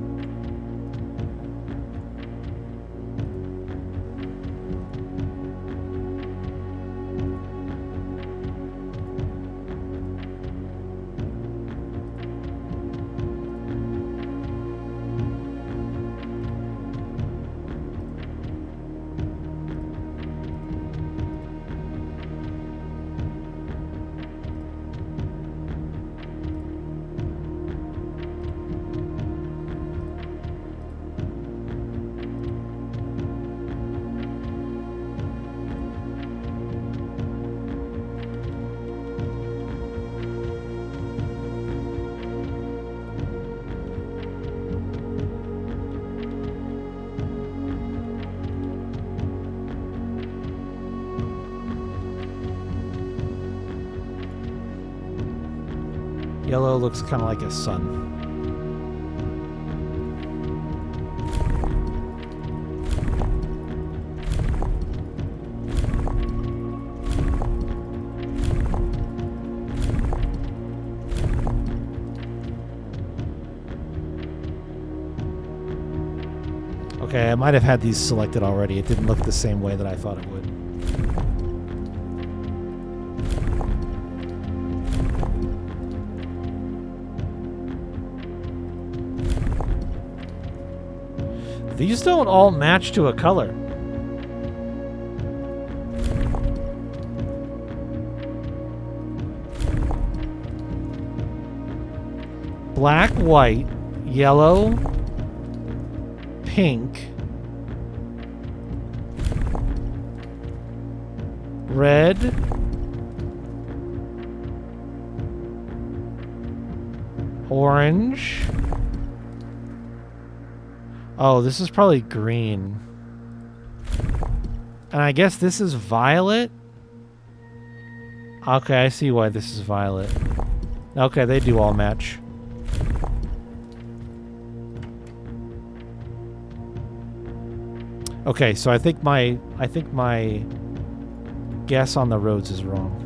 Yellow looks kind of like a sun. Okay, I might have had these selected already. It didn't look the same way that I thought it would. These don't all match to a color. Black, white, yellow, pink, red, orange, Oh, this is probably green. And I guess this is violet? Okay, I see why this is violet. Okay, they do all match. Okay, so I think my guess on the roads is wrong.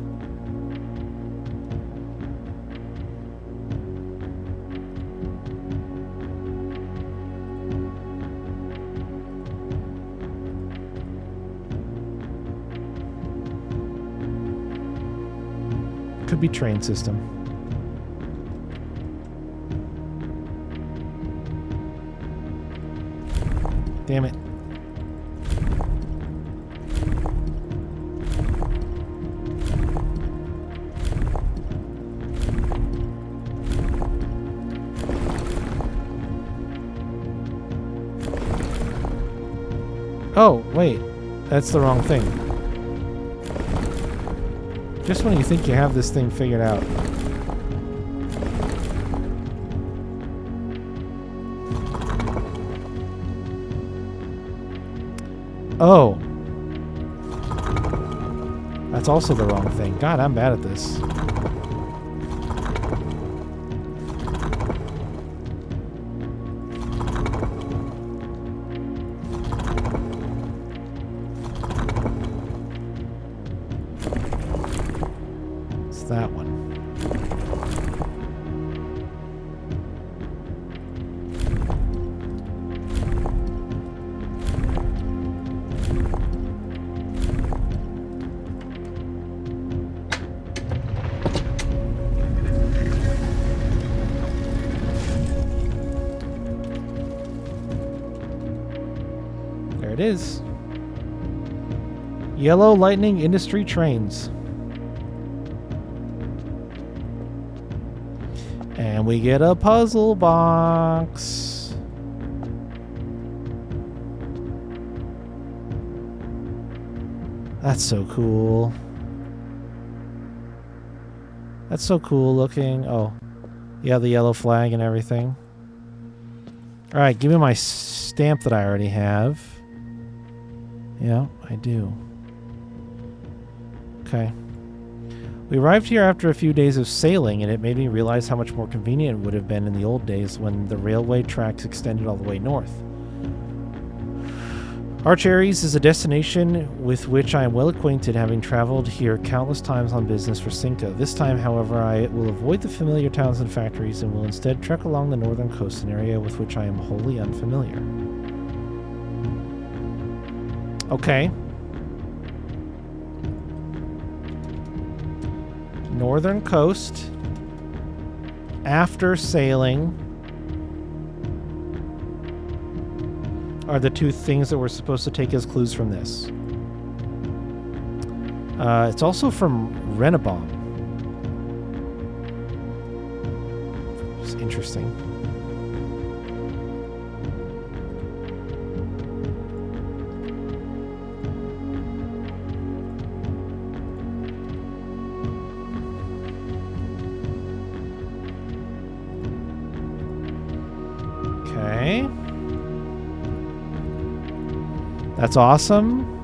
Could be train system. Damn it. Oh, wait. That's the wrong thing. Just when you think you have this thing figured out. Oh. That's also the wrong thing. God, I'm bad at this. That one. There it is. Yellow Lightning Industry Trains. And we get a puzzle box. That's so cool. That's so cool looking. Oh, yeah, the yellow flag and everything. All right, give me my stamp that I already have. Yeah, I do. Okay. We arrived here after a few days of sailing, and it made me realize how much more convenient it would have been in the old days when the railway tracks extended all the way north. Archaries is a destination with which I am well acquainted, having traveled here countless times on business for Cinco. This time, however, I will avoid the familiar towns and factories and will instead trek along the northern coast, an area with which I am wholly unfamiliar. Okay. Northern coast. After sailing are the two things that we're supposed to take as clues from this. It's also from Renabon. It's interesting. Okay. That's awesome.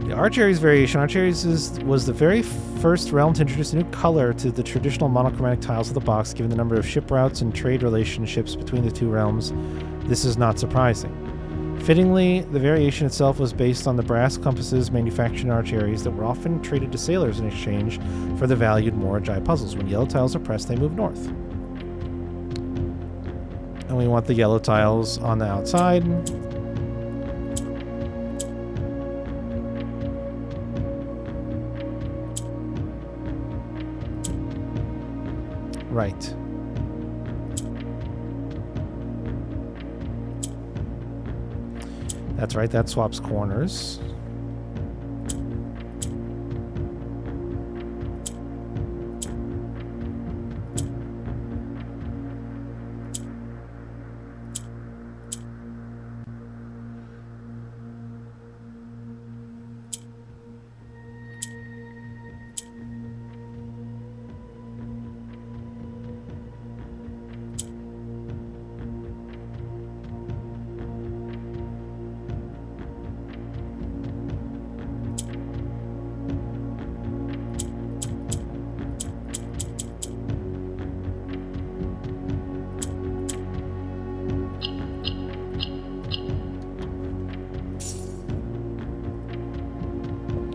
The Archaries variation. Archaries was the very first realm to introduce a new color to the traditional monochromatic tiles of the box. Given the number of ship routes and trade relationships between the two realms, this is not surprising. Fittingly, the variation itself was based on the brass compasses manufactured in Archaries that were often traded to sailors in exchange for the valued Moragi puzzles. When yellow tiles are pressed, they move north. And we want the yellow tiles on the outside. Right. That's right, that swaps corners.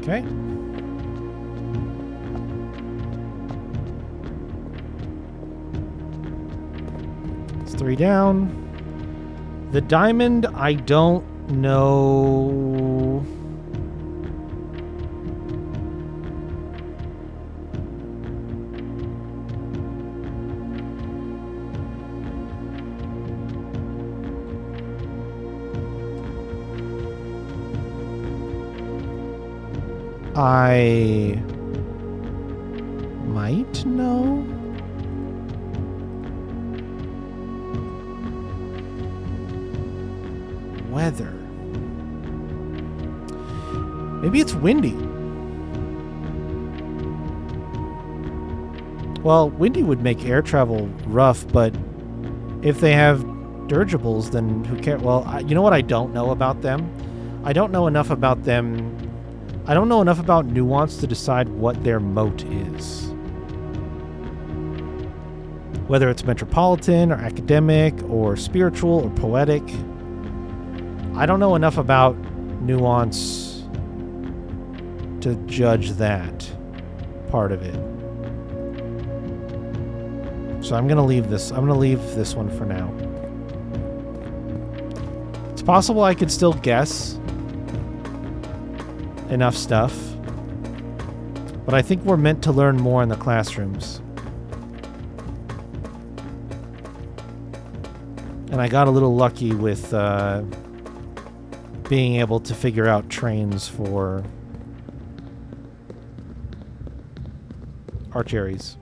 Okay. It's 3 down. The diamond, I don't know. I might know. Weather. Maybe it's windy. Well, windy would make air travel rough, but if they have dirigibles, then who cares? Well, you know what I don't know about them? I don't know enough about them. I don't know enough about Nuance to decide what their moat is. Whether it's metropolitan or academic or spiritual or poetic. I don't know enough about Nuance to judge that part of it. So I'm going to leave this. I'm going to leave this one for now. It's possible I could still guess enough stuff, but I think we're meant to learn more in the classrooms. And I got a little lucky with being able to figure out trains for Archeries.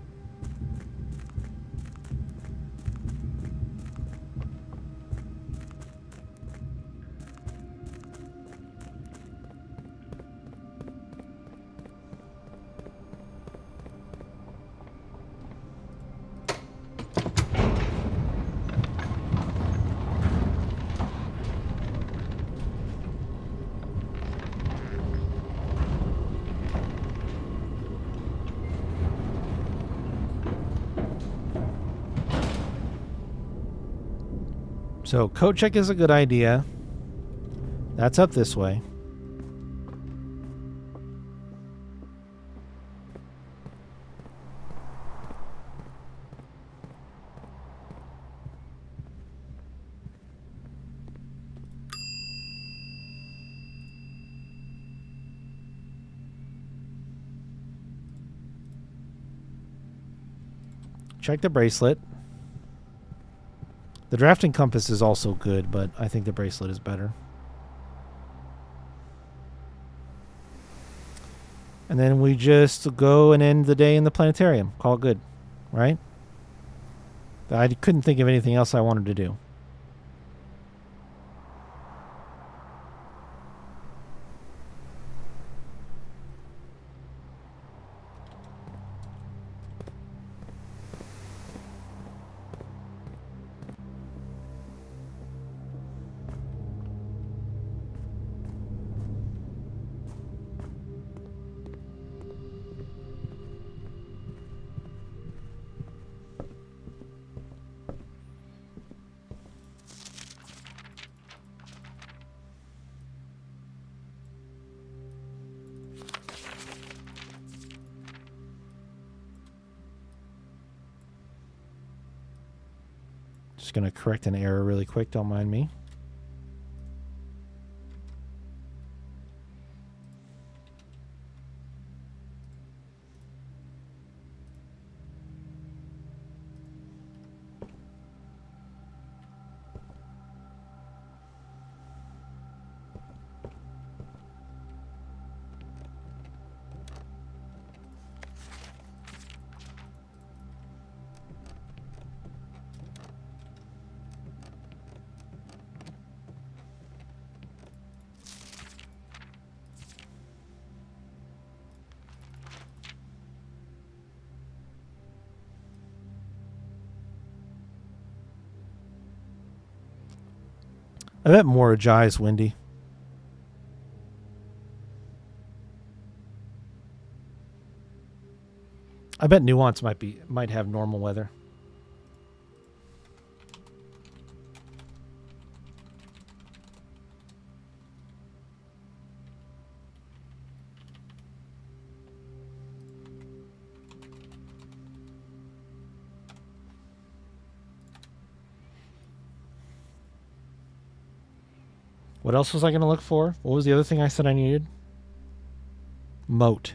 So code check is a good idea. That's up this way. Check the bracelet. The drafting compass is also good, but I think the bracelet is better. And then we just go and end the day in the planetarium. Call it good, right? I couldn't think of anything else I wanted to do. Just going to correct an error really quick. Don't mind me. I bet Morajai is windy. I bet Nuance might have normal weather. What else was I going to look for? What was the other thing I said I needed? Moat.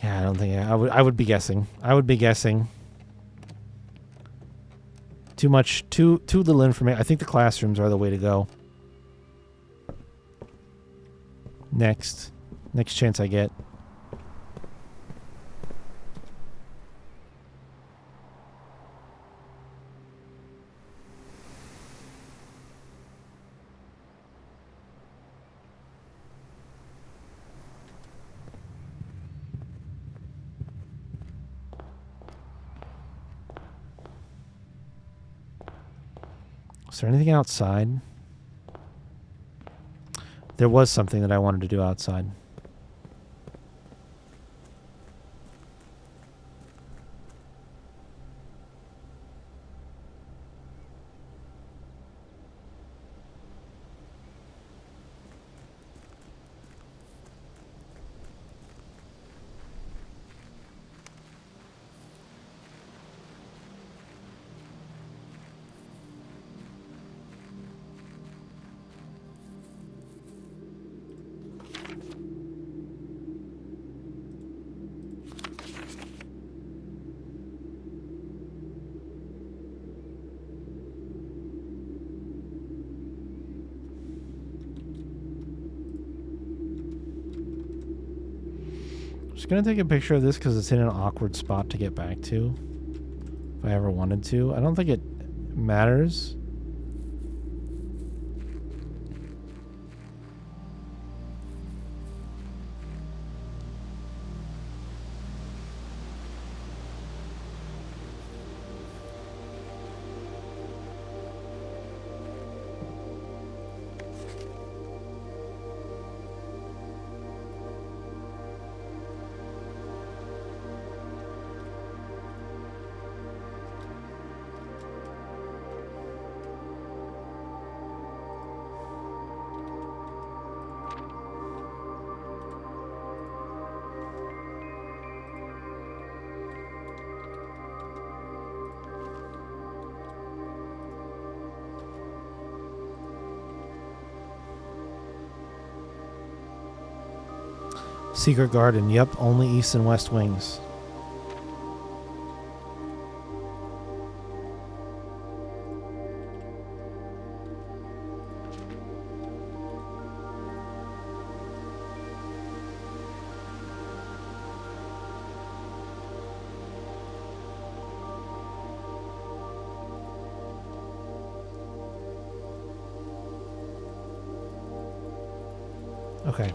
Yeah, I don't think I would be guessing. I would be guessing. Too little information. I think the classrooms are the way to go. Next chance I get. Is there anything outside? There was something that I wanted to do outside. Just gonna take a picture of this because it's in an awkward spot to get back to. If I ever wanted to. I don't think it matters. Secret garden. Yep, only east and west wings. Okay.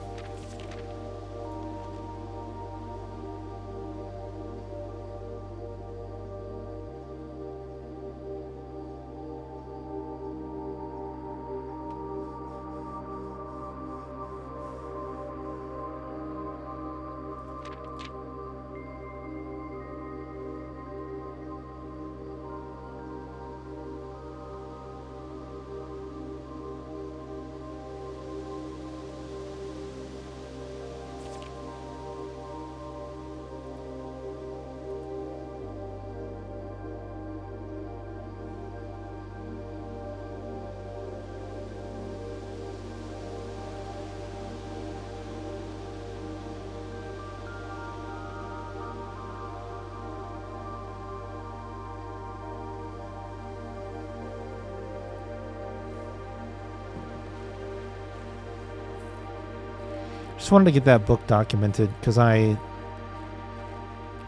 Just wanted to get that book documented because I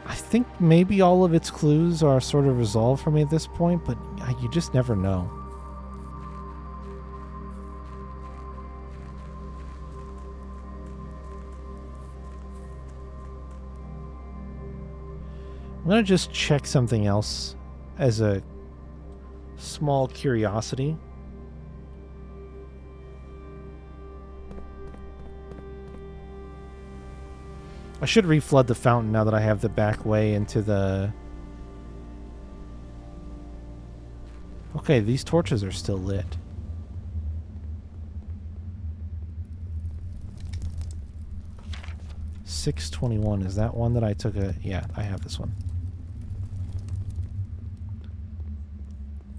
think maybe all of its clues are sort of resolved for me at this point, but you just never know. I'm going to just check something else as a small curiosity. I should reflood the fountain now that I have the back way into the... Okay, these torches are still lit. $6.21. Is that one that I took a... Yeah, I have this one.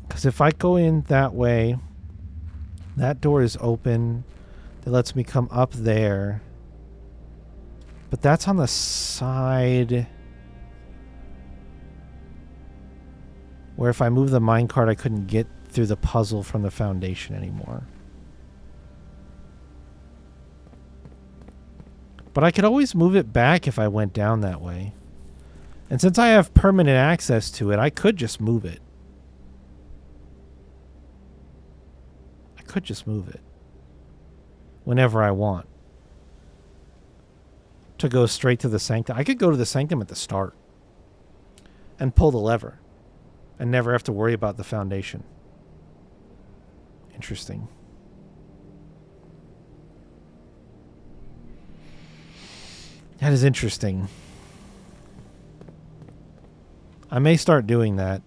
Because if I go in that way, that door is open. That lets me come up there. But that's on the side where if I move the minecart, I couldn't get through the puzzle from the foundation anymore. But I could always move it back if I went down that way. And since I have permanent access to it, I could just move it. I could just move it whenever I want. To go straight to the sanctum. I could go to the sanctum at the start and pull the lever and never have to worry about the foundation. Interesting. That is interesting. I may start doing that.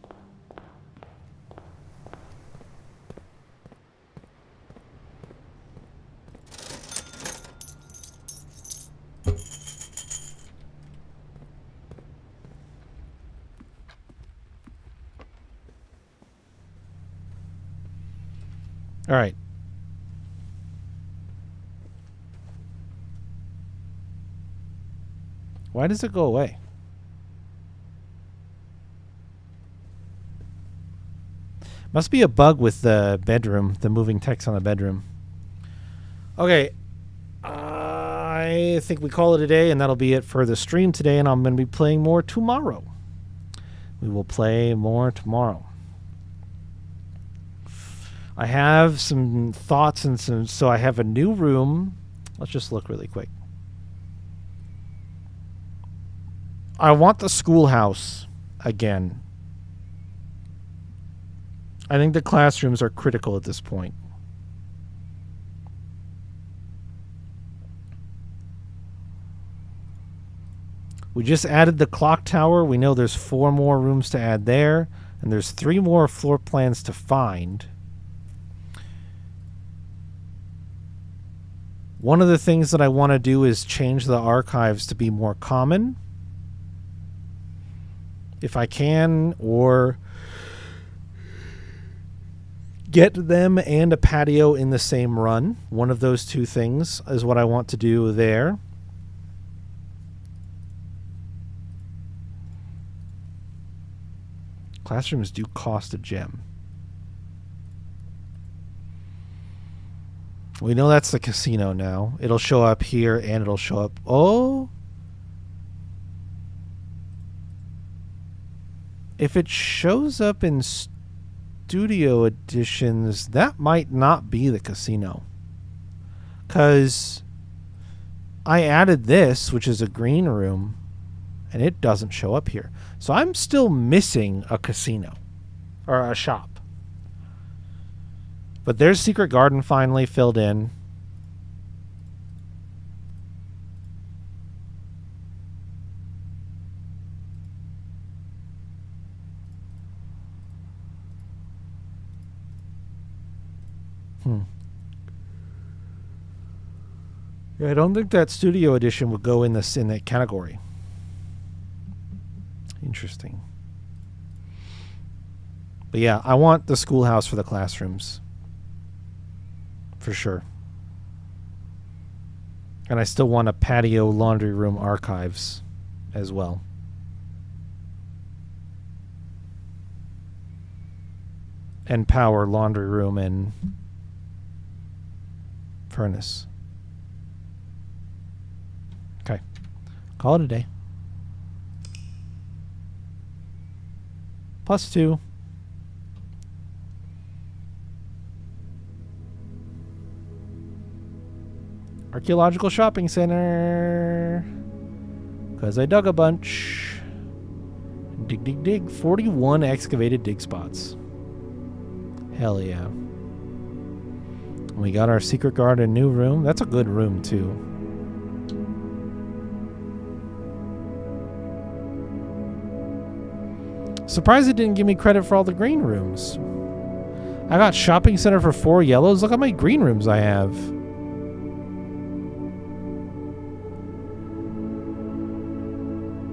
All right. Why does it go away? Must be a bug with the bedroom, the moving text on the bedroom. Okay. I think we call it a day, and that'll be it for the stream today, and I'm going to be playing more tomorrow. We will play more tomorrow. I have some thoughts and some... So I have a new room. Let's just look really quick. I want the schoolhouse again. I think the classrooms are critical at this point. We just added the clock tower. We know there's 4 more rooms to add there. And there's 3 more floor plans to find. One of the things that I want to do is change the archives to be more common. If I can, or get them and a patio in the same run. One of those 2 things is what I want to do there. Classrooms do cost a gem. We know that's the casino now. It'll show up here and it'll show up... Oh! If it shows up in studio editions, that might not be the casino. Because I added this, which is a green room, and it doesn't show up here. So I'm still missing a casino. Or a shop. But there's Secret Garden finally filled in. Yeah, I don't think that studio edition would go in that category. Interesting. But yeah, I want the schoolhouse for the classrooms. For sure. And I still want a patio laundry room archives as well. And power laundry room and furnace. Okay. Call it a day. +2. Archaeological shopping center. Because I dug a bunch. Dig, dig, dig. 41 excavated dig spots. Hell yeah. We got our secret garden new room. That's a good room, too. Surprised it didn't give me credit for all the green rooms. I got shopping center for 4 yellows. Look how many green rooms I have.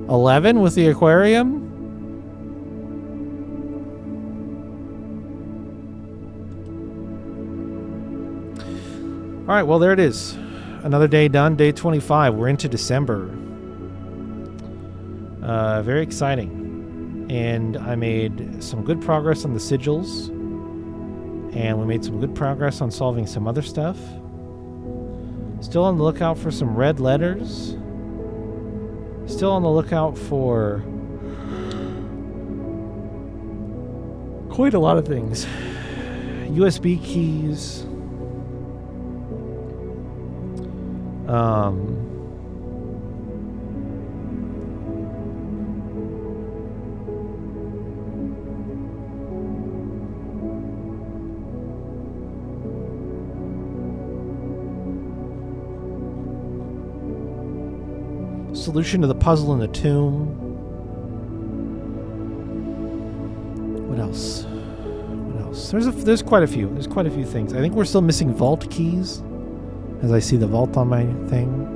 $11 with the aquarium. All right, well, there it is. Another day done, day 25. We're into December. Very exciting. And I made some good progress on the sigils. And we made some good progress on solving some other stuff. Still on the lookout for some red letters. Still on the lookout for quite a lot of things. USB keys. Solution to the puzzle in the tomb. What else? What else? There's quite a few. There's quite a few things. I think we're still missing vault keys, as I see the vault on my thing.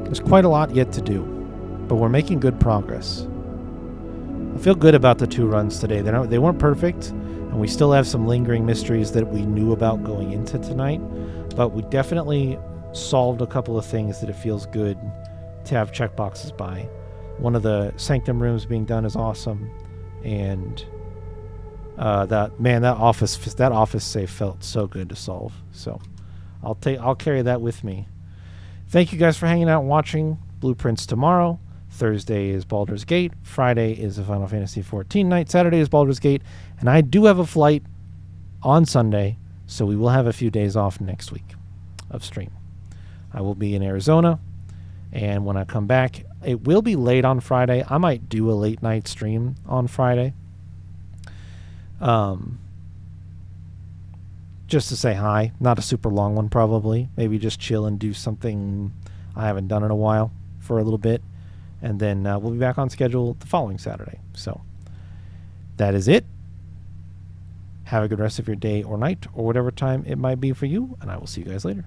There's quite a lot yet to do, but we're making good progress. I feel good about the 2 runs today. They weren't perfect, and we still have some lingering mysteries that we knew about going into tonight, but we definitely solved a couple of things that it feels good to have checkboxes by. One of the sanctum rooms being done is awesome, and that office safe felt so good to solve. So I'll carry that with me. Thank you guys for hanging out and watching. Blueprints tomorrow. Thursday is Baldur's Gate. Friday is the Final Fantasy XIV night. Saturday is Baldur's Gate, and I do have a flight on Sunday, so we will have a few days off next week of stream. I will be in Arizona, and when I come back, it will be late on Friday. I might do a late night stream on Friday. Just to say hi. Not a super long one, probably. Maybe just chill and do something I haven't done in a while for a little bit. And then we'll be back on schedule the following Saturday. So that is it. Have a good rest of your day or night or whatever time it might be for you, and I will see you guys later.